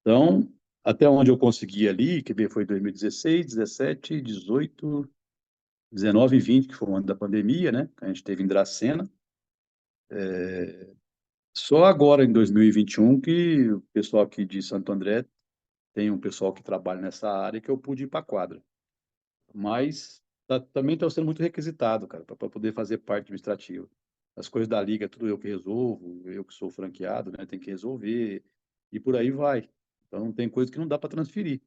Então, até onde eu consegui ali, que foi 2016, 17, 18, 19 e 20, que foi o ano da pandemia, né? A gente teve em Dracena. Só agora, em 2021, que o pessoal aqui de Santo André tem um pessoal que trabalha nessa área que eu pude ir para a quadra. Mas também estou sendo muito requisitado, cara, para poder fazer parte administrativa. As coisas da liga, tudo eu que resolvo, eu que sou franqueado, né, tem que resolver, e por aí vai. Então, tem coisa que não dá para transferir.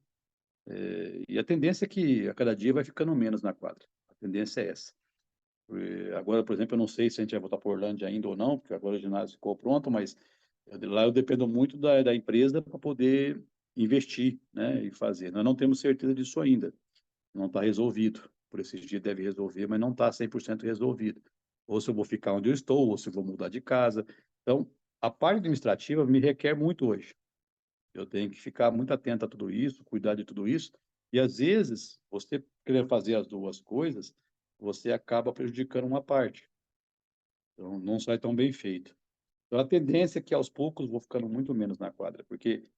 E a tendência é que a cada dia vai ficando menos na quadra. A tendência é essa. Agora, por exemplo, eu não sei se a gente vai voltar para Orlândia ainda ou não, porque agora o ginásio ficou pronto, mas lá eu dependo muito da empresa para poder investir, né, e fazer. Nós não temos certeza disso ainda, não está resolvido. Por esses dias deve resolver, mas não está 100% resolvido. Ou se eu vou ficar onde eu estou, ou se eu vou mudar de casa. Então, a parte administrativa me requer muito hoje. Eu tenho que ficar muito atento a tudo isso, cuidar de tudo isso. E às vezes, você querer fazer as duas coisas, você acaba prejudicando uma parte. Então, não sai tão bem feito. Então, a tendência é que aos poucos vou ficando muito menos na quadra, porque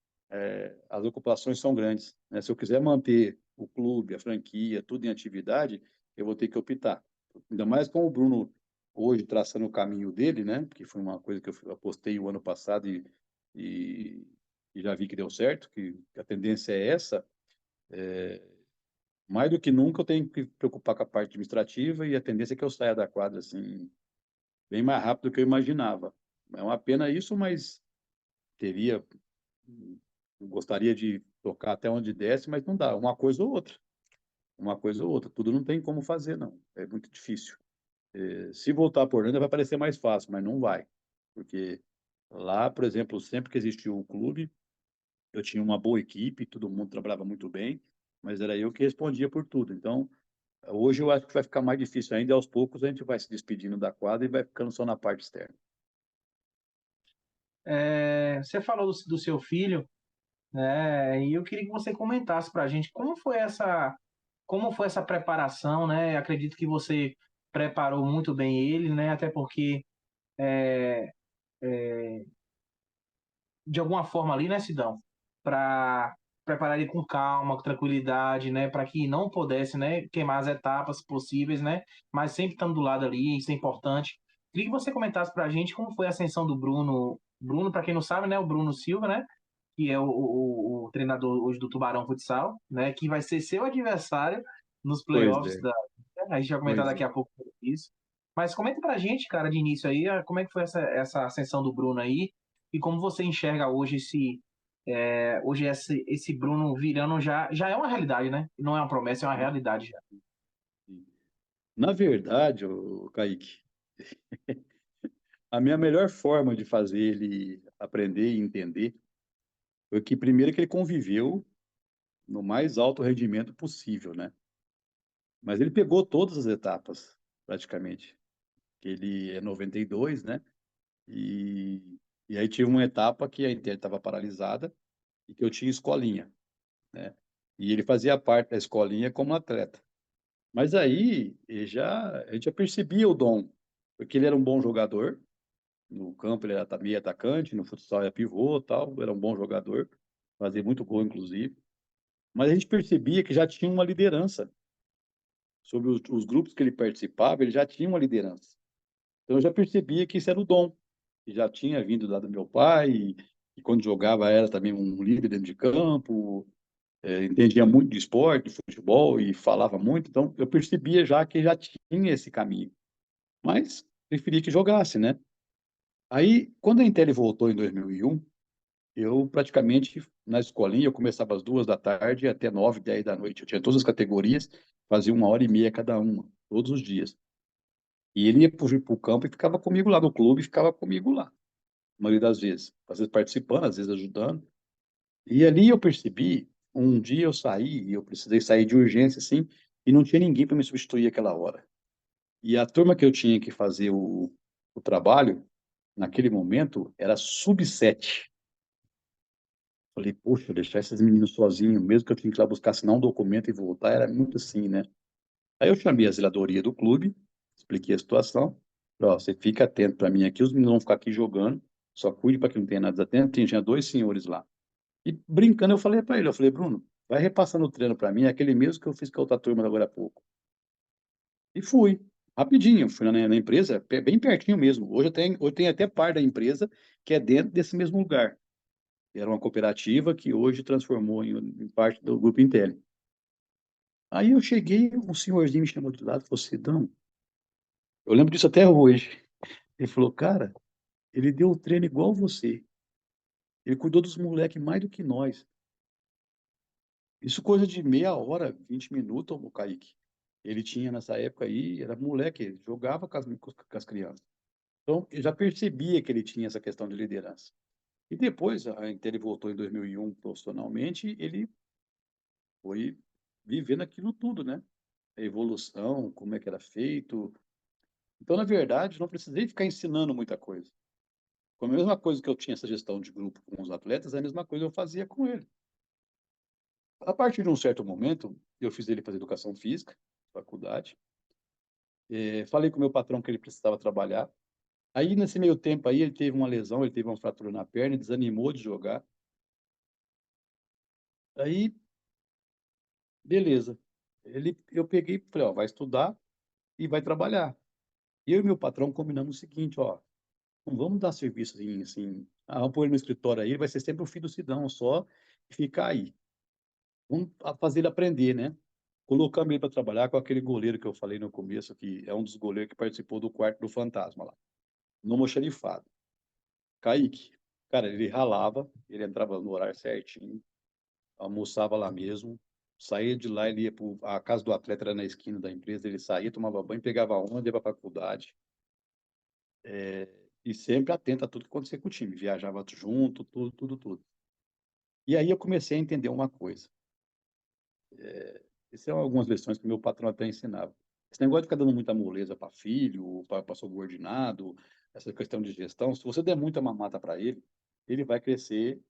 as ocupações são grandes, né? Se eu quiser manter o clube, a franquia, tudo em atividade, eu vou ter que optar. Ainda mais com o Bruno hoje traçando o caminho dele, né? Que foi uma coisa que eu apostei o ano passado e, e já vi que deu certo, que a tendência é essa. Mais do que nunca eu tenho que me preocupar com a parte administrativa e a tendência é que eu saia da quadra assim bem mais rápido do que eu imaginava. É uma pena isso, mas teria, gostaria de tocar até onde desce, mas não dá. Uma coisa ou outra. Uma coisa ou outra. Tudo não tem como fazer, não. É muito difícil. Se voltar por Orlândia vai parecer mais fácil, mas não vai. Porque lá, por exemplo, sempre que existiu o clube, eu tinha uma boa equipe, todo mundo trabalhava muito bem, mas era eu que respondia por tudo. Então, hoje eu acho que vai ficar mais difícil ainda, e aos poucos a gente vai se despedindo da quadra e vai ficando só na parte externa. Você falou do seu filho, né? E eu queria que você comentasse para a gente como foi essa preparação, né? Acredito que você preparou muito bem ele, né? Até porque de alguma forma ali, né, Sidão, para preparar ele com calma, com tranquilidade, né, para que não pudesse, né, queimar as etapas possíveis, né, mas sempre estando do lado ali, isso é importante. Queria que você comentasse para a gente como foi a ascensão do Bruno. Bruno, para quem não sabe, né, o Bruno Silva, né, que é o treinador hoje do Tubarão Futsal, né, que vai ser seu adversário nos Pois playoffs é, a gente vai comentar pois daqui é. a pouco sobre isso. Mas comenta pra gente, cara, de início aí, como é que foi essa ascensão do Bruno aí e como você enxerga hoje esse Bruno virando já é uma realidade, né? Não é uma promessa, é uma realidade já. Na verdade, Kaique, a minha melhor forma de fazer ele aprender e entender foi que, primeiro, que ele conviveu no mais alto rendimento possível, né? Mas ele pegou todas as etapas, praticamente. Ele é 92, né? E, e aí tinha uma etapa que a Inter estava paralisada e que eu tinha escolinha, né? E ele fazia parte da escolinha como atleta. Mas aí a gente já percebia o dom, porque ele era um bom jogador. No campo ele era meio atacante, no futsal era pivô, tal, era um bom jogador, fazia muito gol inclusive. Mas a gente percebia que já tinha uma liderança sobre os grupos que ele participava, ele já tinha uma liderança. Então eu já percebia que isso era o dom, que já tinha vindo lá do meu pai, e quando jogava era também um líder dentro de campo, entendia muito de esporte, de futebol e falava muito, então eu percebia já que já tinha esse caminho, mas preferia que jogasse, né? Aí, quando a Intel voltou em 2001, eu praticamente, na escolinha, eu começava às 2 da tarde até 9, 10 da noite. Eu tinha todas as categorias, fazia 1 hora e meia cada uma, todos os dias. E ele ia para o campo e ficava comigo lá no clube, ficava comigo lá, a maioria das vezes. Às vezes participando, às vezes ajudando. E ali eu percebi, um dia eu saí, e eu precisei sair de urgência, assim, e não tinha ninguém para me substituir aquela hora. E a turma que eu tinha que fazer o trabalho, naquele momento, era sub-7. Falei, poxa, deixar esses meninos sozinhos, mesmo que eu tinha que ir lá buscar, assinar um documento e voltar, era muito assim, né? Aí eu chamei a zeladoria do clube, expliquei a situação. Falei, ó, você fica atento para mim aqui, os meninos vão ficar aqui jogando, só cuide para que não tenha nada desatento. Tinha 2 senhores lá. E brincando, eu falei para ele, eu falei, Bruno, vai repassando o treino para mim, aquele mesmo que eu fiz com a outra turma agora há pouco. E fui, rapidinho, fui na empresa, bem pertinho mesmo. Hoje tem até par da empresa que é dentro desse mesmo lugar. Era uma cooperativa que hoje transformou em parte do Grupo Intel. Aí eu cheguei, um senhorzinho me chamou de lado e falou, Sidão, eu lembro disso até hoje. Ele falou, cara, ele deu o treino igual você. Ele cuidou dos moleques mais do que nós. Isso coisa de meia hora, 20 minutos, ô Kaique. Ele tinha nessa época aí, era moleque, ele jogava com as crianças. Então, eu já percebia que ele tinha essa questão de liderança. E depois, então ele voltou em 2001 profissionalmente, ele foi vivendo aquilo tudo, né? A evolução, como é que era feito. Então, na verdade, não precisei ficar ensinando muita coisa. Com a mesma coisa que eu tinha essa gestão de grupo com os atletas, a mesma coisa eu fazia com ele. A partir de um certo momento, eu fiz ele fazer educação física, faculdade. Falei com o meu patrão que ele precisava trabalhar. Aí, nesse meio tempo aí, ele teve uma lesão, ele teve uma fratura na perna, desanimou de jogar. Aí, beleza. Eu peguei e falei, ó, vai estudar e vai trabalhar. E eu e meu patrão combinamos o seguinte, ó, não vamos dar serviço assim, vamos pôr ele no escritório aí, ele vai ser sempre o filho do Sidão só e ficar aí. Vamos fazer ele aprender, né? Colocamos ele para trabalhar com aquele goleiro que eu falei no começo, que é um dos goleiros que participou do quarto do fantasma lá, no Almoxarifado. Kaique. Cara, ele ralava, ele entrava no horário certinho, almoçava lá mesmo, saía de lá, ele ia para a casa do atleta, era na esquina da empresa, ele saía, tomava banho, pegava onda, ia para a faculdade, e sempre atento a tudo que acontecia com o time, viajava junto, tudo, tudo, tudo. E aí eu comecei a entender uma coisa. Essas são algumas lições que meu patrão até ensinava. Esse negócio de ficar dando muita moleza para filho, para subordinado, essa questão de gestão, se você der muita mamata para ele vai crescer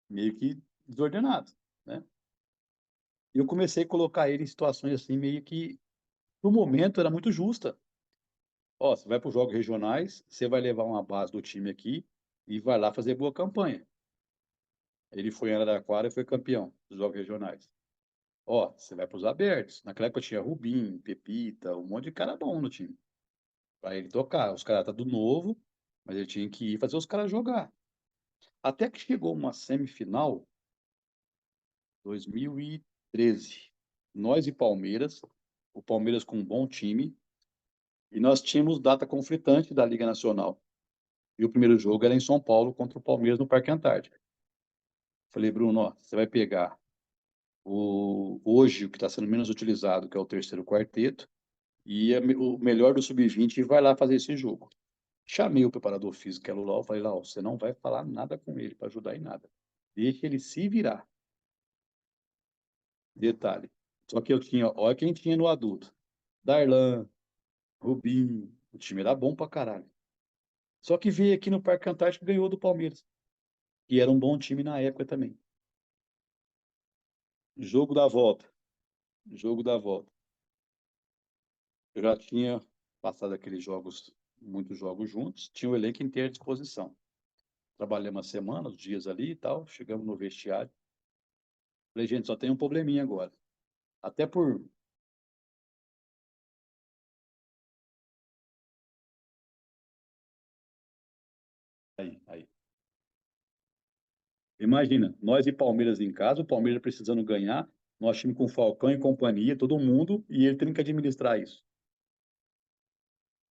meio que desordenado, né? E eu comecei a colocar ele em situações assim, meio que, no momento, era muito justa. Ó, você vai para os jogos regionais, você vai levar uma base do time aqui e vai lá fazer boa campanha. Ele foi em Araraquara e foi campeão dos jogos regionais. Ó, você vai para os abertos. Naquela época tinha Rubim, Pepita, um monte de cara bom no time. Para ele tocar. Os caras tá do novo, mas ele tinha que ir fazer os caras jogar. Até que chegou uma semifinal, 2013. Nós e Palmeiras, o Palmeiras com um bom time, e nós tínhamos data conflitante da Liga Nacional. E o primeiro jogo era em São Paulo contra o Palmeiras no Parque Antártico. Falei, Bruno, ó, você vai pegar hoje o que está sendo menos utilizado, que é o terceiro quarteto, e o melhor do sub-20 e vai lá fazer esse jogo. Chamei o preparador físico, que é o Lau, falei, Lau, você não vai falar nada com ele para ajudar em nada. Deixa ele se virar. Detalhe. Só que eu tinha, olha quem tinha no adulto. Darlan, Rubinho, o time era bom pra caralho. Só que veio aqui no Parque Antártico e ganhou do Palmeiras. E era um bom time na época também. Jogo da volta. Jogo da volta. Eu já tinha passado aqueles jogos, muitos jogos juntos, tinha o elenco inteiro à disposição. Trabalhamos uma semana, os dias ali e tal, chegamos no vestiário. Falei, gente, só tem um probleminha agora. Até por. Aí. Imagina, nós e Palmeiras em casa, o Palmeiras precisando ganhar, nós time com Falcão e companhia, todo mundo, e ele tem que administrar isso.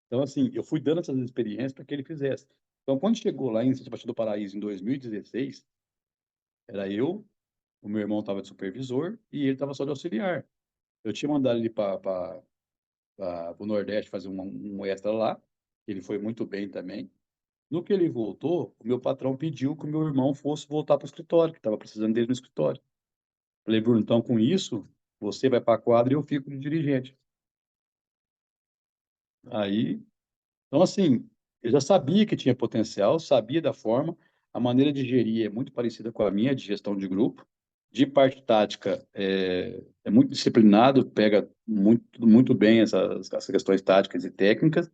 Então, assim, eu fui dando essas experiências para que ele fizesse. Então, quando chegou lá em Sebastião do Paraíso, em 2016, era eu, o meu irmão estava de supervisor e ele estava só de auxiliar. Eu tinha mandado ele para o Nordeste fazer um extra lá, ele foi muito bem também. No que ele voltou, o meu patrão pediu que o meu irmão fosse voltar para o escritório, que estava precisando dele no escritório. Falei, Bruno, então com isso, você vai para a quadra e eu fico de dirigente. Aí, então assim, eu já sabia que tinha potencial, sabia da forma, a maneira de gerir é muito parecida com a minha, de gestão de grupo. De parte tática, é muito disciplinado, pega muito bem essas questões táticas e técnicas,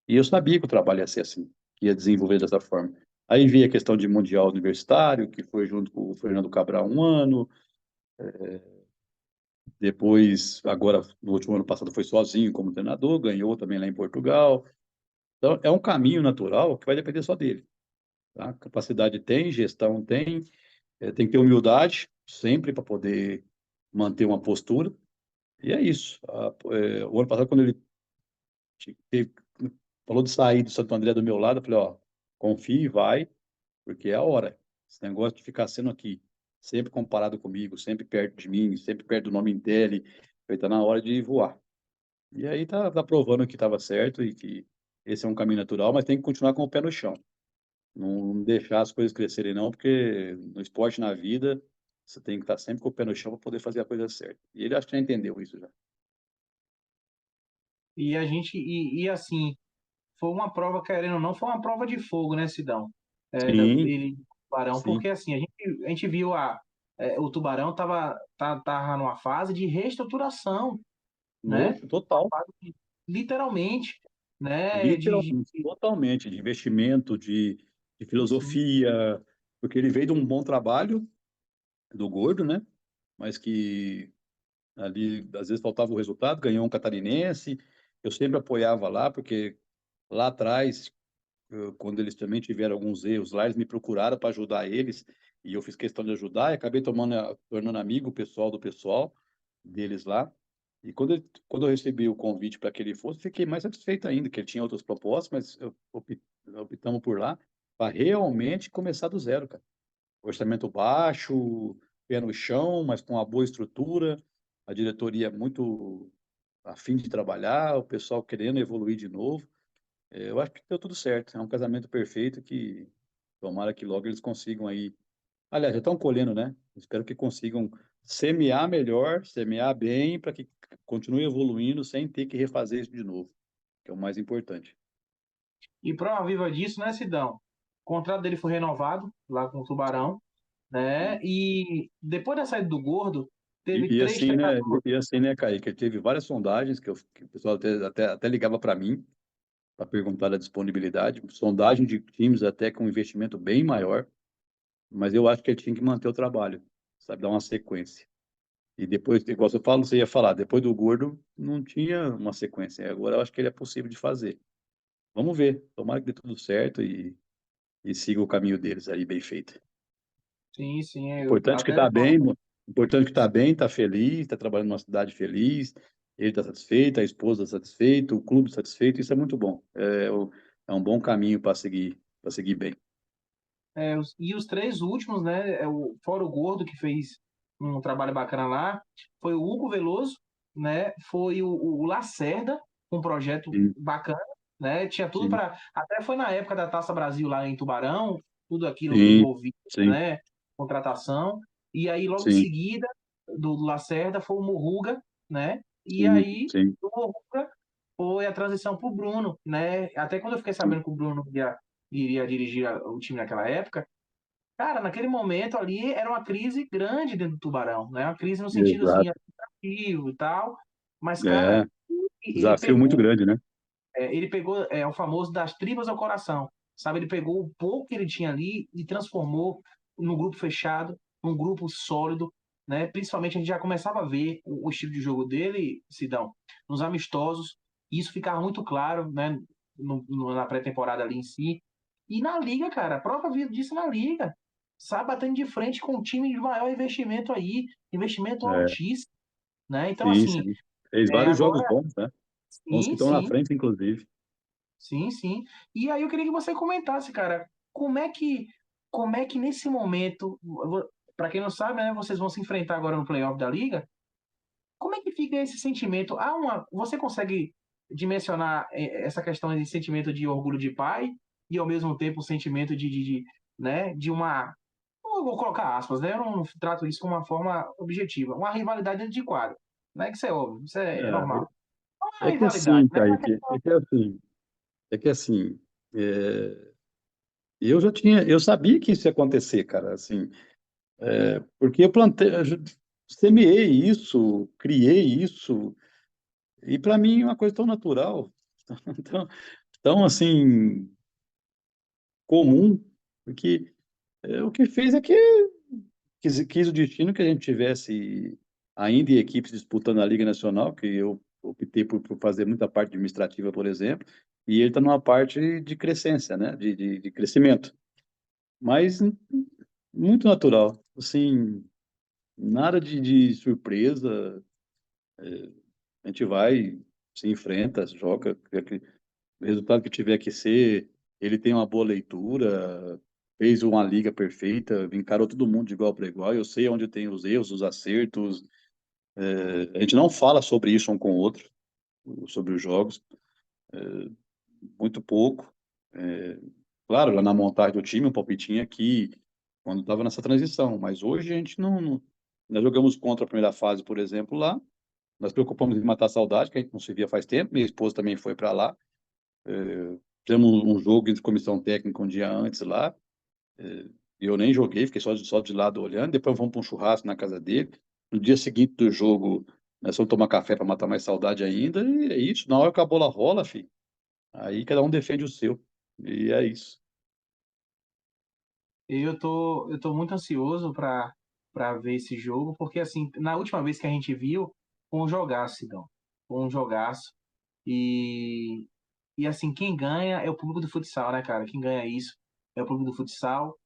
e eu sabia que o trabalho ia ser assim, que ia desenvolver dessa forma. Aí veio a questão de Mundial Universitário, que foi junto com o Fernando Cabral um ano, depois, agora, no último ano passado, foi sozinho como treinador, ganhou também lá em Portugal. Então, é um caminho natural que vai depender só dele. Tá? Capacidade tem, gestão tem, tem que ter humildade sempre para poder manter uma postura. E é isso. O ano passado, quando ele te- falou de sair do Santo André do meu lado, eu falei, ó, confie e vai, porque é a hora. Esse negócio de ficar sendo aqui, sempre comparado comigo, sempre perto de mim, sempre perto do nome dele, Falei, tá na hora de voar. E aí tá provando que estava certo e que esse é um caminho natural, mas tem que continuar com o pé no chão. Não deixar as coisas crescerem, não, porque no esporte, na vida, você tem que estar sempre com o pé no chão para poder fazer a coisa certa. E ele acho que já entendeu isso já. E a gente, assim, foi uma prova, querendo ou não, foi uma prova de fogo, né, Sidão? Sim, Ele, Tubarão, sim. porque assim, a gente viu o Tubarão tava numa fase de reestruturação, né? Total. Literalmente, né? Literalmente, totalmente, de investimento, de Sim, filosofia, porque ele veio de um bom trabalho do Gordo, né? Mas que ali, às vezes, faltava o resultado, ganhou um catarinense, eu sempre apoiava lá, porque lá atrás, quando eles também tiveram alguns erros lá, eles me procuraram para ajudar eles, e eu fiz questão de ajudar, e acabei tornando amigo pessoal do pessoal deles lá. E quando eu recebi o convite para que ele fosse, fiquei mais satisfeito ainda, que ele tinha outras propostas, mas optamos por lá para realmente começar do zero, cara. Orçamento baixo, pé no chão, mas com uma boa estrutura, a diretoria muito afim de trabalhar, o pessoal querendo evoluir de novo. Eu acho que deu tudo certo. É um casamento perfeito que tomara que logo eles consigam aí. Aliás, já estão colhendo, né? Espero que consigam semear melhor, semear bem, para que continue evoluindo sem ter que refazer isso de novo, que é o mais importante. e prova viva disso, né, Sidão? O contrato dele foi renovado lá com o Tubarão, né? Sim. E depois da saída do Gordo, teve E três assim, né? treinadores. E assim, né, Kaique? Teve várias sondagens que o pessoal até ligava para mim para perguntar da disponibilidade, sondagem de times até com um investimento bem maior, mas eu acho que ele tinha que manter o trabalho, sabe, dar uma sequência. E depois, igual você fala, você ia falar, depois do Gordo não tinha uma sequência. Agora eu acho que ele é possível de fazer. Vamos ver. Tomara que dê tudo certo e siga o caminho deles aí bem feito. Sim, sim, eu Importante que até tá bem, importante que tá bem, tá feliz, tá trabalhando numa cidade feliz, ele tá satisfeito, a esposa tá satisfeita, o clube satisfeito, isso é muito bom. É um bom caminho para seguir bem. E os três últimos, né? Fora o Gordo, que fez um trabalho bacana lá, foi o Hugo Veloso, né? Foi o Lacerda, um projeto Sim, bacana, né? Tinha tudo sim, para. Até foi na época da Taça Brasil lá em Tubarão, tudo aquilo sim, envolvido, sim, né? Contratação. E aí, logo em sim, seguida, do Lacerda, foi o Murruga, né? E sim, aí, sim. do Murruga foi a transição para o Bruno, né? Até quando eu fiquei sabendo que o Bruno iria dirigir o time naquela época, cara, naquele momento ali era uma crise grande dentro do Tubarão, né? Uma crise no sentido assim, Exato. administrativo e tal. Mas, É, cara, ele desafio muito pegou, grande, né? ele pegou o famoso das tripas ao coração, sabe? Ele pegou o pouco que ele tinha ali e transformou num grupo fechado, num grupo sólido, né? Principalmente a gente já começava a ver o estilo de jogo dele, Sidão, nos amistosos. E isso ficava muito claro, né? Na pré-temporada ali em si. E na liga, cara, a prova disso na liga. Sabe, batendo de frente com um time de maior investimento aí, investimento É, altíssimo, né? Então, sim, assim, sim. Fez vários jogos agora, bons, né? Bons que sim, estão na sim. frente, inclusive. Sim, sim. E aí eu queria que você comentasse, cara, como é que nesse momento, para quem não sabe, né, vocês vão se enfrentar agora no playoff da liga. Como é que fica esse sentimento? Você consegue dimensionar essa questão de sentimento de orgulho de pai e ao mesmo tempo o sentimento né, de uma, eu vou colocar aspas, né? Eu não trato isso como uma forma objetiva, uma rivalidade dentro de quadro, né? Que isso é óbvio, isso é normal. Não é uma É que rivalidade, assim, né? Kaique, é que assim, é, eu sabia que isso ia acontecer, cara, assim, porque eu semeei isso, criei isso, e para mim é uma coisa tão natural, tão, tão assim, comum, porque o que fez é que quis o destino que a gente tivesse ainda em equipes disputando a Liga Nacional, que eu optei por fazer muita parte administrativa, por exemplo, e ele está numa parte de crescência, né, de crescimento. Mas muito natural, assim, nada de surpresa, a gente vai, se enfrenta, joga, o resultado que tiver que ser, ele tem uma boa leitura, fez uma liga perfeita, encarou todo mundo de igual para igual, eu sei onde tem os erros, os acertos, A gente não fala sobre isso um com o outro, sobre os jogos, muito pouco. É, claro, lá na montagem do time, um palpitinho aqui, quando estava nessa transição, mas hoje a gente nós jogamos contra a primeira fase, por exemplo, lá, nós preocupamos em matar a saudade, que a gente não se via faz tempo, minha esposa também foi para lá, fizemos um jogo de comissão técnica um dia antes lá, e eu nem joguei, fiquei só de lado olhando, depois vamos para um churrasco na casa dele, no dia seguinte do jogo, nós vamos tomar café para matar mais saudade ainda, e é isso, na hora que a bola rola, filho, aí cada um defende o seu, e é isso. Eu tô muito ansioso para ver esse jogo, porque assim, na última vez que a gente viu, foi um jogaço, Sidão. Foi um jogaço. E, e assim, quem ganha é o público do futsal, né, cara? Quem ganha isso é o público do futsal.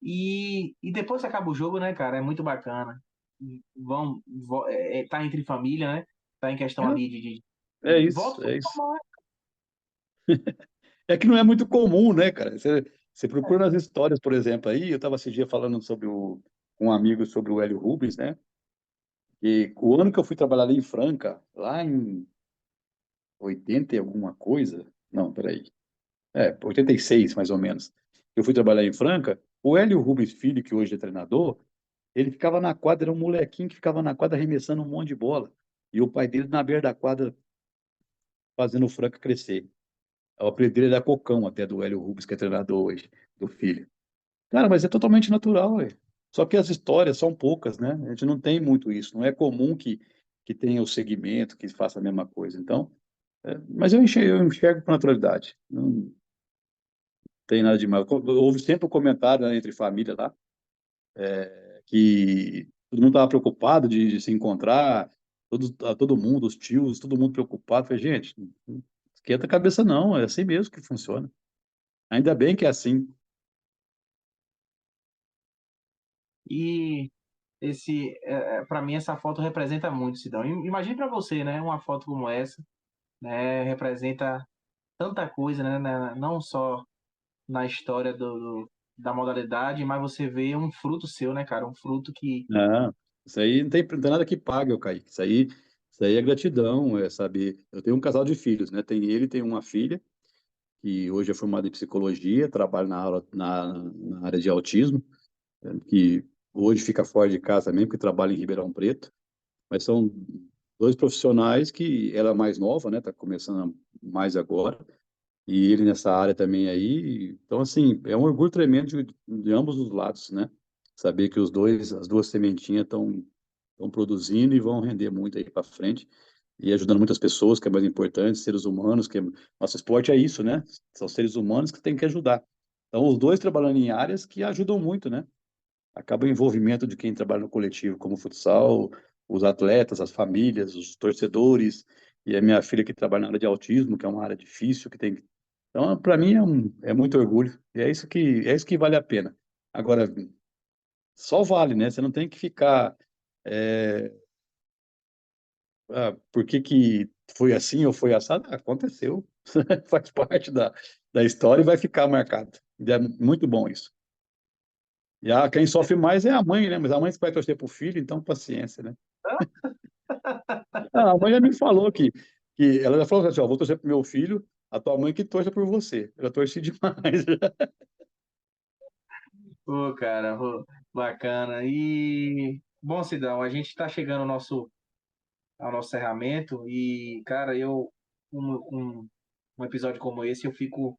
E depois que acaba o jogo, né, cara, é muito bacana. Tá entre família, né? Tá em questão ali É volta isso, ao é isso. futebol, né? É que não é muito comum, né, cara? Você procura nas histórias, por exemplo, aí, eu estava esse dia falando com um amigo sobre o Hélio Rubens, né? E o ano que eu fui trabalhar ali em Franca, lá em 80 e alguma coisa, não, peraí, 86 mais ou menos, eu fui trabalhar em Franca, o Hélio Rubens Filho, que hoje é treinador, ele ficava na quadra, era um molequinho que ficava na quadra arremessando um monte de bola, e o pai dele na beira da quadra fazendo o Franca crescer. O apelido dele era Cocão, até do Hélio Rubens, que é treinador hoje, do filho. Cara, mas é totalmente natural, ué. Só que as histórias são poucas, né? A gente não tem muito isso. Não é comum que tenha o segmento, que faça a mesma coisa. Então, mas eu enxergo com naturalidade. Não tem nada demais. Houve sempre um comentário, né, entre família lá, que todo mundo estava preocupado de se encontrar, todo mundo, os tios, todo mundo preocupado. Falei, gente, não esquenta a cabeça não, é assim mesmo que funciona. Ainda bem que é assim. E para mim essa foto representa muito, Sidão. Imagine para você, né, uma foto como essa, né, representa tanta coisa, né, não só na história da modalidade, mas você vê um fruto seu, né, cara, um fruto que Não, isso aí não tem nada que pague, ô Kaique. Isso aí é gratidão, é saber. Eu tenho um casal de filhos, né? Tem ele, tem uma filha, que hoje é formada em psicologia, trabalha na área de autismo, que hoje fica fora de casa também, porque trabalha em Ribeirão Preto. Mas são dois profissionais que ela é mais nova, né? Tá começando mais agora, e ele nessa área também aí. Então, assim, é um orgulho tremendo de ambos os lados, né? Saber que as duas sementinhas estão produzindo e vão render muito aí para frente e ajudando muitas pessoas, que é mais importante, seres humanos, nosso esporte é isso, né? São seres humanos que tem que ajudar. Então, os dois trabalhando em áreas que ajudam muito, né? Acaba o envolvimento de quem trabalha no coletivo, como o futsal, os atletas, as famílias, os torcedores, e a minha filha que trabalha na área de autismo, que é uma área difícil, que tem. Então, para mim é muito orgulho, e é isso que vale a pena. Agora, só vale, né? Você não tem que ficar é, por que que foi assim ou foi assado? Aconteceu, faz parte da história e vai ficar marcado. E é muito bom isso. E quem sofre mais é a mãe, né? Mas a mãe que vai torcer pro filho, então paciência, né? A mãe já me falou que ela já falou assim, ó, vou torcer pro meu filho, a tua mãe que torça por você. Eu já torci demais. pô, cara, pô, bacana. E bom, Sidão, a gente está chegando ao nosso encerramento e, cara, um episódio como esse, eu fico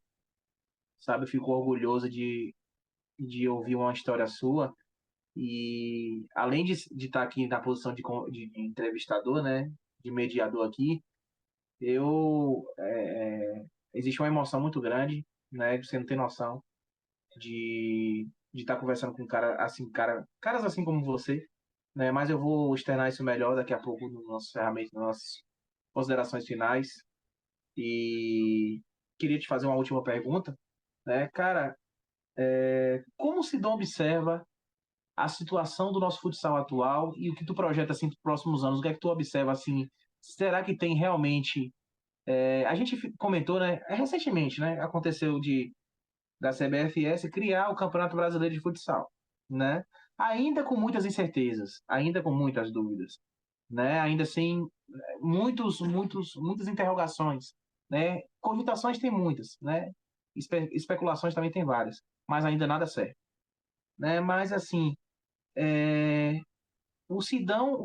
orgulhoso de ouvir uma história sua. E além de estar aqui na posição de entrevistador, né, de mediador aqui, existe uma emoção muito grande, né, você não tem noção de estar conversando com um cara assim, caras assim como você, né, mas eu vou externar isso melhor daqui a pouco no nosso ferramenta, nas nossas considerações finais. E queria te fazer uma última pergunta, né, cara, como se Dom observa a situação do nosso futsal atual e o que tu projeta assim para os próximos anos? O que é que tu observa assim? Será que tem realmente? A gente comentou, né? Recentemente, né? Aconteceu da CBFS criar o Campeonato Brasileiro de Futsal, né? Ainda com muitas incertezas, ainda com muitas dúvidas, né? Ainda assim, muitas interrogações, né? Cogitações tem muitas, né? Especulações também tem várias, mas ainda nada certo, né? Mas assim, é, o Sidão,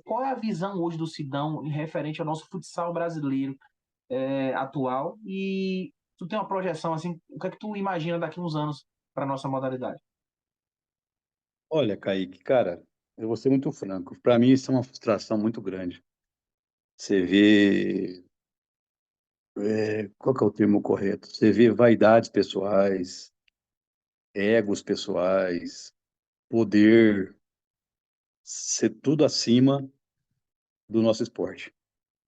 qual é a visão hoje do Sidão em referente ao nosso futsal brasileiro atual? E tu tem uma projeção assim, o que é que tu imagina daqui a uns anos para nossa modalidade? Olha, Kaique, cara, eu vou ser muito franco. Para mim, isso é uma frustração muito grande. Você vê, qual que é o termo correto? Você vê vaidades pessoais, egos pessoais, poder ser tudo acima do nosso esporte.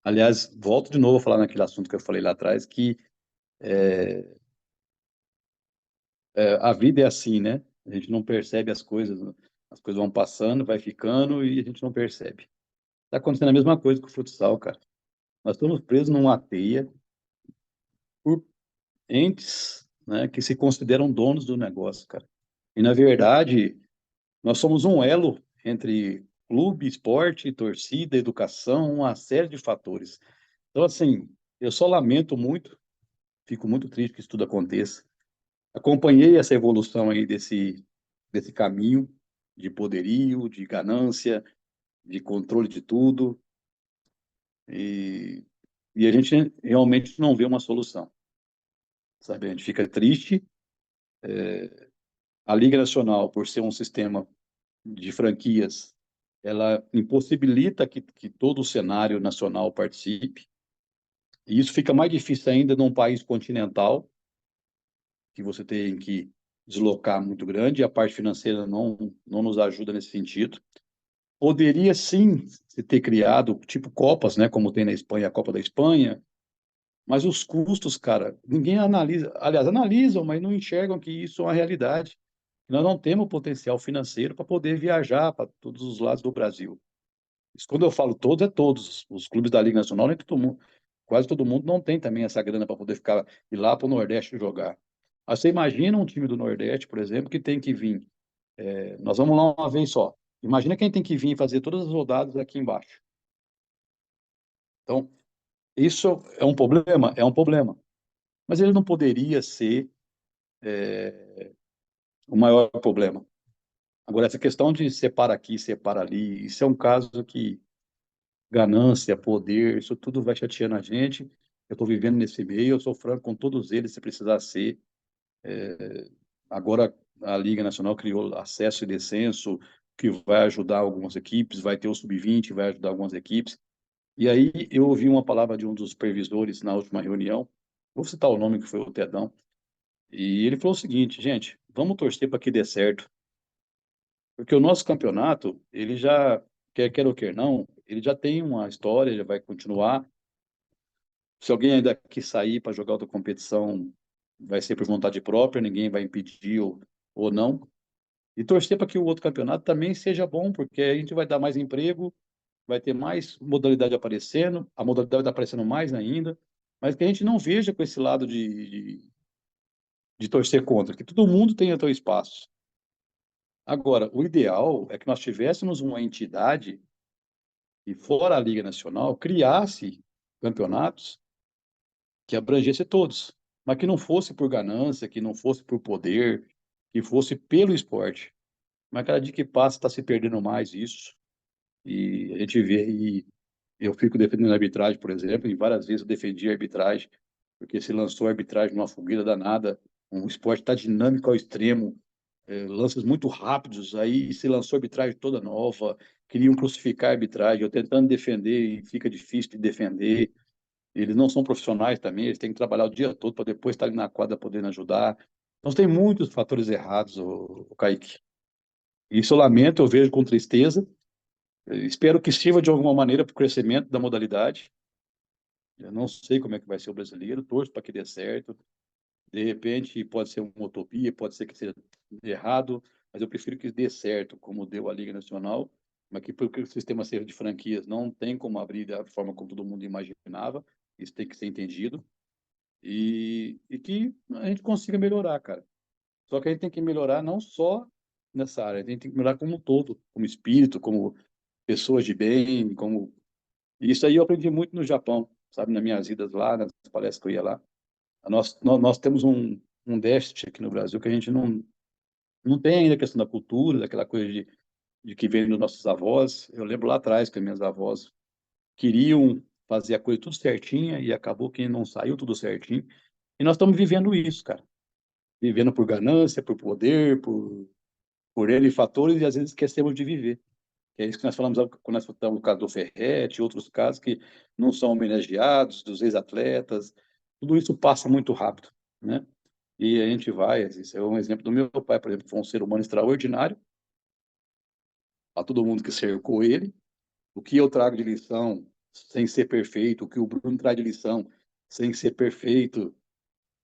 Aliás, volto de novo a falar naquele assunto que eu falei lá atrás, que a vida é assim, né? A gente não percebe as coisas vão passando, vai ficando e a gente não percebe. Está acontecendo a mesma coisa com o futsal, cara. Nós estamos presos numa teia por entes, né, que se consideram donos do negócio, cara. E, na verdade, nós somos um elo entre clube, esporte, torcida, educação, uma série de fatores. Então, assim, eu só lamento muito, fico muito triste que isso tudo aconteça. Acompanhei essa evolução aí desse caminho de poderio, de ganância, de controle de tudo, e, e a gente realmente não vê uma solução, sabe? A gente fica triste. A Liga Nacional, por ser um sistema de franquias, ela impossibilita que todo o cenário nacional participe, e isso fica mais difícil ainda num país continental, que você tem que deslocar muito grande, e a parte financeira não nos ajuda nesse sentido. Poderia sim se ter criado tipo Copas, né, como tem na Espanha, a Copa da Espanha, mas os custos, cara, ninguém analisa, aliás, analisam, mas não enxergam que isso é uma realidade. Nós não temos potencial financeiro para poder viajar para todos os lados do Brasil. Isso, quando eu falo todos, é todos. Os clubes da Liga Nacional, nem todo mundo, quase todo mundo não tem também essa grana para poder ir lá para o Nordeste jogar. Aí você imagina um time do Nordeste, por exemplo, que tem que vir. Nós vamos lá uma vez só. Imagina quem tem que vir fazer todas as rodadas aqui embaixo. Então, isso é um problema? É um problema. Mas ele não poderia ser o maior problema. Agora, essa questão de separa aqui, separa ali, isso é um caso que ganância, poder, isso tudo vai chateando a gente. Eu estou vivendo nesse meio, eu sou franco com todos eles, se precisar ser. Agora, a Liga Nacional criou acesso e descenso, que vai ajudar algumas equipes, vai ter o sub-20, vai ajudar algumas equipes. E aí eu ouvi uma palavra de um dos supervisores na última reunião, vou citar o nome que foi o Tedão, e ele falou o seguinte, gente, vamos torcer para que dê certo, porque o nosso campeonato, ele já, quer ou quer não, ele já tem uma história, já vai continuar. Se alguém ainda quis sair para jogar outra competição, vai ser por vontade própria, ninguém vai impedir ou não. E torcer para que o outro campeonato também seja bom, porque a gente vai dar mais emprego, vai ter mais modalidade aparecendo, a modalidade está aparecendo mais ainda, mas que a gente não veja com esse lado de torcer contra, que todo mundo tenha seu espaço. Agora, o ideal é que nós tivéssemos uma entidade que, fora a Liga Nacional, criasse campeonatos que abrangesse todos, mas que não fosse por ganância, que não fosse por poder, que fosse pelo esporte. Mas cada dia que passa está se perdendo mais isso, e a gente vê, e eu fico defendendo a arbitragem, por exemplo, e várias vezes eu defendi a arbitragem, porque se lançou a arbitragem numa fogueira danada, um esporte está dinâmico ao extremo, lances muito rápidos, aí se lançou a arbitragem toda nova, queriam crucificar a arbitragem, eu tentando defender e fica difícil de defender. Eles não são profissionais também, eles têm que trabalhar o dia todo para depois estar ali na quadra podendo ajudar. Então tem muitos fatores errados, o Kaique. Isso eu lamento, eu vejo com tristeza. Espero que sirva de alguma maneira para o crescimento da modalidade. Eu não sei como é que vai ser o brasileiro, torço para que dê certo. De repente, pode ser uma utopia, pode ser que seja errado, mas eu prefiro que dê certo, como deu a Liga Nacional, mas que porque o sistema seja de franquias não tem como abrir da forma como todo mundo imaginava, isso tem que ser entendido, e que a gente consiga melhorar, cara. Só que a gente tem que melhorar não só nessa área, a gente tem que melhorar como um todo, como espírito, como pessoas de bem, como... E isso aí eu aprendi muito no Japão, sabe, nas minhas idas lá, nas palestras que eu ia lá. Nós temos um déficit aqui no Brasil que a gente não tem ainda a questão da cultura, daquela coisa de que vem dos nossos avós. Eu lembro lá atrás que minhas avós queriam fazer a coisa tudo certinha e acabou que não saiu tudo certinho. E nós estamos vivendo isso, cara. Vivendo por ganância, por poder, por N fatores e às vezes esquecemos de viver. Que é isso que nós falamos quando nós falamos do caso do Ferretti, outros casos que não são homenageados, dos ex-atletas. Tudo isso passa muito rápido, né? E a gente vai, isso é um exemplo do meu pai, por exemplo, que foi um ser humano extraordinário, a todo mundo que cercou ele. O que eu trago de lição sem ser perfeito, o que o Bruno traz de lição sem ser perfeito,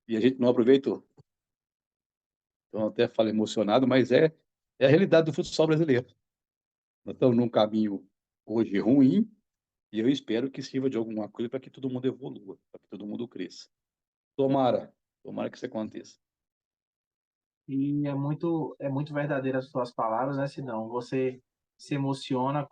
e a gente não aproveitou. Então, eu até falo emocionado, mas é a realidade do futsal brasileiro. Nós estamos num caminho hoje ruim, e eu espero que sirva de alguma coisa para que todo mundo evolua, para que todo mundo cresça. Tomara, tomara que isso aconteça. E é muito verdadeira as suas palavras, né, Sidão? Você se emociona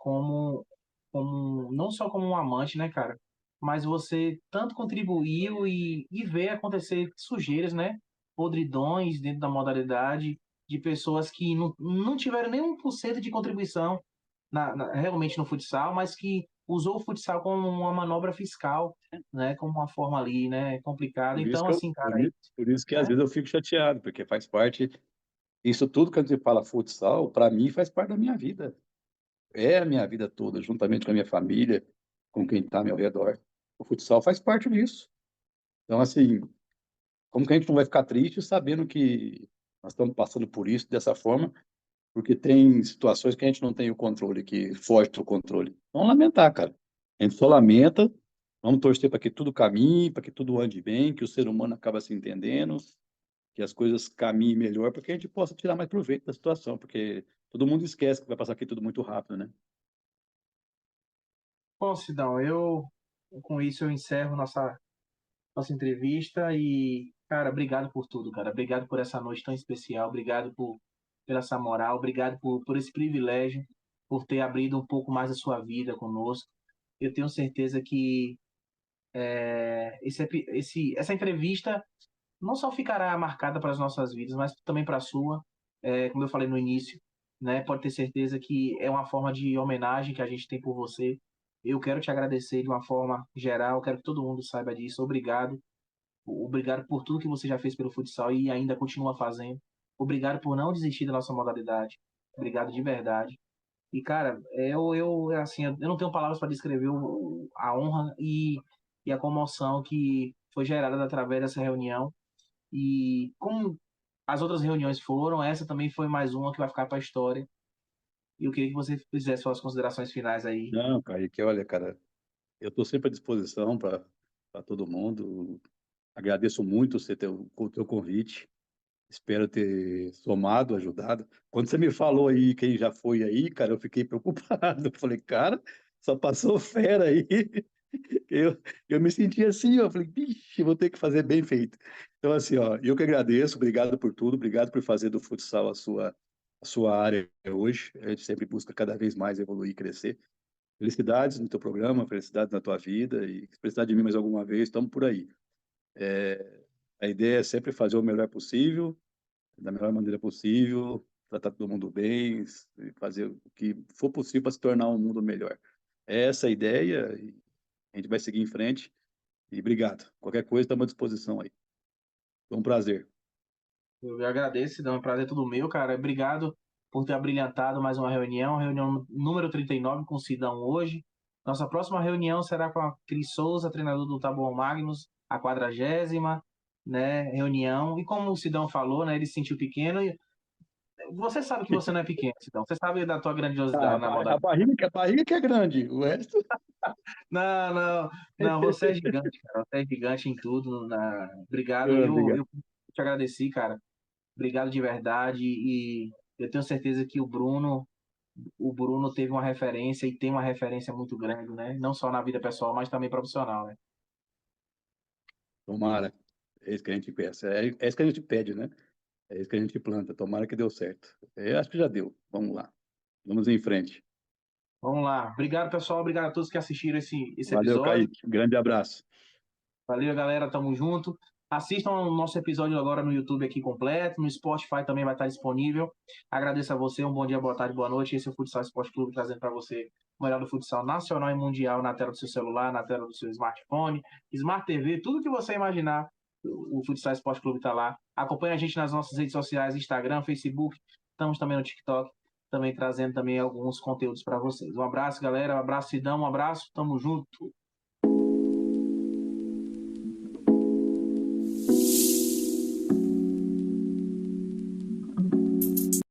não só como um amante, né, cara? Mas você tanto contribuiu e vê acontecer sujeiras, né? Podridões dentro da modalidade de pessoas que não tiveram nem 1% de contribuição realmente no futsal, mas que usou o futsal como uma manobra fiscal, né? Como uma forma ali, né? Complicada. Por isso Então, que assim, cara, por isso que às né? vezes eu fico chateado, porque faz parte, isso tudo que a gente fala futsal, para mim faz parte da minha vida. É a minha vida toda, juntamente com a minha família, com quem está ao meu redor. O futsal faz parte disso. Então, assim, como que a gente não vai ficar triste sabendo que nós estamos passando por isso dessa forma, porque tem situações que a gente não tem o controle, que foge do controle. Vamos lamentar, cara. A gente só lamenta, vamos torcer para que tudo caminhe, para que tudo ande bem, que o ser humano acaba se entendendo, que as coisas caminhem melhor, para que a gente possa tirar mais proveito da situação, porque todo mundo esquece que vai passar aqui tudo muito rápido, né? Bom, Sidão, com isso eu encerro nossa entrevista e, cara, obrigado por tudo, cara. Obrigado por essa noite tão especial, obrigado pela essa moral, obrigado por esse privilégio, por ter abrido um pouco mais a sua vida conosco. Eu tenho certeza que essa entrevista não só ficará marcada para as nossas vidas, mas também para a sua. Como eu falei no início, né? Pode ter certeza que é uma forma de homenagem que a gente tem por você. Eu quero te agradecer de uma forma geral, quero que todo mundo saiba disso. Obrigado. Obrigado por tudo que você já fez pelo futsal e ainda continua fazendo. Obrigado por não desistir da nossa modalidade. Obrigado de verdade. E, cara, assim, eu não tenho palavras para descrever a honra e a comoção que foi gerada através dessa reunião. E como as outras reuniões foram, essa também foi mais uma que vai ficar para a história. E eu queria que você fizesse suas considerações finais aí. Não, Kaique, olha, cara, eu estou sempre à disposição para todo mundo. Agradeço muito o teu convite. Espero ter somado, ajudado. Quando você me falou aí quem já foi aí, cara, eu fiquei preocupado. Eu falei, cara, só passou fera aí. Eu, eu me senti assim, ó, eu falei, bicho, vou ter que fazer bem feito. Então, assim, ó, eu que agradeço, obrigado por tudo, obrigado por fazer do futsal a sua área hoje. A gente sempre busca cada vez mais evoluir e crescer. Felicidades no teu programa, felicidades na tua vida e se precisar de mim mais alguma vez, estamos por aí. A ideia é sempre fazer o melhor possível, da melhor maneira possível, tratar todo mundo bem, e fazer o que for possível para se tornar um mundo melhor. É essa a ideia e a gente vai seguir em frente. E obrigado. Qualquer coisa, estamos à disposição aí. Foi um prazer. Eu agradeço, Sidão, é um prazer todo meu, cara. Obrigado por ter abrilhantado mais uma reunião número 39 com o Sidão hoje. Nossa próxima reunião será com a Cris Souza, treinador do Taboão Magnus, a 40ª, né, reunião. E como o Sidão falou, né, ele se sentiu pequeno. E você sabe que você não é pequeno, Sidão. Você sabe da tua Ah, grandiosidade na a modalidade. barriga, a barriga que é grande. O resto. Não, não, não, você é gigante, cara. Você é gigante em tudo. Obrigado. Obrigado. Eu te agradeci, cara. Obrigado de verdade. E eu tenho certeza que o Bruno teve uma referência e tem uma referência muito grande, né? Não só na vida pessoal, mas também profissional, né? Tomara. É isso que a gente peça. É isso que a gente pede, né? É isso que a gente planta. Tomara que deu certo. Eu acho que já deu. Vamos lá. Vamos em frente. Vamos lá. Obrigado, pessoal. Obrigado a todos que assistiram esse Valeu, episódio. Kaique. Grande abraço. Valeu, galera. Tamo junto. Assistam o nosso episódio agora no YouTube aqui completo. No Spotify também vai estar disponível. Agradeço a você. Um bom dia, boa tarde, boa noite. Esse é o Futsal Esporte Clube trazendo para você o melhor do futsal nacional e mundial na tela do seu celular, na tela do seu smartphone, Smart TV, tudo que você imaginar. O Futsal Esporte Clube está lá. Acompanhe a gente nas nossas redes sociais, Instagram, Facebook. Estamos também no TikTok, também trazendo também alguns conteúdos para vocês. Um abraço, galera. Um abraço, Sidão. Um abraço. Tamo junto.